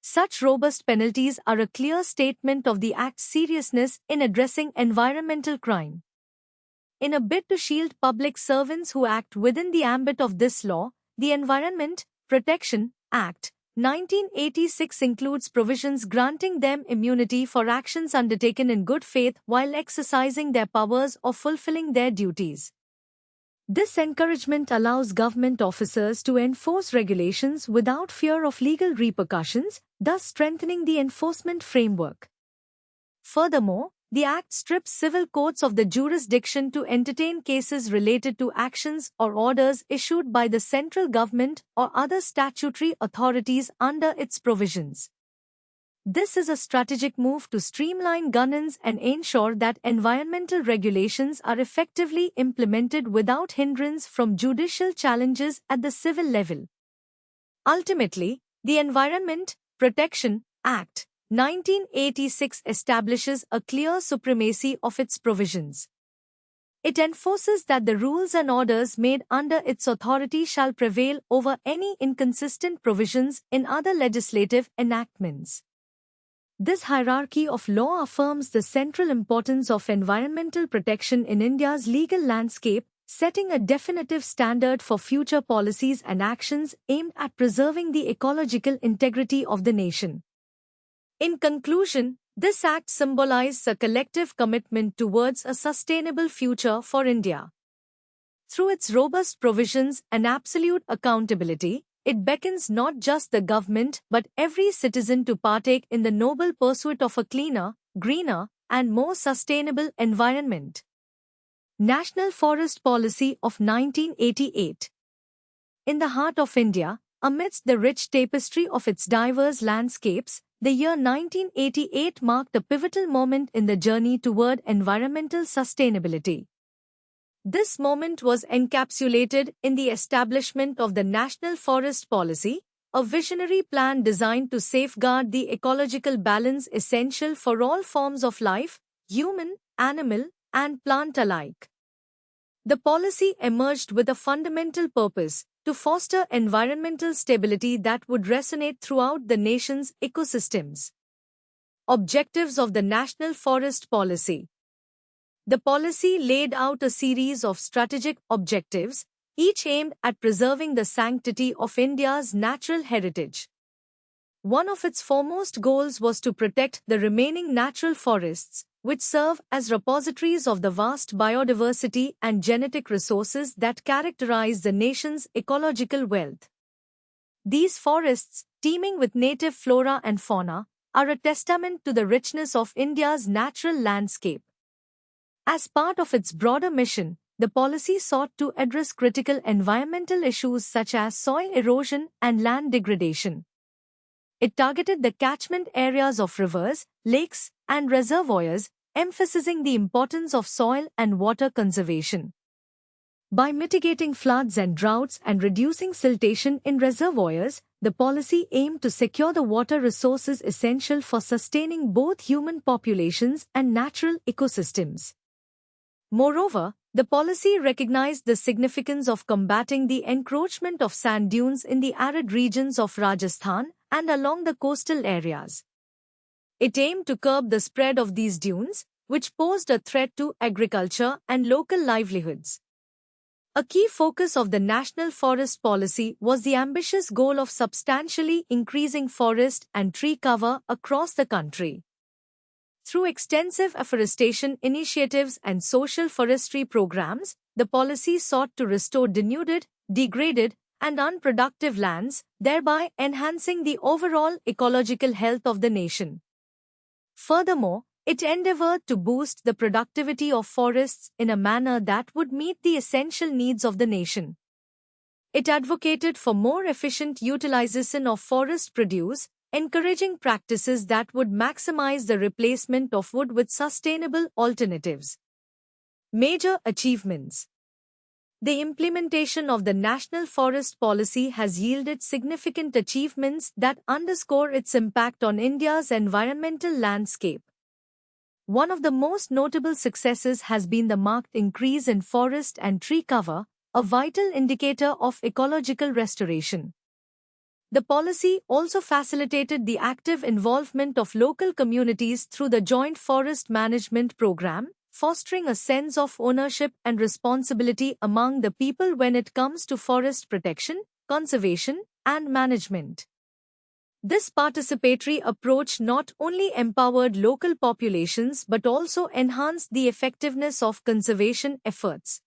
Such robust penalties are a clear statement of the Act's seriousness in addressing environmental crime. In a bid to shield public servants who act within the ambit of this law, the Environment Protection Act 1986 includes provisions granting them immunity for actions undertaken in good faith while exercising their powers or fulfilling their duties. This encouragement allows government officers to enforce regulations without fear of legal repercussions, thus strengthening the enforcement framework. Furthermore, the Act strips civil courts of the jurisdiction to entertain cases related to actions or orders issued by the central government or other statutory authorities under its provisions. This is a strategic move to streamline governance and ensure that environmental regulations are effectively implemented without hindrance from judicial challenges at the civil level. Ultimately, the Environment Protection Act 1986 establishes a clear supremacy of its provisions. It enforces that the rules and orders made under its authority shall prevail over any inconsistent provisions in other legislative enactments. This hierarchy of law affirms the central importance of environmental protection in India's legal landscape, setting a definitive standard for future policies and actions aimed at preserving the ecological integrity of the nation. In conclusion, this Act symbolizes a collective commitment towards a sustainable future for India. Through its robust provisions and absolute accountability, it beckons not just the government but every citizen to partake in the noble pursuit of a cleaner, greener, and more sustainable environment. National Forest Policy of 1988. In the heart of India, amidst the rich tapestry of its diverse landscapes, the year 1988 marked a pivotal moment in the journey toward environmental sustainability. This moment was encapsulated in the establishment of the National Forest Policy, a visionary plan designed to safeguard the ecological balance essential for all forms of life, human, animal, and plant alike. The policy emerged with a fundamental purpose: to foster environmental stability that would resonate throughout the nation's ecosystems. Objectives of the National Forest Policy. The policy laid out a series of strategic objectives, each aimed at preserving the sanctity of India's natural heritage. One of its foremost goals was to protect the remaining natural forests, which serve as repositories of the vast biodiversity and genetic resources that characterize the nation's ecological wealth. These forests, teeming with native flora and fauna, are a testament to the richness of India's natural landscape. As part of its broader mission, the policy sought to address critical environmental issues such as soil erosion and land degradation. It targeted the catchment areas of rivers, lakes, and reservoirs, emphasizing the importance of soil and water conservation. By mitigating floods and droughts and reducing siltation in reservoirs, the policy aimed to secure the water resources essential for sustaining both human populations and natural ecosystems. Moreover, the policy recognized the significance of combating the encroachment of sand dunes in the arid regions of Rajasthan and along the coastal areas. It aimed to curb the spread of these dunes, which posed a threat to agriculture and local livelihoods. A key focus of the National Forest Policy was the ambitious goal of substantially increasing forest and tree cover across the country. Through extensive afforestation initiatives and social forestry programs, the policy sought to restore denuded, degraded, and unproductive lands, thereby enhancing the overall ecological health of the nation. Furthermore, it endeavored to boost the productivity of forests in a manner that would meet the essential needs of the nation. It advocated for more efficient utilization of forest produce, encouraging practices that would maximize the replacement of wood with sustainable alternatives. Major achievements. The implementation of the National Forest Policy has yielded significant achievements that underscore its impact on India's environmental landscape. One of the most notable successes has been the marked increase in forest and tree cover, a vital indicator of ecological restoration. The policy also facilitated the active involvement of local communities through the Joint Forest Management Program, fostering a sense of ownership and responsibility among the people when it comes to forest protection, conservation, and management. This participatory approach not only empowered local populations but also enhanced the effectiveness of conservation efforts.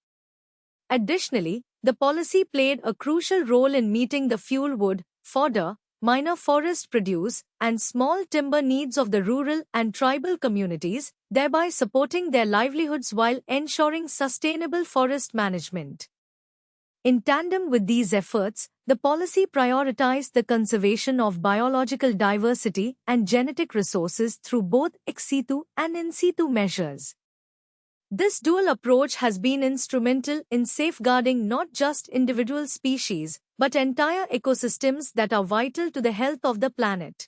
Additionally, the policy played a crucial role in meeting the fuel wood, fodder, minor forest produce, and small timber needs of the rural and tribal communities, thereby supporting their livelihoods while ensuring sustainable forest management. In tandem with these efforts, the policy prioritized the conservation of biological diversity and genetic resources through both ex situ and in situ measures. This dual approach has been instrumental in safeguarding not just individual species, but entire ecosystems that are vital to the health of the planet.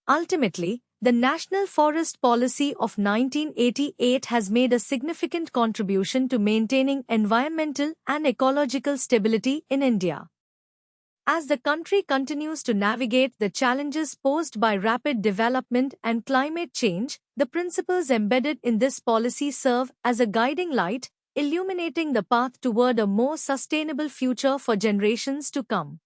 Ultimately, the National Forest Policy of 1988 has made a significant contribution to maintaining environmental and ecological stability in India. As the country continues to navigate the challenges posed by rapid development and climate change, the principles embedded in this policy serve as a guiding light, illuminating the path toward a more sustainable future for generations to come.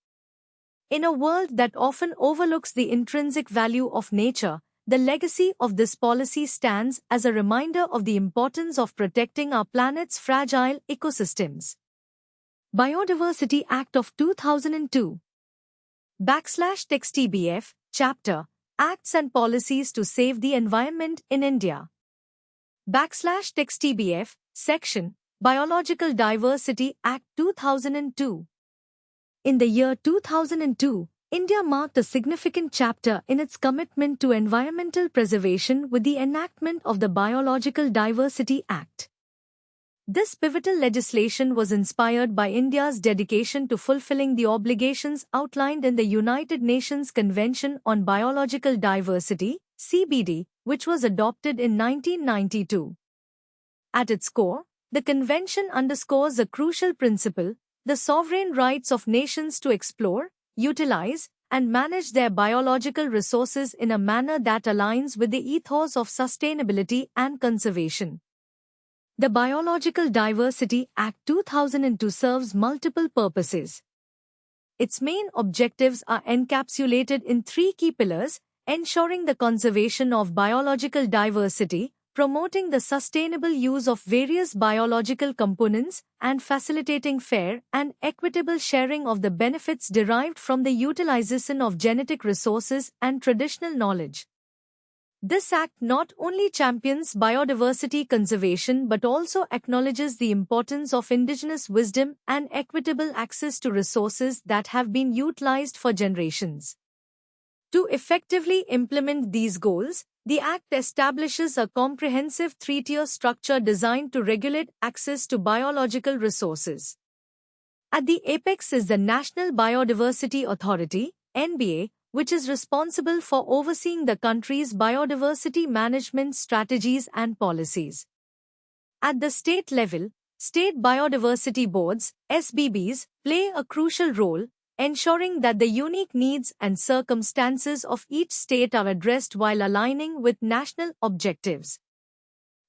In a world that often overlooks the intrinsic value of nature, the legacy of this policy stands as a reminder of the importance of protecting our planet's fragile ecosystems. Biodiversity Act of 2002 / TBF, Chapter, Acts and Policies to Save the Environment in India. / TBF, Section, Biological Diversity Act 2002. In the year 2002, India marked a significant chapter in its commitment to environmental preservation with the enactment of the Biological Diversity Act. This pivotal legislation was inspired by India's dedication to fulfilling the obligations outlined in the United Nations Convention on Biological Diversity, CBD, which was adopted in 1992. At its core, the convention underscores a crucial principle: the sovereign rights of nations to explore, utilize, and manage their biological resources in a manner that aligns with the ethos of sustainability and conservation. The Biological Diversity Act 2002 serves multiple purposes. Its main objectives are encapsulated in three key pillars: ensuring the conservation of biological diversity, promoting the sustainable use of various biological components, and facilitating fair and equitable sharing of the benefits derived from the utilization of genetic resources and traditional knowledge. This act not only champions biodiversity conservation but also acknowledges the importance of indigenous wisdom and equitable access to resources that have been utilized for generations. To effectively implement these goals, the Act establishes a comprehensive three-tier structure designed to regulate access to biological resources. At the apex is the National Biodiversity Authority, NBA, which is responsible for overseeing the country's biodiversity management strategies and policies. At the state level, state biodiversity boards, SBBs, play a crucial role, ensuring that the unique needs and circumstances of each state are addressed while aligning with national objectives.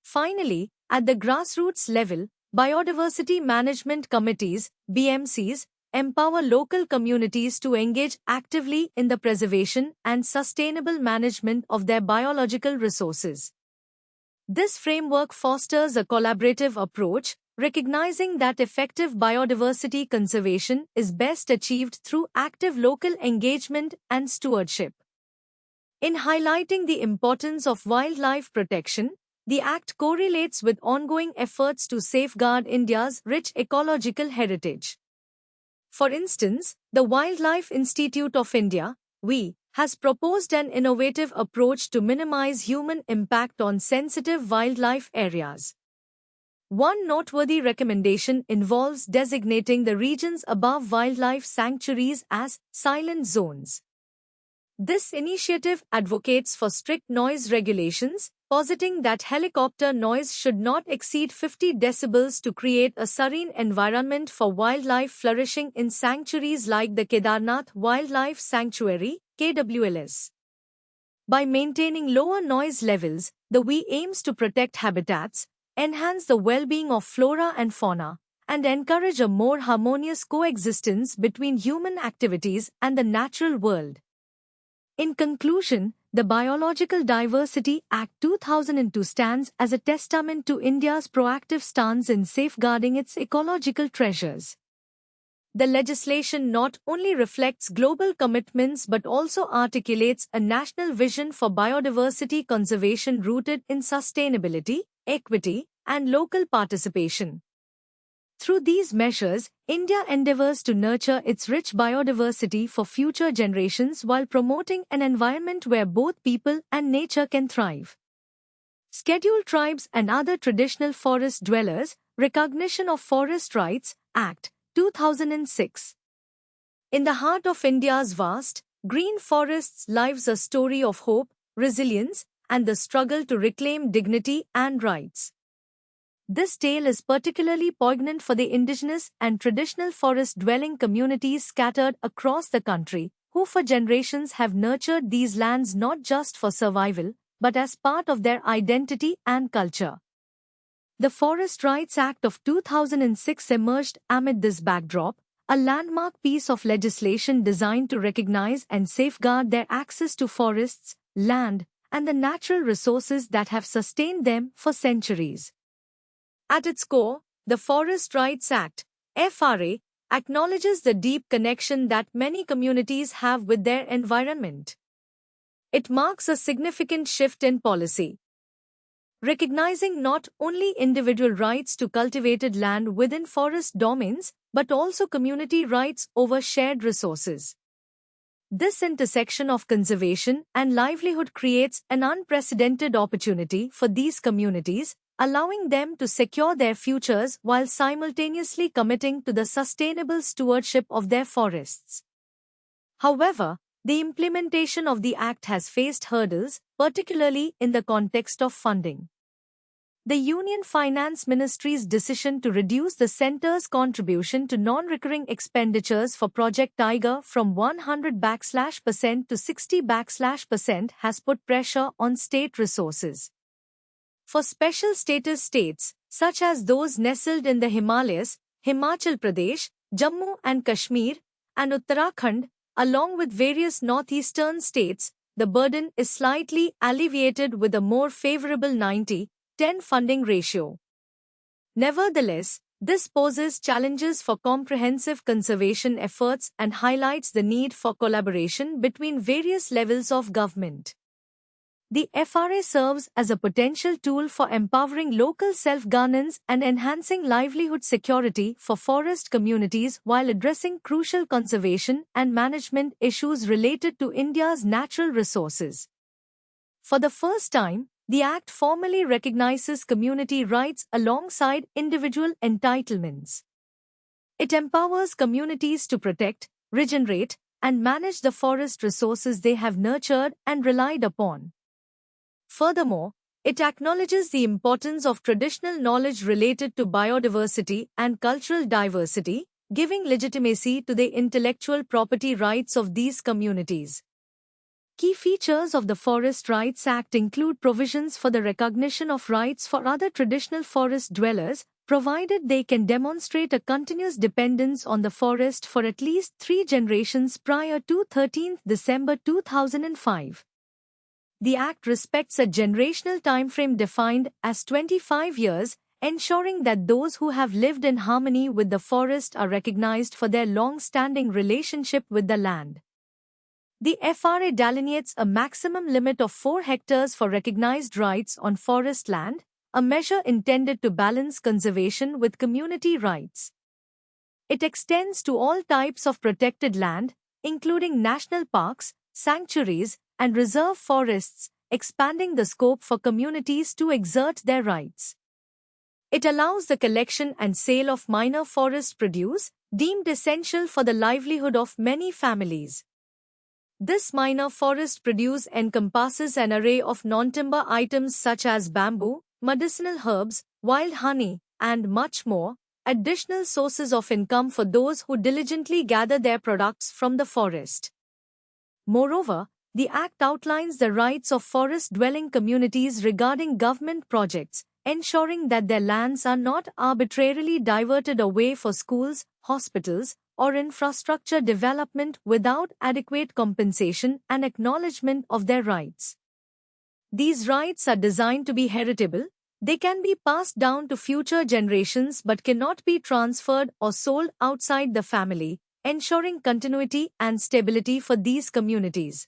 Finally, at the grassroots level, biodiversity management committees, BMCs, empower local communities to engage actively in the preservation and sustainable management of their biological resources. This framework fosters a collaborative approach, recognizing that effective biodiversity conservation is best achieved through active local engagement and stewardship. In highlighting the importance of wildlife protection, the Act correlates with ongoing efforts to safeguard India's rich ecological heritage. For instance, the Wildlife Institute of India, WI, has proposed an innovative approach to minimize human impact on sensitive wildlife areas. One noteworthy recommendation involves designating the regions above wildlife sanctuaries as silent zones. This initiative advocates for strict noise regulations, positing that helicopter noise should not exceed 50 decibels to create a serene environment for wildlife flourishing in sanctuaries like the Kedarnath Wildlife Sanctuary, KWLS. By maintaining lower noise levels, the WI aims to protect habitats, enhance the well-being of flora and fauna, and encourage a more harmonious coexistence between human activities and the natural world. In conclusion, the Biological Diversity Act 2002 stands as a testament to India's proactive stance in safeguarding its ecological treasures. The legislation not only reflects global commitments but also articulates a national vision for biodiversity conservation rooted in sustainability, equity, and local participation. Through these measures, India endeavors to nurture its rich biodiversity for future generations while promoting an environment where both people and nature can thrive. Scheduled Tribes and Other Traditional Forest Dwellers, Recognition of Forest Rights, Act, 2006. In the heart of India's vast, green forests lies a story of hope, resilience, and the struggle to reclaim dignity and rights. This tale is particularly poignant for the indigenous and traditional forest-dwelling communities scattered across the country, who for generations have nurtured these lands not just for survival, but as part of their identity and culture. The Forest Rights Act of 2006 emerged amid this backdrop, a landmark piece of legislation designed to recognize and safeguard their access to forests, land, and the natural resources that have sustained them for centuries. At its core, the Forest Rights Act, FRA, acknowledges the deep connection that many communities have with their environment. It marks a significant shift in policy, recognizing not only individual rights to cultivated land within forest domains, but also community rights over shared resources. This intersection of conservation and livelihood creates an unprecedented opportunity for these communities, allowing them to secure their futures while simultaneously committing to the sustainable stewardship of their forests. However, the implementation of the Act has faced hurdles, particularly in the context of funding. The Union Finance Ministry's decision to reduce the centre's contribution to non-recurring expenditures for Project Tiger from 100% to 60% has put pressure on state resources. For special status states, such as those nestled in the Himalayas, Himachal Pradesh, Jammu and Kashmir, and Uttarakhand, along with various northeastern states, the burden is slightly alleviated with a more favorable 90-10 funding ratio. Nevertheless, this poses challenges for comprehensive conservation efforts and highlights the need for collaboration between various levels of government. The FRA serves as a potential tool for empowering local self-governance and enhancing livelihood security for forest communities while addressing crucial conservation and management issues related to India's natural resources. For the first time, the Act formally recognizes community rights alongside individual entitlements. It empowers communities to protect, regenerate, and manage the forest resources they have nurtured and relied upon. Furthermore, it acknowledges the importance of traditional knowledge related to biodiversity and cultural diversity, giving legitimacy to the intellectual property rights of these communities. Key features of the Forest Rights Act include provisions for the recognition of rights for other traditional forest dwellers, provided they can demonstrate a continuous dependence on the forest for at least 3 generations prior to 13 December 2005. The Act respects a generational timeframe defined as 25 years, ensuring that those who have lived in harmony with the forest are recognized for their long-standing relationship with the land. The FRA delineates a maximum limit of 4 hectares for recognized rights on forest land, a measure intended to balance conservation with community rights. It extends to all types of protected land, including national parks, sanctuaries, and reserve forests, expanding the scope for communities to exert their rights. It allows the collection and sale of minor forest produce, deemed essential for the livelihood of many families. This minor forest produce encompasses an array of non-timber items such as bamboo, medicinal herbs, wild honey, and much more, additional sources of income for those who diligently gather their products from the forest. Moreover, the Act outlines the rights of forest-dwelling communities regarding government projects, ensuring that their lands are not arbitrarily diverted away for schools, hospitals, or infrastructure development without adequate compensation and acknowledgement of their rights. These rights are designed to be heritable. They can be passed down to future generations but cannot be transferred or sold outside the family, ensuring continuity and stability for these communities.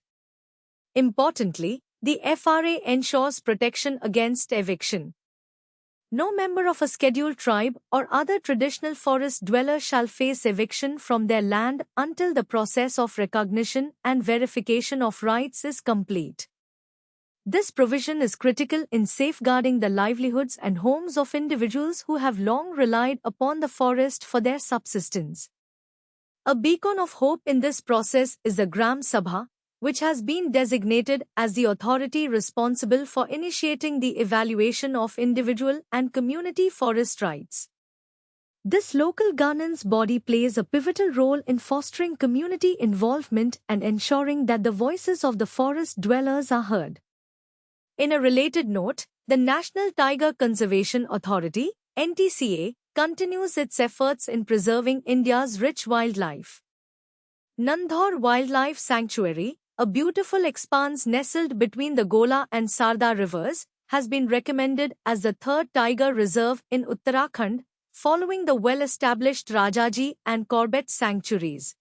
Importantly, the FRA ensures protection against eviction. No member of a scheduled tribe or other traditional forest dweller shall face eviction from their land until the process of recognition and verification of rights is complete. This provision is critical in safeguarding the livelihoods and homes of individuals who have long relied upon the forest for their subsistence. A beacon of hope in this process is the Gram Sabha, which has been designated as the authority responsible for initiating the evaluation of individual and community forest rights. This local governance body plays a pivotal role in fostering community involvement and ensuring that the voices of the forest dwellers are heard. In a related note, the National Tiger Conservation Authority, NTCA, continues its efforts in preserving India's rich wildlife. Nandhaur Wildlife Sanctuary, a beautiful expanse nestled between the Gola and Sarda rivers, has been recommended as the 3rd tiger reserve in Uttarakhand, following the well-established Rajaji and Corbett sanctuaries.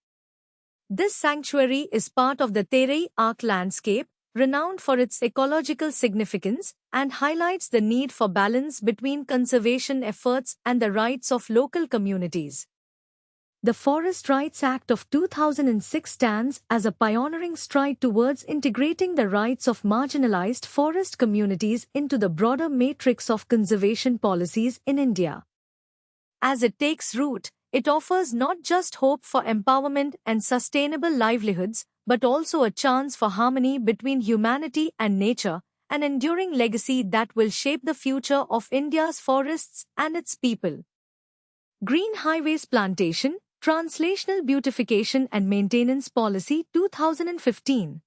This sanctuary is part of the Terei Arc landscape, renowned for its ecological significance, and highlights the need for balance between conservation efforts and the rights of local communities. The Forest Rights Act of 2006 stands as a pioneering stride towards integrating the rights of marginalized forest communities into the broader matrix of conservation policies in India. As it takes root, it offers not just hope for empowerment and sustainable livelihoods, but also a chance for harmony between humanity and nature, an enduring legacy that will shape the future of India's forests and its people. Green Highways Plantation, Translational Beautification and Maintenance Policy 2015.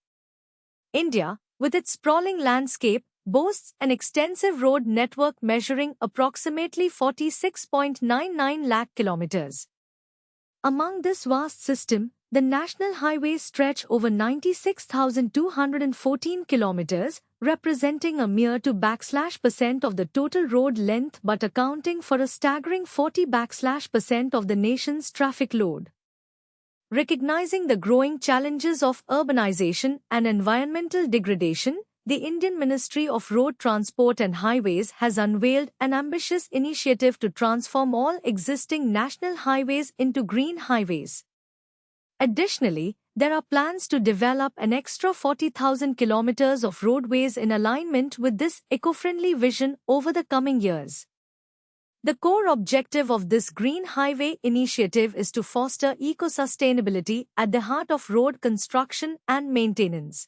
India, with its sprawling landscape, boasts an extensive road network measuring approximately 46.99 lakh kilometers. Among this vast system, the national highways stretch over 96,214 kilometers, representing a mere 2% of the total road length but accounting for a staggering 40% of the nation's traffic load. Recognizing the growing challenges of urbanization and environmental degradation, the Indian Ministry of Road Transport and Highways has unveiled an ambitious initiative to transform all existing national highways into green highways. Additionally, there are plans to develop an extra 40,000 kilometers of roadways in alignment with this eco-friendly vision over the coming years. The core objective of this Green Highway initiative is to foster eco-sustainability at the heart of road construction and maintenance.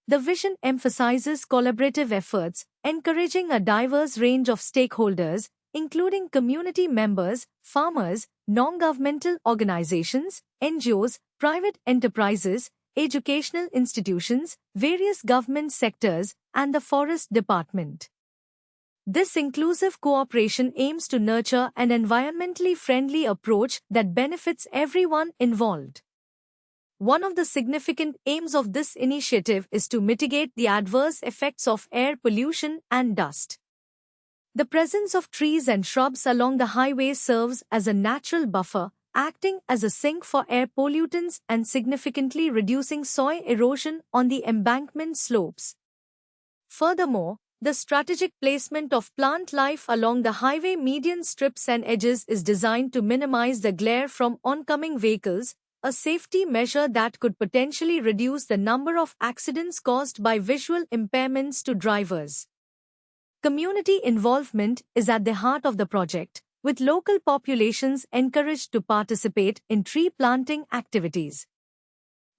The vision emphasizes collaborative efforts, encouraging a diverse range of stakeholders, including community members, farmers, non-governmental organizations, NGOs, private enterprises, educational institutions, various government sectors, and the Forest Department. This inclusive cooperation aims to nurture an environmentally friendly approach that benefits everyone involved. One of the significant aims of this initiative is to mitigate the adverse effects of air pollution and dust. The presence of trees and shrubs along the highway serves as a natural buffer, acting as a sink for air pollutants and significantly reducing soil erosion on the embankment slopes. Furthermore, the strategic placement of plant life along the highway median strips and edges is designed to minimize the glare from oncoming vehicles, a safety measure that could potentially reduce the number of accidents caused by visual impairments to drivers. Community involvement is at the heart of the project, with local populations encouraged to participate in tree planting activities.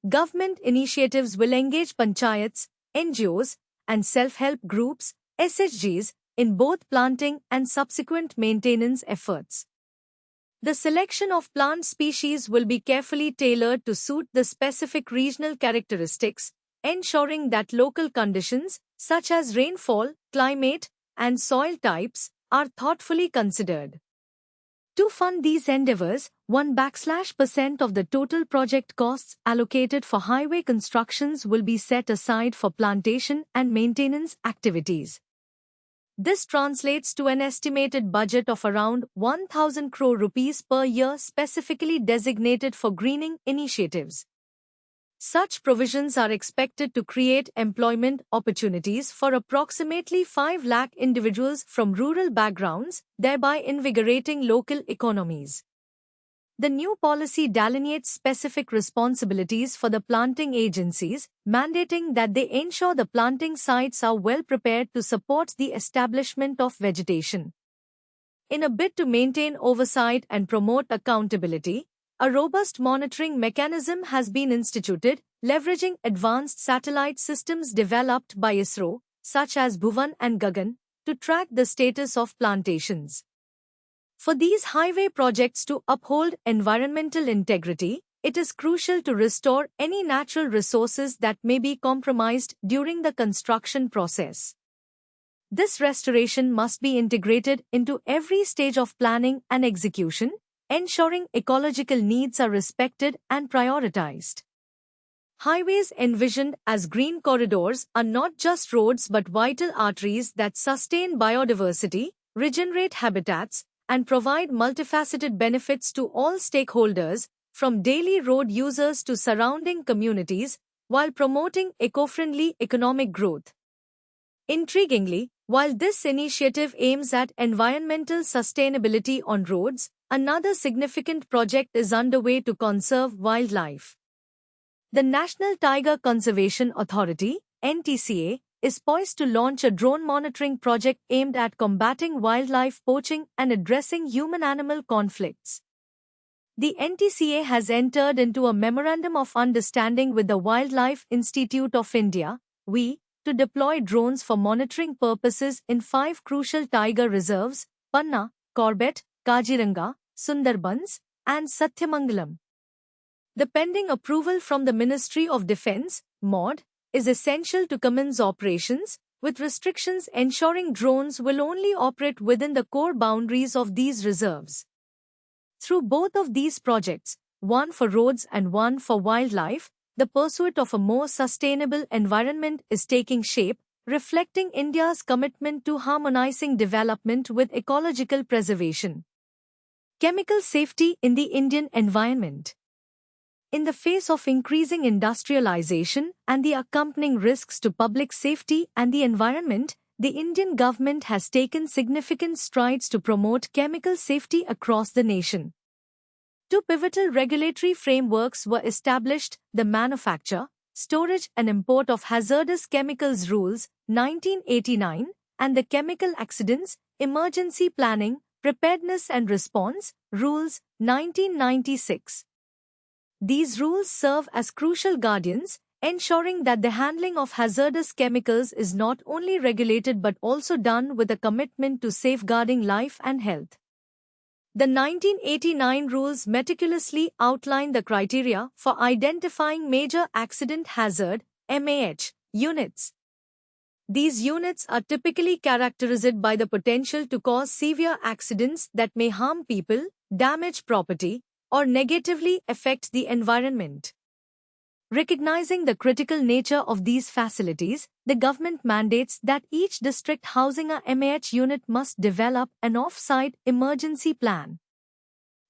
Government initiatives will engage panchayats, NGOs, and self-help groups, SHGs, in both planting and subsequent maintenance efforts. The selection of plant species will be carefully tailored to suit the specific regional characteristics, ensuring that local conditions, such as rainfall, climate, and soil types, are thoughtfully considered. To fund these endeavors, 1% of the total project costs allocated for highway constructions will be set aside for plantation and maintenance activities. This translates to an estimated budget of around 1,000 crore rupees per year specifically designated for greening initiatives. Such provisions are expected to create employment opportunities for approximately 5 lakh individuals from rural backgrounds, thereby invigorating local economies. The new policy delineates specific responsibilities for the planting agencies, mandating that they ensure the planting sites are well prepared to support the establishment of vegetation. In a bid to maintain oversight and promote accountability, a robust monitoring mechanism has been instituted, leveraging advanced satellite systems developed by ISRO, such as Bhuvan and Gagan, to track the status of plantations. For these highway projects to uphold environmental integrity, it is crucial to restore any natural resources that may be compromised during the construction process. This restoration must be integrated into every stage of planning and execution, ensuring ecological needs are respected and prioritized. Highways envisioned as green corridors are not just roads but vital arteries that sustain biodiversity, regenerate habitats, and provide multifaceted benefits to all stakeholders, from daily road users to surrounding communities, while promoting eco-friendly economic growth. Intriguingly, while this initiative aims at environmental sustainability on roads, another significant project is underway to conserve wildlife. The National Tiger Conservation Authority, NTCA, is poised to launch a drone monitoring project aimed at combating wildlife poaching and addressing human-animal conflicts. The NTCA has entered into a Memorandum of Understanding with the Wildlife Institute of India, WI, to deploy drones for monitoring purposes in 5 crucial tiger reserves: Panna, Corbett, Kaziranga, Sundarbans, and Satyamangalam. The pending approval from the Ministry of Defence (MOD) is essential to commence operations, with restrictions ensuring drones will only operate within the core boundaries of these reserves. Through both of these projects, one for roads and one for wildlife, the pursuit of a more sustainable environment is taking shape, reflecting India's commitment to harmonizing development with ecological preservation. Chemical safety in the Indian environment. In the face of increasing industrialization and the accompanying risks to public safety and the environment, the Indian government has taken significant strides to promote chemical safety across the nation. 2 pivotal regulatory frameworks were established: the Manufacture, Storage and Import of Hazardous Chemicals Rules, 1989, and the Chemical Accidents, Emergency Planning, Preparedness and Response, Rules, 1996. These rules serve as crucial guardians, ensuring that the handling of hazardous chemicals is not only regulated but also done with a commitment to safeguarding life and health. The 1989 rules meticulously outline the criteria for identifying major accident hazard MAH units. These units are typically characterized by the potential to cause severe accidents that may harm people, damage property, or negatively affect the environment. Recognizing the critical nature of these facilities, the government mandates that each district housing a MAH unit must develop an off-site emergency plan.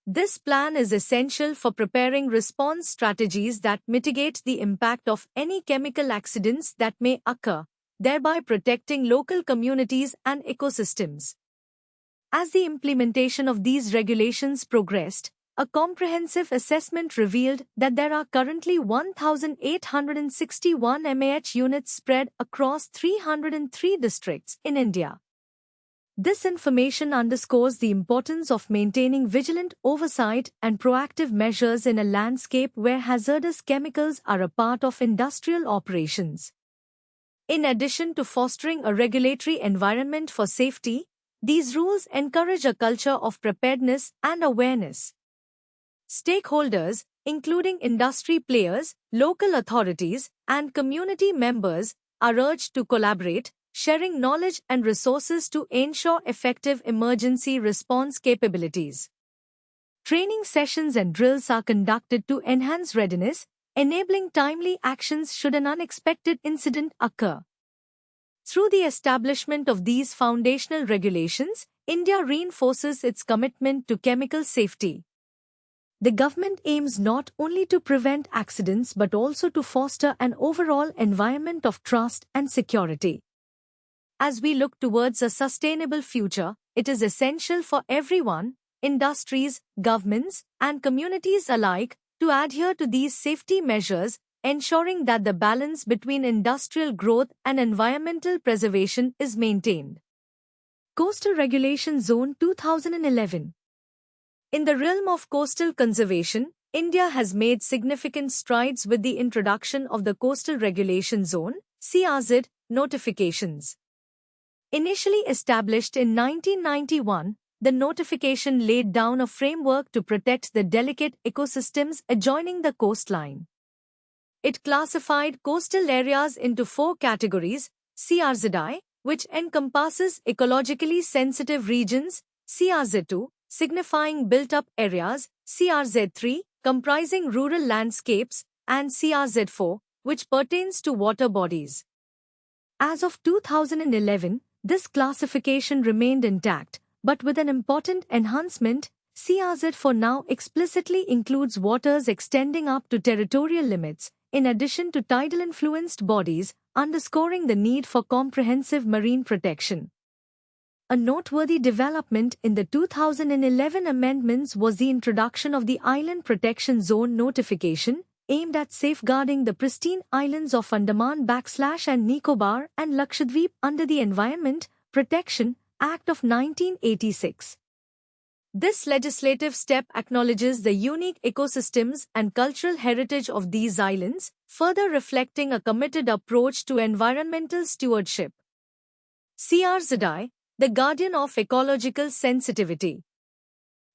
This plan is essential for preparing response strategies that mitigate the impact of any chemical accidents that may occur, thereby protecting local communities and ecosystems. As the implementation of these regulations progressed, a comprehensive assessment revealed that there are currently 1,861 MAH units spread across 303 districts in India. This information underscores the importance of maintaining vigilant oversight and proactive measures in a landscape where hazardous chemicals are a part of industrial operations. In addition to fostering a regulatory environment for safety, these rules encourage a culture of preparedness and awareness. Stakeholders, including industry players, local authorities, and community members, are urged to collaborate, sharing knowledge and resources to ensure effective emergency response capabilities. Training sessions and drills are conducted to enhance readiness, enabling timely actions should an unexpected incident occur. Through the establishment of these foundational regulations, India reinforces its commitment to chemical safety. The government aims not only to prevent accidents but also to foster an overall environment of trust and security. As we look towards a sustainable future, it is essential for everyone, industries, governments, and communities alike, to adhere to these safety measures, ensuring that the balance between industrial growth and environmental preservation is maintained. Coastal Regulation Zone 2011. In the realm of coastal conservation, India has made significant strides with the introduction of the Coastal Regulation Zone (CRZ) notifications. Initially established in 1991, the notification laid down a framework to protect the delicate ecosystems adjoining the coastline. It classified coastal areas into 4 categories: CRZI, which encompasses ecologically sensitive regions; CRZ2, signifying built-up areas; CRZ3, comprising rural landscapes; and CRZ4, which pertains to water bodies. As of 2011, this classification remained intact, but with an important enhancement. CRZ4 now explicitly includes waters extending up to territorial limits, in addition to tidal-influenced bodies, underscoring the need for comprehensive marine protection. A noteworthy development in the 2011 amendments was the introduction of the Island Protection Zone notification, aimed at safeguarding the pristine islands of Andaman/and Nicobar and Lakshadweep under the Environment Protection Act of 1986. This legislative step acknowledges the unique ecosystems and cultural heritage of these islands, further reflecting a committed approach to environmental stewardship. CRZI, the guardian of ecological sensitivity.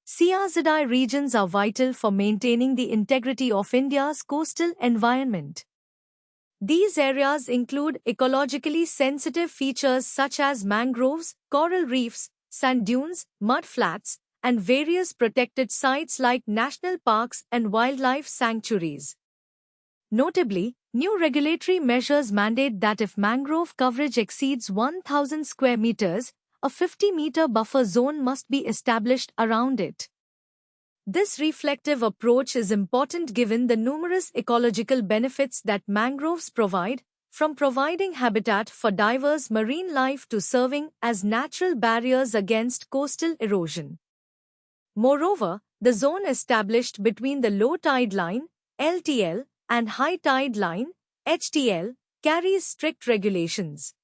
CRZI regions are vital for maintaining the integrity of India's coastal environment. These areas include ecologically sensitive features such as mangroves, coral reefs, sand dunes, mudflats, and various protected sites like national parks and wildlife sanctuaries. Notably, new regulatory measures mandate that if mangrove coverage exceeds 1,000 square meters, a 50-meter buffer zone must be established around it. This reflective approach is important given the numerous ecological benefits that mangroves provide, from providing habitat for diverse marine life to serving as natural barriers against coastal erosion. Moreover, the zone established between the low tide line, LTL, and high tide line, HTL, carries strict regulations.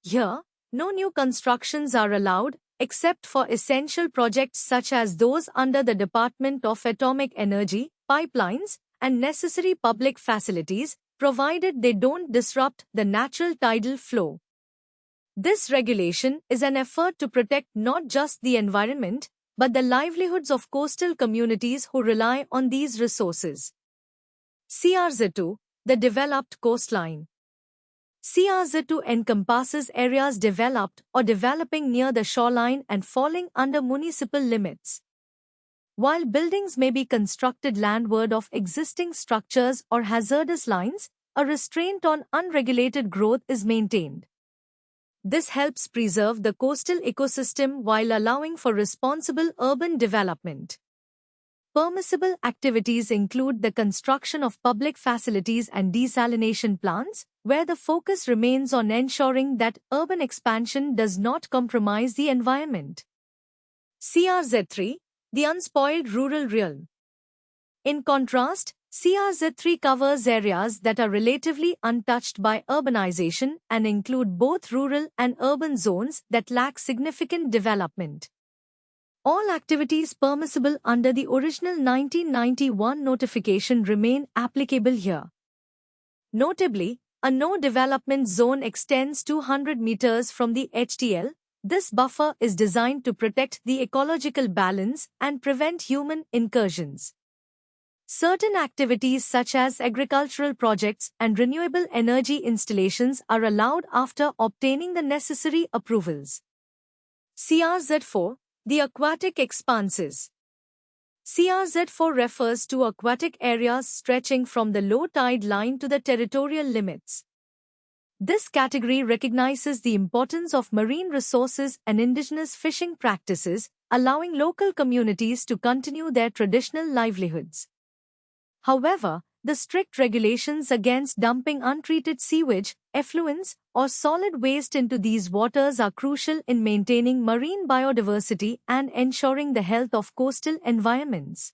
Here, no new constructions are allowed, except for essential projects such as those under the Department of Atomic Energy, pipelines, and necessary public facilities, provided they don't disrupt the natural tidal flow. This regulation is an effort to protect not just the environment, but the livelihoods of coastal communities who rely on these resources. CRZ2, the developed coastline. CRZ2 encompasses areas developed or developing near the shoreline and falling under municipal limits. While buildings may be constructed landward of existing structures or hazardous lines, a restraint on unregulated growth is maintained. This helps preserve the coastal ecosystem while allowing for responsible urban development. Permissible activities include the construction of public facilities and desalination plants, where the focus remains on ensuring that urban expansion does not compromise the environment. CRZ3, the unspoiled rural realm. In contrast, CRZ3 covers areas that are relatively untouched by urbanization and include both rural and urban zones that lack significant development. All activities permissible under the original 1991 notification remain applicable here. Notably, a no-development zone extends 200 meters from the HTL. This buffer is designed to protect the ecological balance and prevent human incursions. Certain activities such as agricultural projects and renewable energy installations are allowed after obtaining the necessary approvals. CRZ4, the aquatic expanses. CRZ4 refers to aquatic areas stretching from the low tide line to the territorial limits. This category recognizes the importance of marine resources and indigenous fishing practices, allowing local communities to continue their traditional livelihoods. However, the strict regulations against dumping untreated sewage, effluents, or solid waste into these waters are crucial in maintaining marine biodiversity and ensuring the health of coastal environments.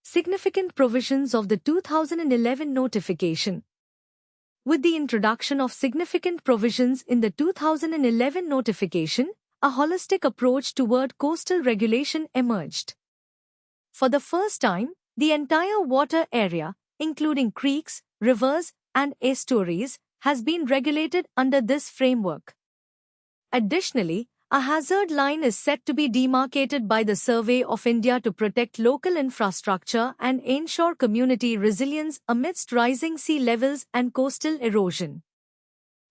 Significant provisions of the 2011 notification. With the introduction of significant provisions in the 2011 notification, a holistic approach toward coastal regulation emerged. For the first time, the entire water area, including creeks, rivers, and estuaries, has been regulated under this framework. Additionally, a hazard line is set to be demarcated by the Survey of India to protect local infrastructure and ensure community resilience amidst rising sea levels and coastal erosion.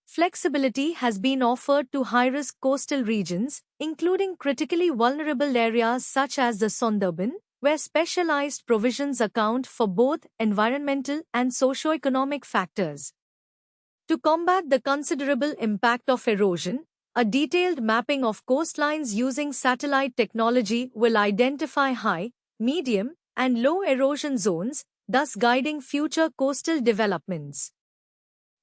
Flexibility has been offered to high-risk coastal regions, including critically vulnerable areas such as the Sundarban, where specialized provisions account for both environmental and socio-economic factors. To combat the considerable impact of erosion, a detailed mapping of coastlines using satellite technology will identify high, medium, and low erosion zones, thus guiding future coastal developments.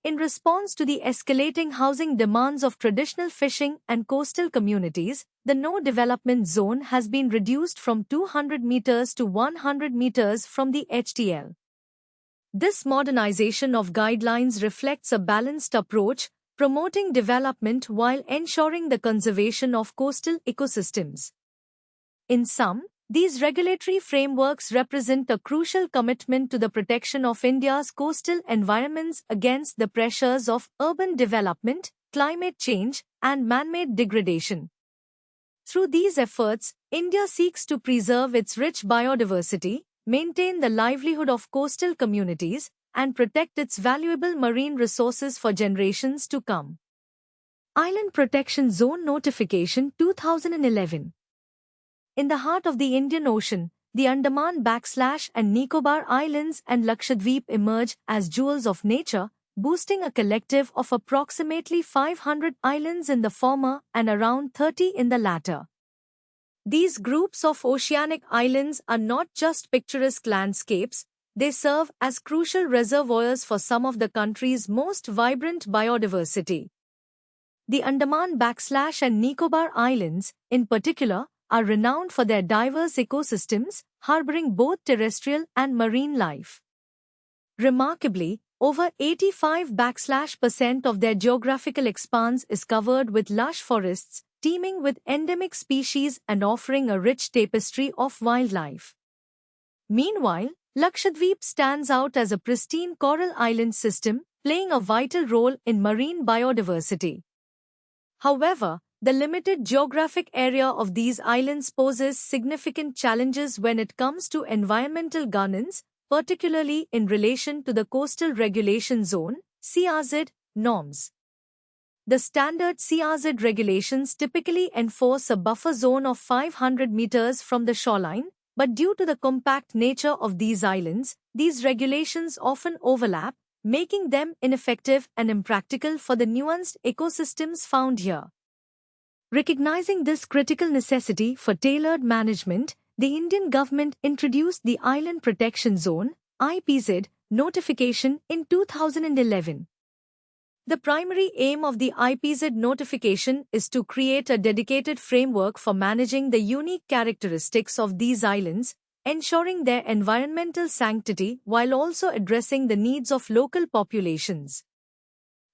In response to the escalating housing demands of traditional fishing and coastal communities, the no-development zone has been reduced from 200 meters to 100 meters from the HTL. This modernization of guidelines reflects a balanced approach, promoting development while ensuring the conservation of coastal ecosystems. In sum, these regulatory frameworks represent a crucial commitment to the protection of India's coastal environments against the pressures of urban development, climate change, and man-made degradation. Through these efforts, India seeks to preserve its rich biodiversity, maintain the livelihood of coastal communities, and protect its valuable marine resources for generations to come. Island Protection Zone Notification 2011. In the heart of the Indian Ocean, the Andaman and Nicobar Islands and Lakshadweep emerge as jewels of nature, boasting a collective of approximately 500 islands in the former and around 30 in the latter. These groups of oceanic islands are not just picturesque landscapes, they serve as crucial reservoirs for some of the country's most vibrant biodiversity. The Andaman and Nicobar Islands, in particular, are renowned for their diverse ecosystems, harboring both terrestrial and marine life. Remarkably, over 85% of their geographical expanse is covered with lush forests, teeming with endemic species and offering a rich tapestry of wildlife. Meanwhile, Lakshadweep stands out as a pristine coral island system, playing a vital role in marine biodiversity. However, the limited geographic area of these islands poses significant challenges when it comes to environmental governance, particularly in relation to the Coastal Regulation Zone (CRZ) norms. The standard CRZ regulations typically enforce a buffer zone of 500 meters from the shoreline, but due to the compact nature of these islands, these regulations often overlap, making them ineffective and impractical for the nuanced ecosystems found here. Recognizing this critical necessity for tailored management, the Indian government introduced the Island Protection Zone (IPZ) notification in 2011. The primary aim of the IPZ notification is to create a dedicated framework for managing the unique characteristics of these islands, ensuring their environmental sanctity while also addressing the needs of local populations.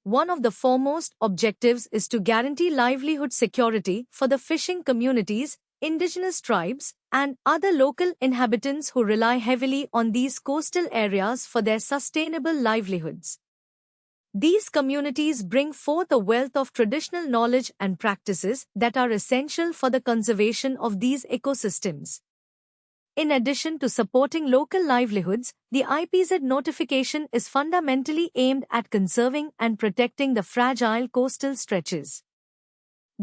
One of the foremost objectives is to guarantee livelihood security for the fishing communities, indigenous tribes, and other local inhabitants who rely heavily on these coastal areas for their sustainable livelihoods. These communities bring forth a wealth of traditional knowledge and practices that are essential for the conservation of these ecosystems. In addition to supporting local livelihoods, the IPZ notification is fundamentally aimed at conserving and protecting the fragile coastal stretches.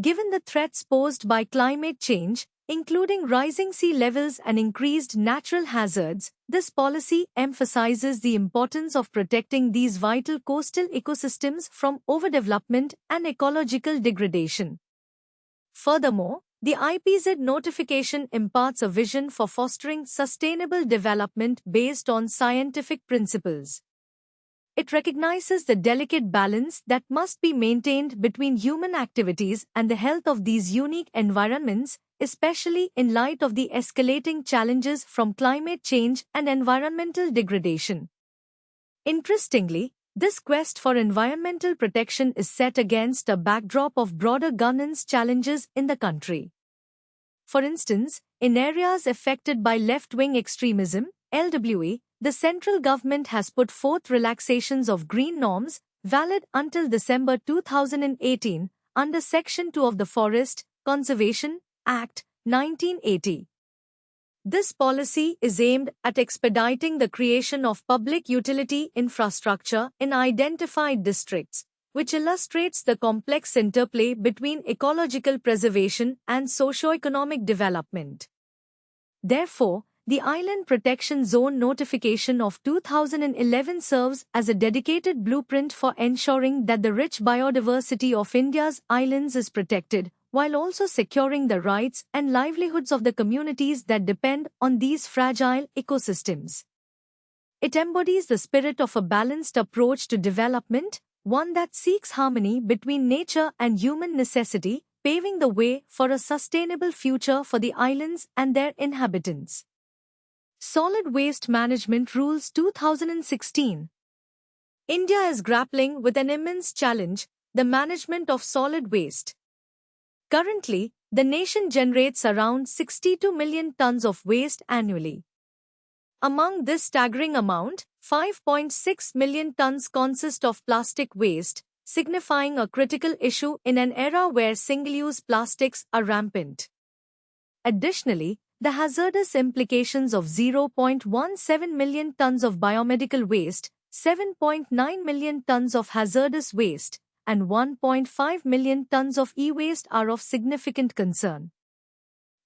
Given the threats posed by climate change, including rising sea levels and increased natural hazards, this policy emphasizes the importance of protecting these vital coastal ecosystems from overdevelopment and ecological degradation. Furthermore, the IPZ notification imparts a vision for fostering sustainable development based on scientific principles. It recognizes the delicate balance that must be maintained between human activities and the health of these unique environments, especially in light of the escalating challenges from climate change and environmental degradation. Interestingly, this quest for environmental protection is set against a backdrop of broader governance challenges in the country. For instance, in areas affected by left-wing extremism, LWE, the central government has put forth relaxations of green norms, valid until December 2018, under Section 2 of the Forest Conservation Act, 1980. This policy is aimed at expediting the creation of public utility infrastructure in identified districts, which illustrates the complex interplay between ecological preservation and socio-economic development. Therefore, the Island Protection Zone notification of 2011 serves as a dedicated blueprint for ensuring that the rich biodiversity of India's islands is protected, while also securing the rights and livelihoods of the communities that depend on these fragile ecosystems. It embodies the spirit of a balanced approach to development, one that seeks harmony between nature and human necessity, paving the way for a sustainable future for the islands and their inhabitants. Solid Waste Management Rules 2016. India is grappling with an immense challenge: the management of solid waste. Currently, The nation generates around 62 million tons of waste annually. Among this staggering amount, 5.6 million tons consist of plastic waste, signifying a critical issue in an era where single-use plastics are rampant. Additionally, the hazardous implications of 0.17 million tons of biomedical waste, 7.9 million tons of hazardous waste, and 1.5 million tons of e-waste are of significant concern.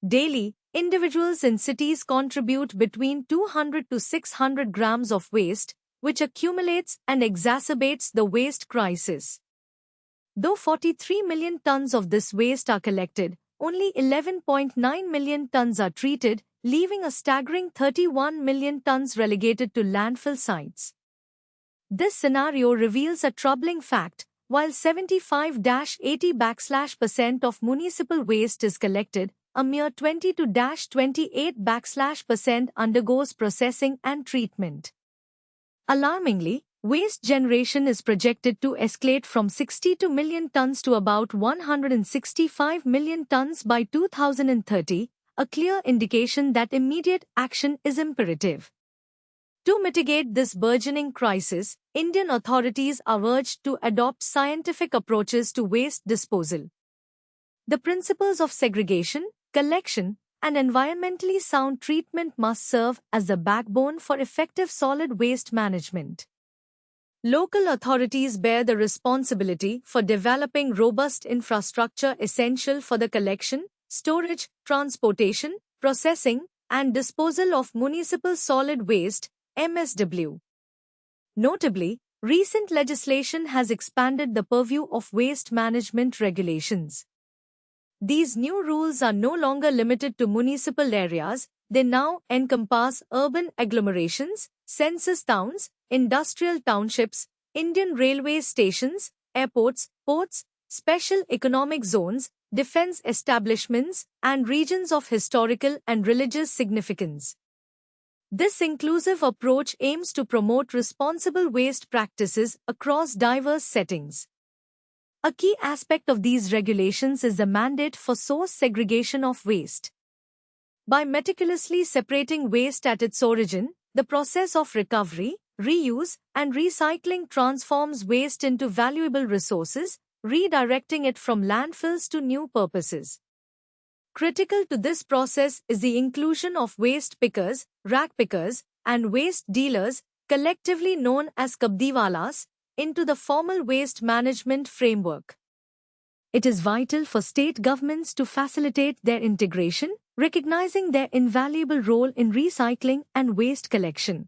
Daily, individuals in cities contribute between 200 to 600 grams of waste, which accumulates and exacerbates the waste crisis. Though 43 million tons of this waste are collected, only 11.9 million tons are treated, leaving a staggering 31 million tons relegated to landfill sites. This scenario reveals a troubling fact. While 75-80% of municipal waste is collected, a mere 22-28% undergoes processing and treatment. Alarmingly, waste generation is projected to escalate from 62 million tons to about 165 million tons by 2030, a clear indication that immediate action is imperative. To mitigate this burgeoning crisis, Indian authorities are urged to adopt scientific approaches to waste disposal. The principles of segregation, collection, and environmentally sound treatment must serve as the backbone for effective solid waste management. Local authorities bear the responsibility for developing robust infrastructure essential for the collection, storage, transportation, processing, and disposal of municipal solid waste, MSW. Notably, recent legislation has expanded the purview of waste management regulations. These new rules are no longer limited to municipal areas, they now encompass urban agglomerations, census towns, industrial townships, Indian railway stations, airports, ports, special economic zones, defense establishments, and regions of historical and religious significance. This inclusive approach aims to promote responsible waste practices across diverse settings. A key aspect of these regulations is the mandate for source segregation of waste. By meticulously separating waste at its origin, the process of recovery, reuse, and recycling transforms waste into valuable resources, redirecting it from landfills to new purposes. Critical to this process is the inclusion of waste pickers, rack pickers, and waste dealers, collectively known as kabdiwalas, into the formal waste management framework. It is vital for state governments to facilitate their integration, recognizing their invaluable role in recycling and waste collection.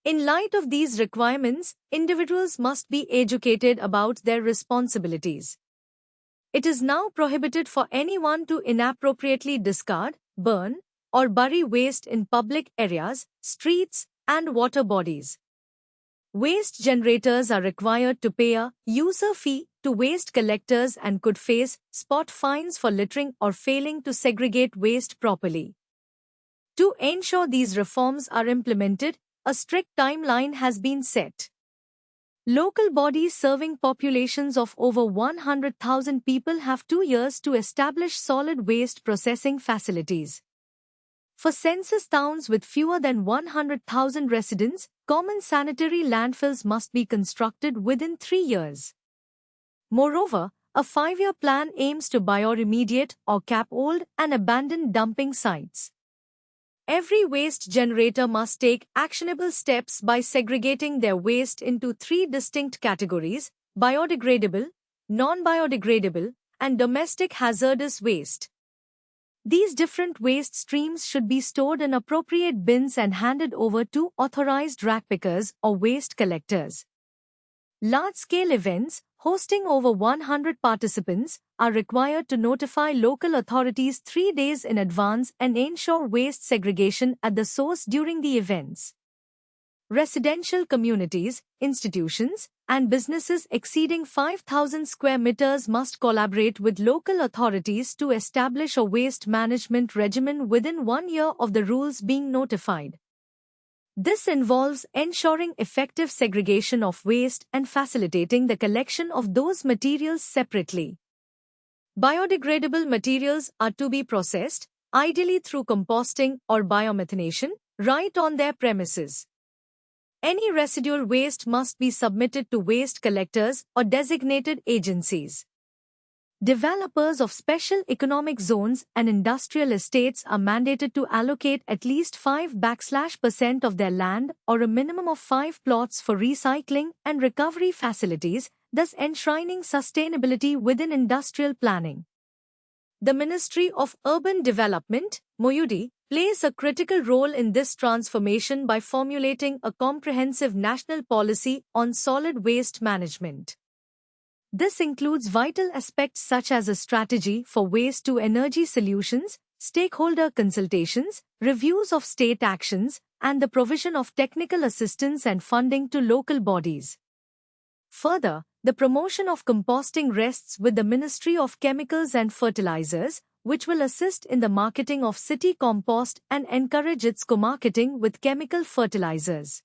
In light of these requirements, individuals must be educated about their responsibilities. It is now prohibited for anyone to inappropriately discard, burn, or bury waste in public areas, streets, and water bodies. Waste generators are required to pay a user fee to waste collectors and could face spot fines for littering or failing to segregate waste properly. To ensure these reforms are implemented, a strict timeline has been set. Local bodies serving populations of over 100,000 people have 2 years to establish solid waste processing facilities. For census towns with fewer than 100,000 residents, common sanitary landfills must be constructed within 3 years. Moreover, a 5-year plan aims to bioremediate or cap old and abandoned dumping sites. Every waste generator must take actionable steps by segregating their waste into 3 distinct categories: biodegradable, non-biodegradable, and domestic hazardous waste. These different waste streams should be stored in appropriate bins and handed over to authorized rack pickers or waste collectors. Large-scale events, hosting over 100 participants, are required to notify local authorities 3 days in advance and ensure waste segregation at the source during the events. Residential communities, institutions, and businesses exceeding 5,000 square meters must collaborate with local authorities to establish a waste management regimen within 1 year of the rules being notified. This involves ensuring effective segregation of waste and facilitating the collection of those materials separately. Biodegradable materials are to be processed, ideally through composting or biomethanation, right on their premises. Any residual waste must be submitted to waste collectors or designated agencies. Developers of special economic zones and industrial estates are mandated to allocate at least 5% of their land or a minimum of 5 plots for recycling and recovery facilities, thus enshrining sustainability within industrial planning. The Ministry of Urban Development, MoUD, plays a critical role in this transformation by formulating a comprehensive national policy on solid waste management. This includes vital aspects such as a strategy for waste-to-energy solutions, stakeholder consultations, reviews of state actions, and the provision of technical assistance and funding to local bodies. Further, the promotion of composting rests with the Ministry of Chemicals and Fertilizers, which will assist in the marketing of city compost and encourage its co-marketing with chemical fertilizers.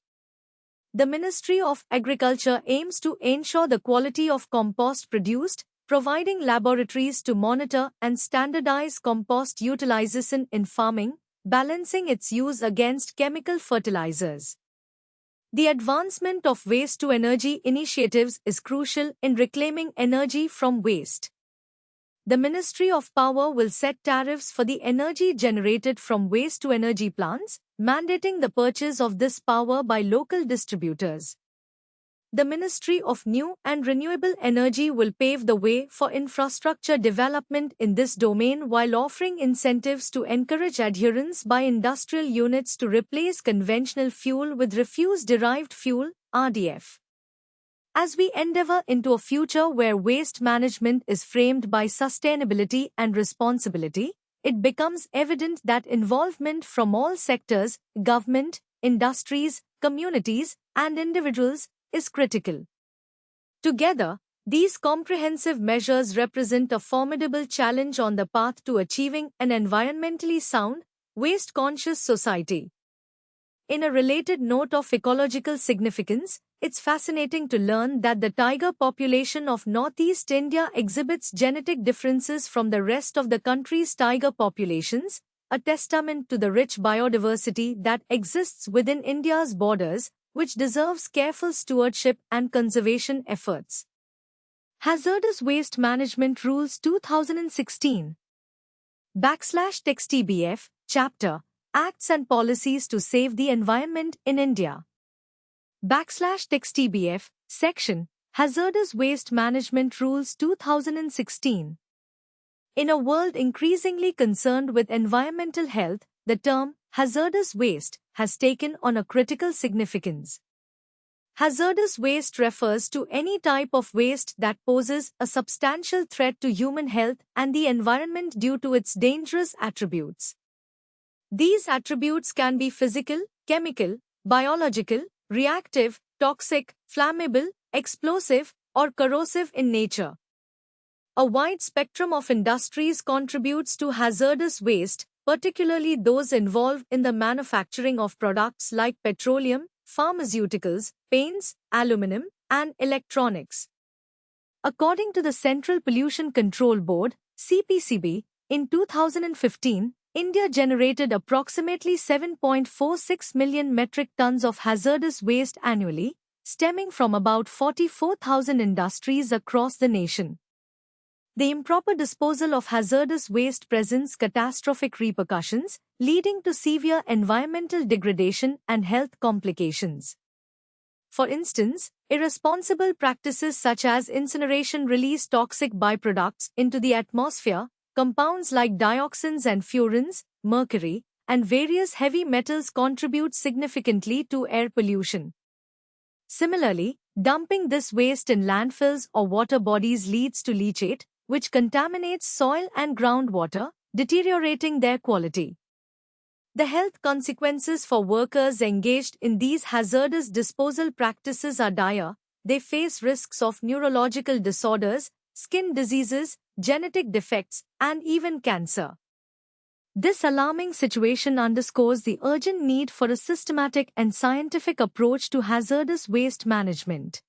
The Ministry of Agriculture aims to ensure the quality of compost produced, providing laboratories to monitor and standardize compost utilization in farming, balancing its use against chemical fertilizers. The advancement of waste-to-energy initiatives is crucial in reclaiming energy from waste. The Ministry of Power will set tariffs for the energy generated from waste-to-energy plants, mandating the purchase of this power by local distributors. The Ministry of New and Renewable Energy will pave the way for infrastructure development in this domain while offering incentives to encourage adherence by industrial units to replace conventional fuel with refuse-derived fuel, RDF. As we endeavor into a future where waste management is framed by sustainability and responsibility, it becomes evident that involvement from all sectors, government, industries, communities, and individuals, is critical. Together, these comprehensive measures represent a formidable challenge on the path to achieving an environmentally sound, waste-conscious society. In a related note of ecological significance, it's fascinating to learn that the tiger population of Northeast India exhibits genetic differences from the rest of the country's tiger populations, a testament to the rich biodiversity that exists within India's borders, which deserves careful stewardship and conservation efforts. Hazardous Waste Management Rules 2016 /TextBF, Chapter, Acts and Policies to Save the Environment in India. /TextBF, Section, Hazardous Waste Management Rules 2016. In a world increasingly concerned with environmental health, the term hazardous waste has taken on a critical significance. Hazardous waste refers to any type of waste that poses a substantial threat to human health and the environment due to its dangerous attributes. These attributes can be physical, chemical, biological, reactive, toxic, flammable, explosive, or corrosive in nature. A wide spectrum of industries contributes to hazardous waste, particularly those involved in the manufacturing of products like petroleum, pharmaceuticals, paints, aluminum, and electronics. According to the Central Pollution Control Board, CPCB, in 2015, India generated approximately 7.46 million metric tons of hazardous waste annually, stemming from about 44,000 industries across the nation. The improper disposal of hazardous waste presents catastrophic repercussions, leading to severe environmental degradation and health complications. For instance, irresponsible practices such as incineration release toxic byproducts into the atmosphere. Compounds like dioxins and furans, mercury, and various heavy metals contribute significantly to air pollution. Similarly, dumping this waste in landfills or water bodies leads to leachate, which contaminates soil and groundwater, deteriorating their quality. The health consequences for workers engaged in these hazardous disposal practices are dire. They face risks of neurological disorders, skin diseases, genetic defects, and even cancer. This alarming situation underscores the urgent need for a systematic and scientific approach to hazardous waste management.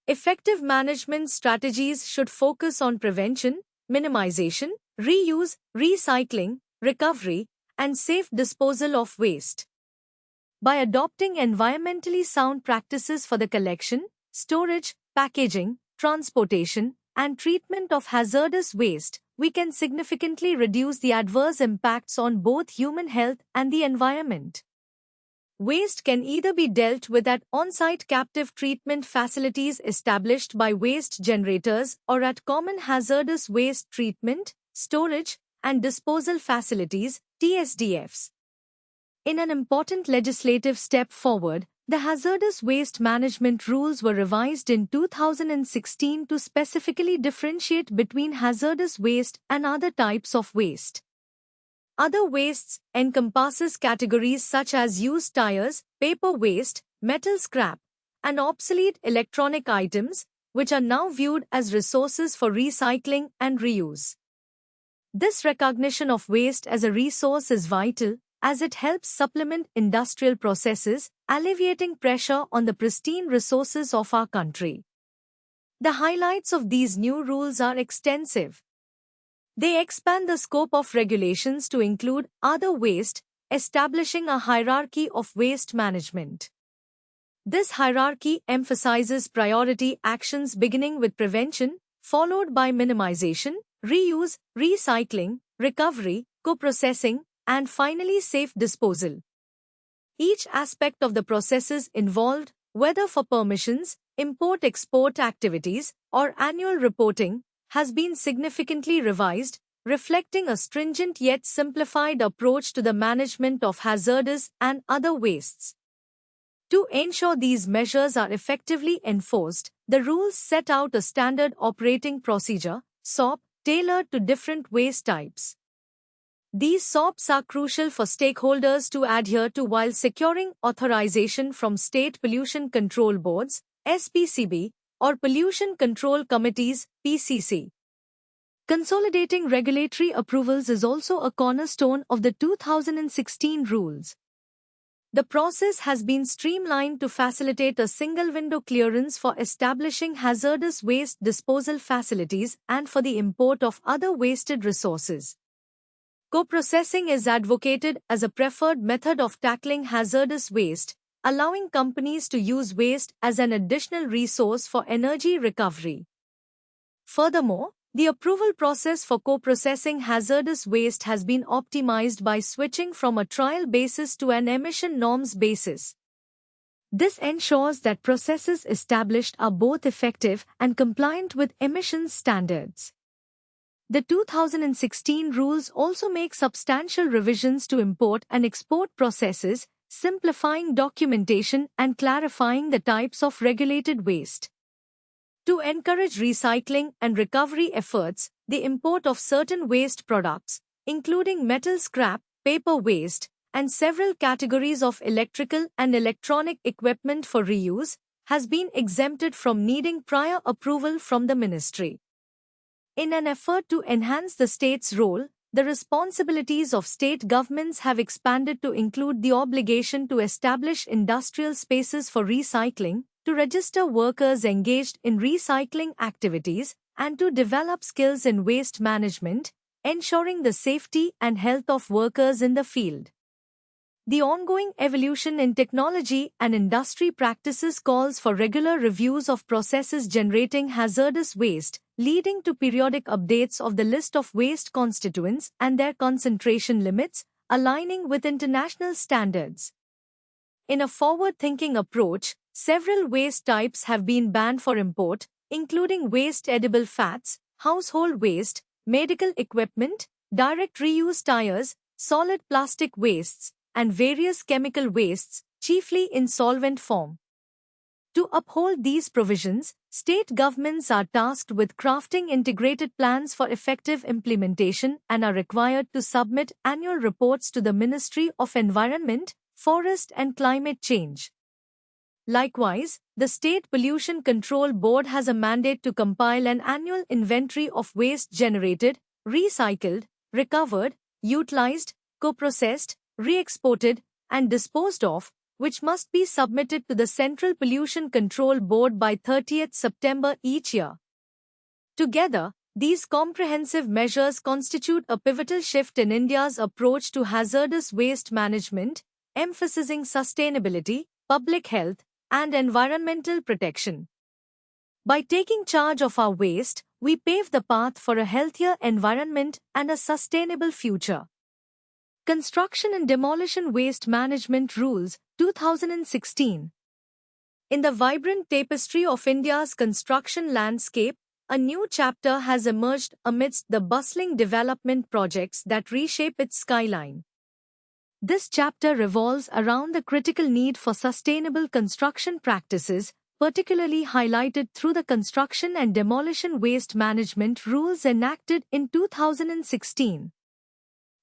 Effective management strategies should focus on prevention, minimization, reuse, recycling, recovery, and safe disposal of waste. By adopting environmentally sound practices for the collection, storage, packaging, transportation, and treatment of hazardous waste, we can significantly reduce the adverse impacts on both human health and the environment. Waste can either be dealt with at on-site captive treatment facilities established by waste generators or at common hazardous waste treatment, storage, and disposal facilities, TSDFs. In an important legislative step forward, the hazardous waste management rules were revised in 2016 to specifically differentiate between hazardous waste and other types of waste. Other wastes encompasses categories such as used tires, paper waste, metal scrap, and obsolete electronic items, which are now viewed as resources for recycling and reuse. This recognition of waste as a resource is vital, as it helps supplement industrial processes, alleviating pressure on the pristine resources of our country. The highlights of these new rules are extensive. They expand the scope of regulations to include other waste, establishing a hierarchy of waste management. This hierarchy emphasizes priority actions beginning with prevention, followed by minimization, reuse, recycling, recovery, co-processing, and finally safe disposal. Each aspect of the processes involved, whether for permissions, import-export activities, or annual reporting, has been significantly revised, reflecting a stringent yet simplified approach to the management of hazardous and other wastes. To ensure these measures are effectively enforced, the rules set out a standard operating procedure, SOP, tailored to different waste types. These SOPs are crucial for stakeholders to adhere to while securing authorization from state pollution control boards, SPCB, or pollution control committees, PCC. Consolidating regulatory approvals is also a cornerstone of the 2016 rules. The process has been streamlined to facilitate a single-window clearance for establishing hazardous waste disposal facilities and for the import of other wasted resources. Co-processing is advocated as a preferred method of tackling hazardous waste, allowing companies to use waste as an additional resource for energy recovery. Furthermore, the approval process for co-processing hazardous waste has been optimized by switching from a trial basis to an emission norms basis. This ensures that processes established are both effective and compliant with emissions standards. The 2016 rules also make substantial revisions to import and export processes, simplifying documentation and clarifying the types of regulated waste. To encourage recycling and recovery efforts, the import of certain waste products, including metal scrap, paper waste, and several categories of electrical and electronic equipment for reuse, has been exempted from needing prior approval from the ministry. In an effort to enhance the state's role, the responsibilities of state governments have expanded to include the obligation to establish industrial spaces for recycling, to register workers engaged in recycling activities, and to develop skills in waste management, ensuring the safety and health of workers in the field. The ongoing evolution in technology and industry practices calls for regular reviews of processes generating hazardous waste, leading to periodic updates of the list of waste constituents and their concentration limits, aligning with international standards. In a forward-thinking approach, several waste types have been banned for import, including waste edible fats, household waste, medical equipment, direct reuse tires, solid plastic wastes, and various chemical wastes, chiefly in solvent form. To uphold these provisions, state governments are tasked with crafting integrated plans for effective implementation and are required to submit annual reports to the Ministry of Environment, Forest and Climate Change. Likewise, the State Pollution Control Board has a mandate to compile an annual inventory of waste generated, recycled, recovered, utilized, co-processed, re-exported, and disposed of, which must be submitted to the Central Pollution Control Board by 30th September each year. Together, These comprehensive measures constitute a pivotal shift in India's approach to hazardous waste management, emphasizing sustainability, public health, and environmental protection. By taking charge of our waste, we pave the path for a healthier environment and a sustainable future. Construction and Demolition Waste Management Rules, 2016. In the vibrant tapestry of India's construction landscape, a new chapter has emerged amidst the bustling development projects that reshape its skyline. This chapter revolves around the critical need for sustainable construction practices, particularly highlighted through the Construction and Demolition Waste Management Rules enacted in 2016.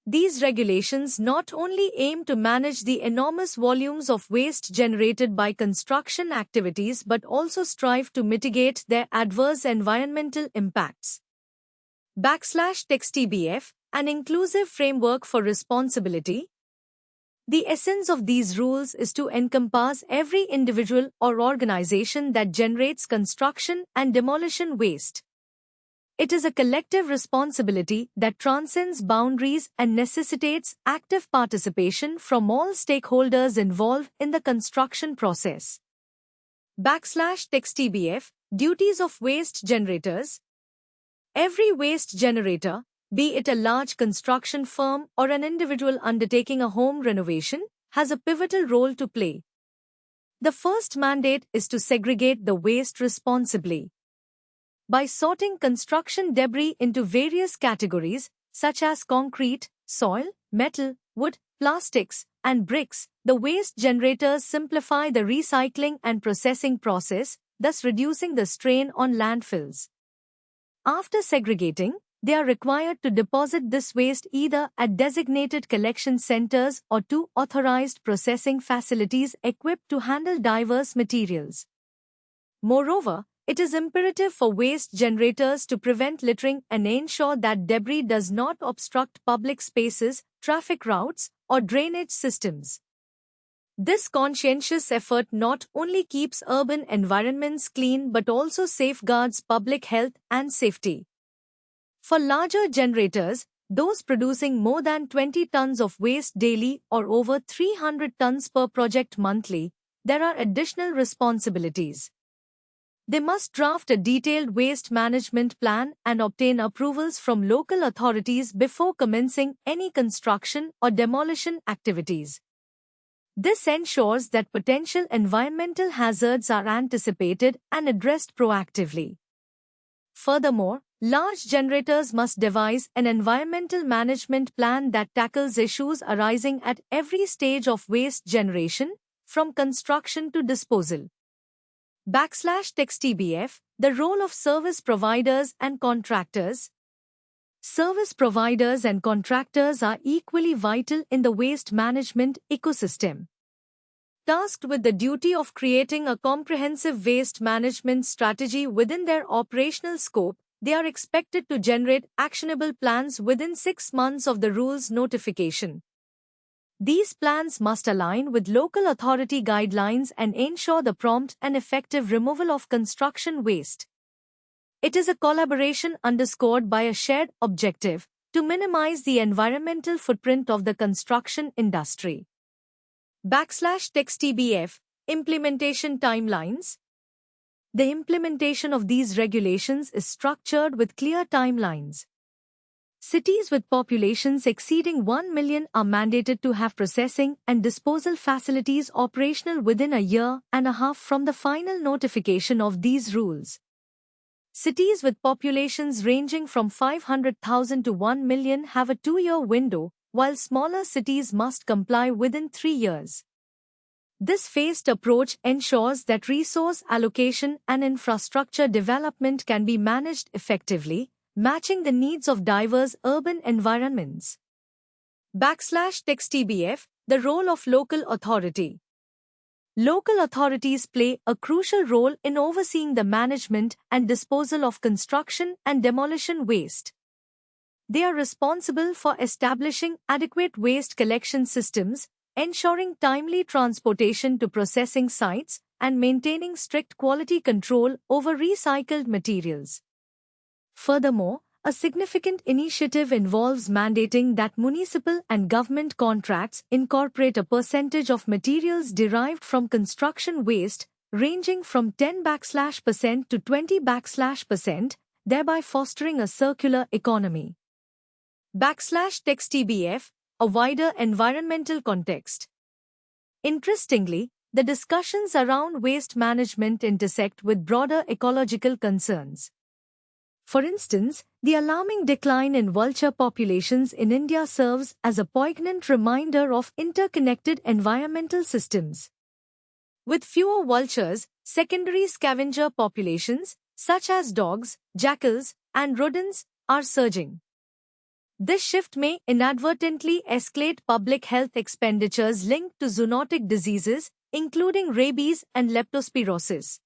These regulations not only aim to manage the enormous volumes of waste generated by construction activities but also strive to mitigate their adverse environmental impacts. /TextBF, an inclusive framework for responsibility. The essence of these rules is to encompass every individual or organization that generates construction and demolition waste. It is a collective responsibility that transcends boundaries and necessitates active participation from all stakeholders involved in the construction process. /TextBF, duties of waste generators. Every waste generator, be it a large construction firm or an individual undertaking a home renovation, has a pivotal role to play. The first mandate is to segregate the waste responsibly. By sorting construction debris into various categories, such as concrete, soil, metal, wood, plastics, and bricks, the waste generators simplify the recycling and processing process, thus reducing the strain on landfills. After segregating, they are required to deposit this waste either at designated collection centers or to authorized processing facilities equipped to handle diverse materials. Moreover, it is imperative for waste generators to prevent littering and ensure that debris does not obstruct public spaces, traffic routes, or drainage systems. This conscientious effort not only keeps urban environments clean but also safeguards public health and safety. For larger generators, those producing more than 20 tons of waste daily or over 300 tons per project monthly, there are additional responsibilities. They must draft a detailed waste management plan and obtain approvals from local authorities before commencing any construction or demolition activities. This ensures that potential environmental hazards are anticipated and addressed proactively. Furthermore, large generators must devise an environmental management plan that tackles issues arising at every stage of waste generation, from construction to disposal. /TextBF, the role of service providers and contractors. Service providers and contractors are equally vital in the waste management ecosystem. Tasked with the duty of creating a comprehensive waste management strategy within their operational scope, they are expected to generate actionable plans within 6 months of the rule's notification. These plans must align with local authority guidelines and ensure the prompt and effective removal of construction waste. It is a collaboration underscored by a shared objective to minimize the environmental footprint of the construction industry. /TextBF, implementation timelines. The implementation of these regulations is structured with clear timelines. Cities with populations exceeding 1 million are mandated to have processing and disposal facilities operational within a year and a half from the final notification of these rules. Cities with populations ranging from 500,000 to 1 million have a 2-year window, while smaller cities must comply within 3 years. This phased approach ensures that resource allocation and infrastructure development can be managed effectively, matching the needs of diverse urban environments. /TextBF, the role of local authority. Local authorities play a crucial role in overseeing the management and disposal of construction and demolition waste. They are responsible for establishing adequate waste collection systems, ensuring timely transportation to processing sites, and maintaining strict quality control over recycled materials. Furthermore, a significant initiative involves mandating that municipal and government contracts incorporate a percentage of materials derived from construction waste ranging from 10% to 20%, thereby fostering a circular economy. Text TBF, a wider environmental context. Interestingly, the discussions around waste management intersect with broader ecological concerns. For instance, the alarming decline in vulture populations in India serves as a poignant reminder of interconnected environmental systems. With fewer vultures, secondary scavenger populations, such as dogs, jackals, and rodents, are surging. This shift may inadvertently escalate public health expenditures linked to zoonotic diseases, including rabies and leptospirosis.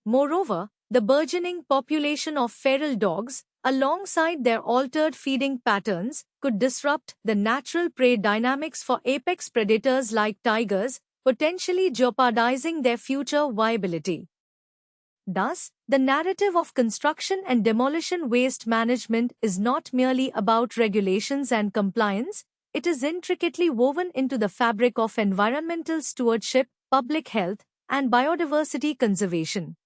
Moreover, the burgeoning population of feral dogs, alongside their altered feeding patterns, could disrupt the natural prey dynamics for apex predators like tigers, potentially jeopardizing their future viability. Thus, the narrative of construction and demolition waste management is not merely about regulations and compliance, it is intricately woven into the fabric of environmental stewardship, public health, and biodiversity conservation.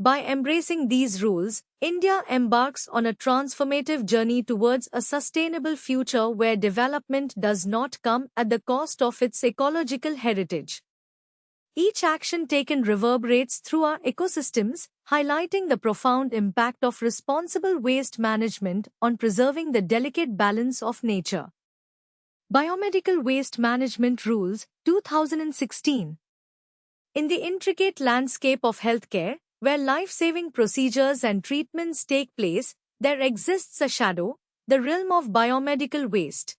By embracing these rules, India embarks on a transformative journey towards a sustainable future where development does not come at the cost of its ecological heritage. Each action taken reverberates through our ecosystems, highlighting the profound impact of responsible waste management on preserving the delicate balance of nature. Biomedical Waste Management Rules, 2016. In the intricate landscape of healthcare, where life-saving procedures and treatments take place, there exists a shadow, the realm of biomedical waste.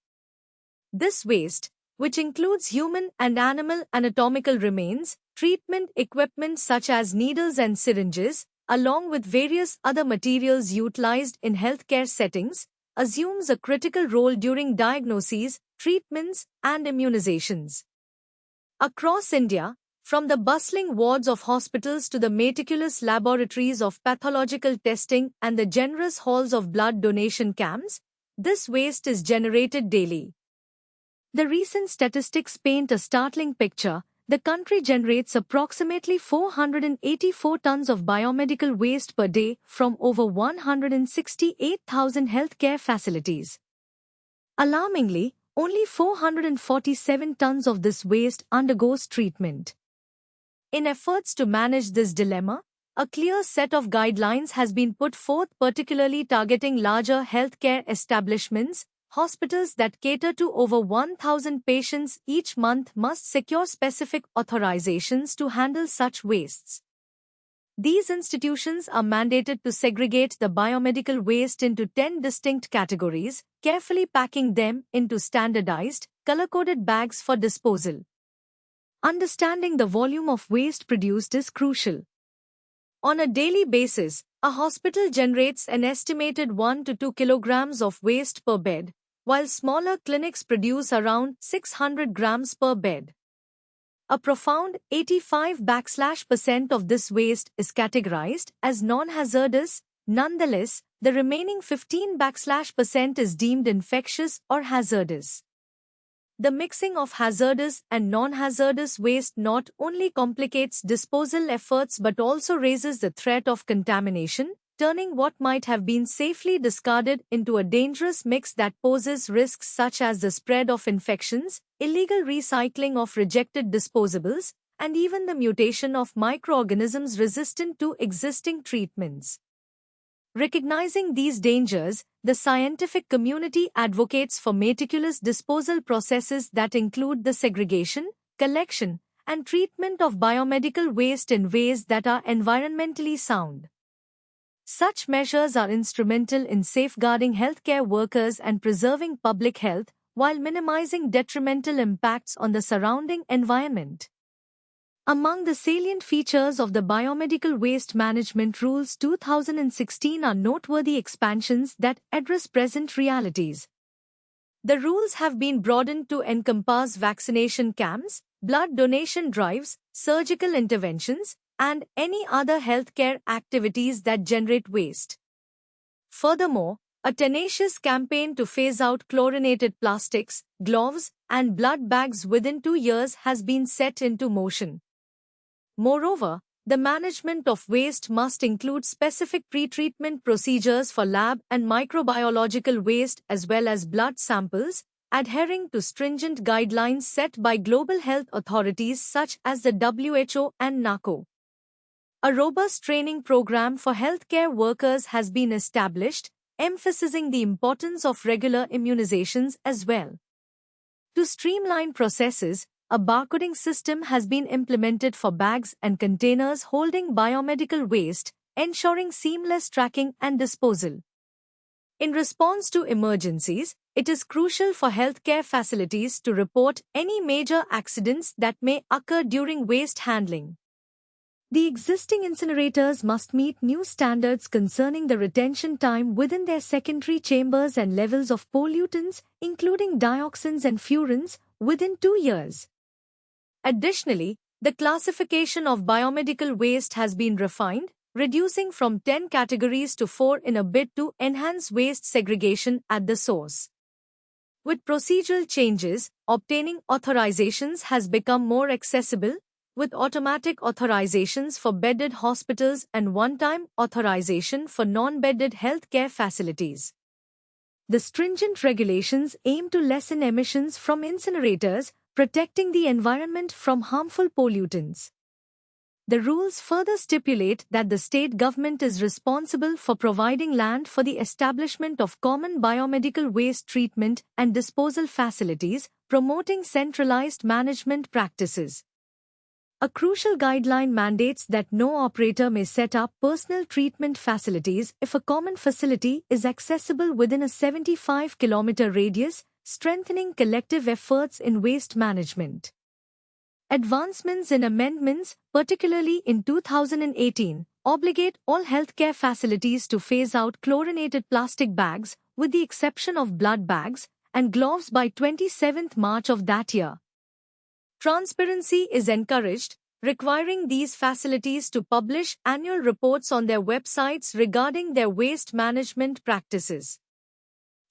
This waste, which includes human and animal anatomical remains, treatment equipment such as needles and syringes, along with various other materials utilized in healthcare settings, assumes a critical role during diagnoses, treatments, and immunizations. Across India, from the bustling wards of hospitals to the meticulous laboratories of pathological testing and the generous halls of blood donation camps, this waste is generated daily. The recent statistics paint a startling picture. The country generates approximately 484 tons of biomedical waste per day from over 168,000 healthcare facilities. Alarmingly, only 447 tons of this waste undergoes treatment. In efforts to manage this dilemma, a clear set of guidelines has been put forth, particularly targeting larger healthcare establishments. Hospitals that cater to over 1,000 patients each month must secure specific authorizations to handle such wastes. These institutions are mandated to segregate the biomedical waste into 10 distinct categories, carefully packing them into standardized, color-coded bags for disposal. Understanding the volume of waste produced is crucial. On a daily basis, a hospital generates an estimated 1 to 2 kilograms of waste per bed, while smaller clinics produce around 600 grams per bed. A profound 85% of this waste is categorized as non-hazardous. Nonetheless, the remaining 15% is deemed infectious or hazardous. The mixing of hazardous and non-hazardous waste not only complicates disposal efforts but also raises the threat of contamination, turning what might have been safely discarded into a dangerous mix that poses risks such as the spread of infections, illegal recycling of rejected disposables, and even the mutation of microorganisms resistant to existing treatments. Recognizing these dangers, the scientific community advocates for meticulous disposal processes that include the segregation, collection, and treatment of biomedical waste in ways that are environmentally sound. Such measures are instrumental in safeguarding healthcare workers and preserving public health, while minimizing detrimental impacts on the surrounding environment. Among the salient features of the Biomedical Waste Management Rules 2016 are noteworthy expansions that address present realities. The rules have been broadened to encompass vaccination camps, blood donation drives, surgical interventions, and any other healthcare activities that generate waste. Furthermore, a tenacious campaign to phase out chlorinated plastics, gloves, and blood bags within 2 years has been set into motion. Moreover, the management of waste must include specific pre-treatment procedures for lab and microbiological waste as well as blood samples, adhering to stringent guidelines set by global health authorities such as the WHO and NACO. A robust training program for healthcare workers has been established, emphasizing the importance of regular immunizations as well. To streamline processes, a barcoding system has been implemented for bags and containers holding biomedical waste, ensuring seamless tracking and disposal. In response to emergencies, it is crucial for healthcare facilities to report any major accidents that may occur during waste handling. The existing incinerators must meet new standards concerning the retention time within their secondary chambers and levels of pollutants, including dioxins and furans, within 2 years. Additionally, the classification of biomedical waste has been refined, reducing from 10 categories to 4 in a bid to enhance waste segregation at the source. With procedural changes, obtaining authorizations has become more accessible, with automatic authorizations for bedded hospitals and one-time authorization for non-bedded healthcare facilities. The stringent regulations aim to lessen emissions from incinerators, protecting the environment from harmful pollutants. The rules further stipulate that the state government is responsible for providing land for the establishment of common biomedical waste treatment and disposal facilities, promoting centralized management practices. A crucial guideline mandates that no operator may set up personal treatment facilities if a common facility is accessible within a 75-kilometer radius, strengthening collective efforts in waste management. Advancements in amendments, particularly in 2018, obligate all healthcare facilities to phase out chlorinated plastic bags, with the exception of blood bags, and gloves by 27 March of that year. Transparency is encouraged, requiring these facilities to publish annual reports on their websites regarding their waste management practices.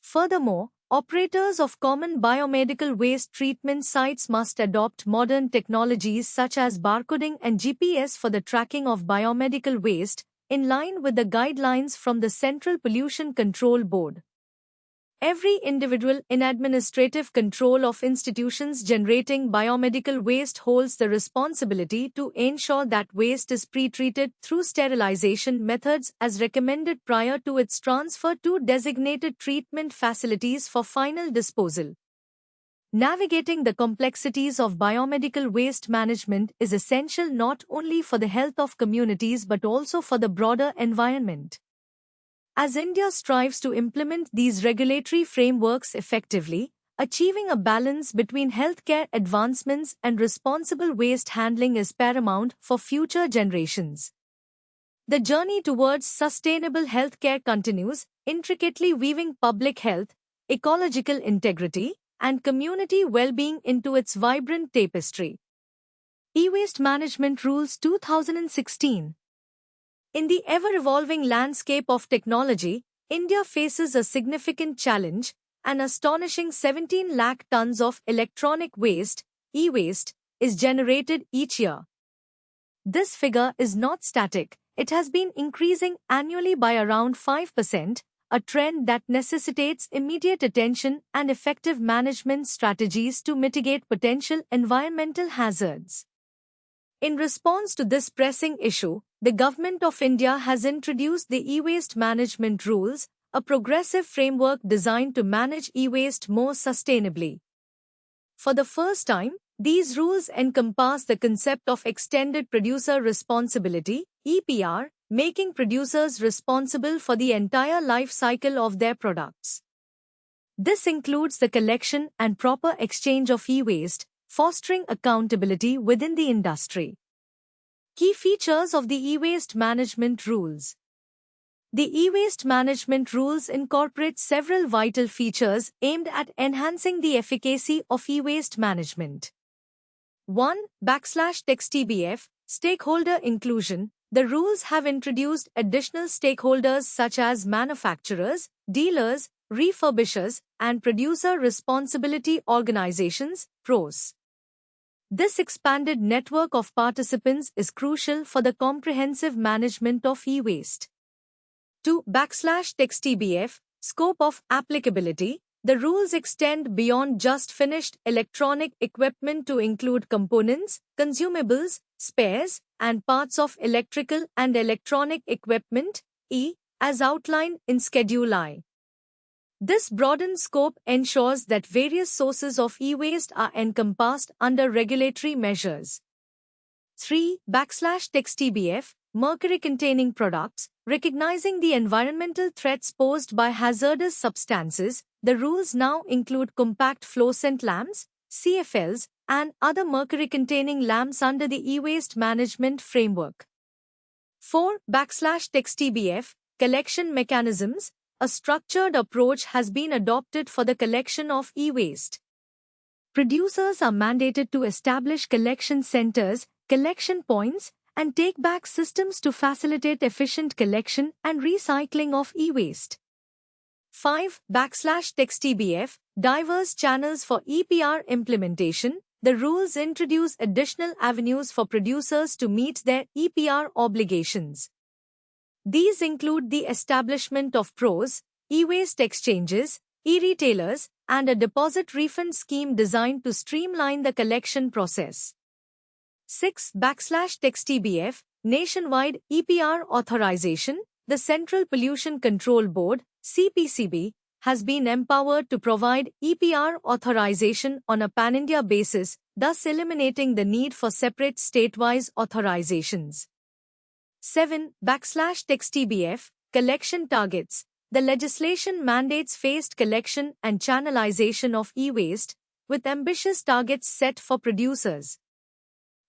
Furthermore, operators of common biomedical waste treatment sites must adopt modern technologies such as barcoding and GPS for the tracking of biomedical waste, in line with the guidelines from the Central Pollution Control Board. Every individual in administrative control of institutions generating biomedical waste holds the responsibility to ensure that waste is pre-treated through sterilization methods as recommended prior to its transfer to designated treatment facilities for final disposal. Navigating the complexities of biomedical waste management is essential not only for the health of communities but also for the broader environment. As India strives to implement these regulatory frameworks effectively, achieving a balance between healthcare advancements and responsible waste handling is paramount for future generations. The journey towards sustainable healthcare continues, intricately weaving public health, ecological integrity, and community well-being into its vibrant tapestry. E-Waste Management Rules 2016. In the ever-evolving landscape of technology, India faces a significant challenge. An astonishing 17 lakh tons of electronic waste, e-waste, is generated each year. This figure is not static. It has been increasing annually by around 5%, a trend that necessitates immediate attention and effective management strategies to mitigate potential environmental hazards. In response to this pressing issue, the Government of India has introduced the E-Waste Management Rules, a progressive framework designed to manage e-waste more sustainably. For the first time, these rules encompass the concept of extended producer responsibility, EPR, making producers responsible for the entire life cycle of their products. This includes the collection and proper exchange of e-waste, fostering accountability within the industry. Key features of the E-Waste Management Rules. The E-Waste Management Rules incorporate several vital features aimed at enhancing the efficacy of e-waste management. 1/TXTBF, Stakeholder Inclusion. The rules have introduced additional stakeholders such as manufacturers, dealers, refurbishers, and producer responsibility organizations, PROs. This expanded network of participants is crucial for the comprehensive management of e-waste. 2/TXTBF Scope of applicability. The rules extend beyond just finished electronic equipment to include components, consumables, spares, and parts of electrical and electronic equipment, as outlined in Schedule I. This broadened scope ensures that various sources of e-waste are encompassed under regulatory measures. 3/TXTBF Mercury-containing products. Recognizing the environmental threats posed by hazardous substances, the rules now include compact fluorescent lamps, CFLs, and other mercury-containing lamps under the e-waste management framework. 4/TXTBF Collection mechanisms. A structured approach has been adopted for the collection of e-waste. Producers are mandated to establish collection centers, collection points, and take-back systems to facilitate efficient collection and recycling of e-waste. 5/TXTBF Diverse channels for EPR implementation. The rules introduce additional avenues for producers to meet their EPR obligations. These include the establishment of PROs, e-waste exchanges, e-retailers, and a deposit refund scheme designed to streamline the collection process. 6/TXTBF Nationwide EPR authorization. The Central Pollution Control Board, CPCB, has been empowered to provide EPR authorization on a pan-India basis, thus eliminating the need for separate state-wise authorizations. 7/TXTBF Collection targets. The legislation mandates phased collection and channelization of e-waste, with ambitious targets set for producers.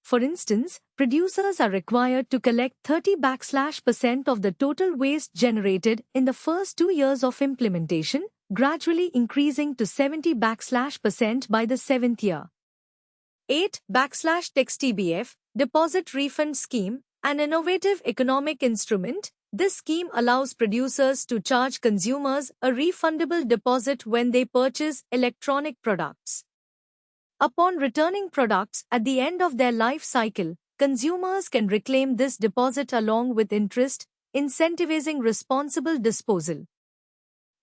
For instance, producers are required to collect 30% of the total waste generated in the first 2 years of implementation, gradually increasing to 70% by the 7th year. 8/TXTBF Deposit Refund Scheme. An innovative economic instrument, this scheme allows producers to charge consumers a refundable deposit when they purchase electronic products. Upon returning products at the end of their life cycle, consumers can reclaim this deposit along with interest, incentivizing responsible disposal.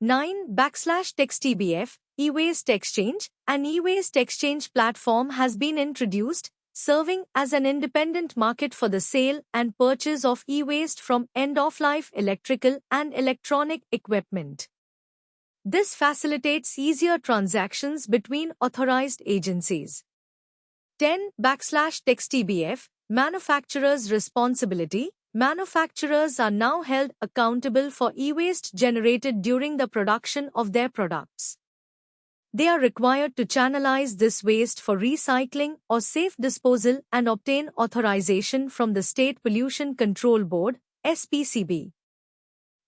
9/TXTBF E-Waste Exchange. An e-waste exchange platform has been introduced, serving as an independent market for the sale and purchase of e-waste from end-of-life electrical and electronic equipment. This facilitates easier transactions between authorized agencies. 10/TXTBF Manufacturers' Responsibility. Manufacturers are now held accountable for e-waste generated during the production of their products. They are required to channelize this waste for recycling or safe disposal and obtain authorization from the State Pollution Control Board, SPCB.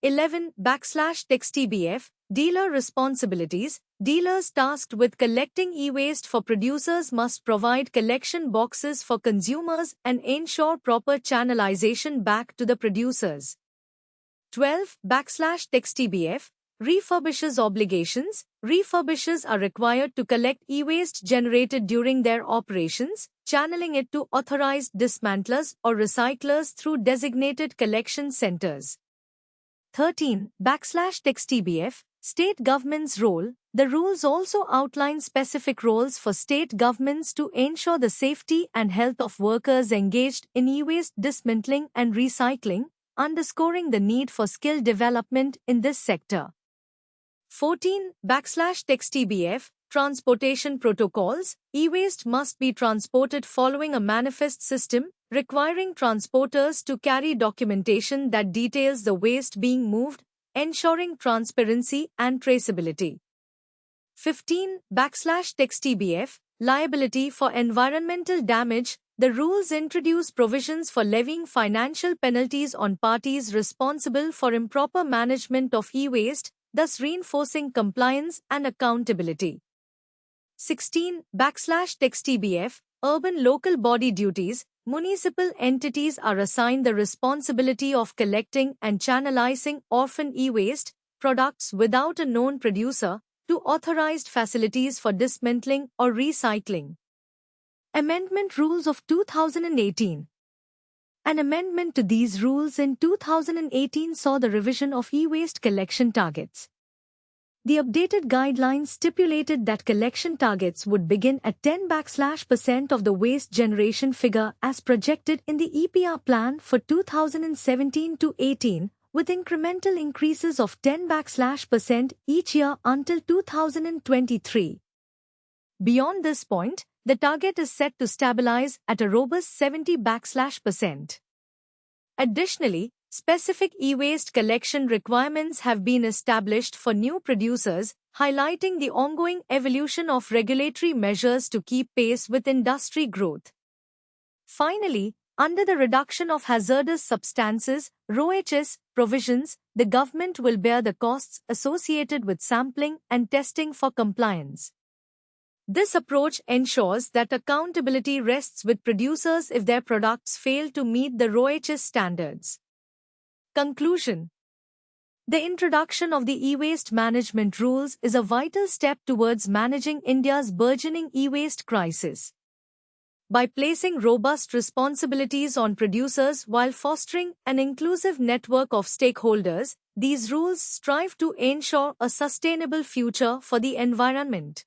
11/TXTBF Dealer Responsibilities. Dealers tasked with collecting e-waste for producers must provide collection boxes for consumers and ensure proper channelization back to the producers. 12/TXTBF Refurbishers' Obligations. Refurbishers are required to collect e-waste generated during their operations, channeling it to authorized dismantlers or recyclers through designated collection centers. 13/TXTBF State government's role. The rules also outline specific roles for state governments to ensure the safety and health of workers engaged in e-waste dismantling and recycling, underscoring the need for skill development in this sector. 14/TXTBF Transportation Protocols. E-waste must be transported following a manifest system, requiring transporters to carry documentation that details the waste being moved, ensuring transparency and traceability. 15/TXTBF Liability for environmental damage. The rules introduce provisions for levying financial penalties on parties responsible for improper management of e-waste, thus reinforcing compliance and accountability. 16/TXTBF Urban Local Body Duties. municipal entities are assigned the responsibility of collecting and channelizing orphan e-waste products without a known producer to authorized facilities for dismantling or recycling. Amendment Rules of 2018. An amendment to these rules in 2018 saw the revision of e-waste collection targets. The updated guidelines stipulated that collection targets would begin at 10% of the waste generation figure as projected in the EPR plan for 2017 to 18, with incremental increases of 10% each year until 2023. Beyond this point, the target is set to stabilize at a robust 70%. Additionally, specific e-waste collection requirements have been established for new producers, highlighting the ongoing evolution of regulatory measures to keep pace with industry growth. Finally, under the Reduction of Hazardous Substances (RoHS) provisions, the government will bear the costs associated with sampling and testing for compliance. This approach ensures that accountability rests with producers if their products fail to meet the RoHS standards. Conclusion. The introduction of the e-waste management rules is a vital step towards managing India's burgeoning e-waste crisis. By placing robust responsibilities on producers while fostering an inclusive network of stakeholders, these rules strive to ensure a sustainable future for the environment.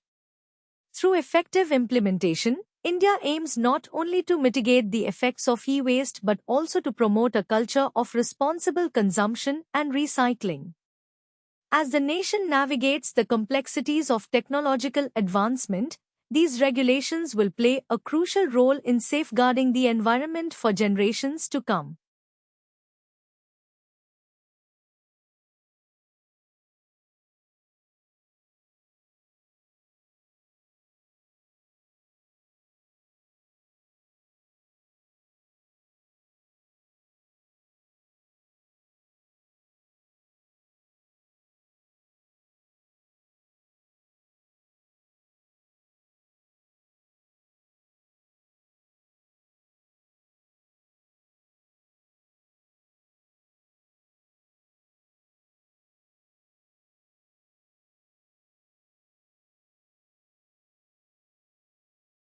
Through effective implementation, India aims not only to mitigate the effects of e-waste but also to promote a culture of responsible consumption and recycling. As the nation navigates the complexities of technological advancement, these regulations will play a crucial role in safeguarding the environment for generations to come.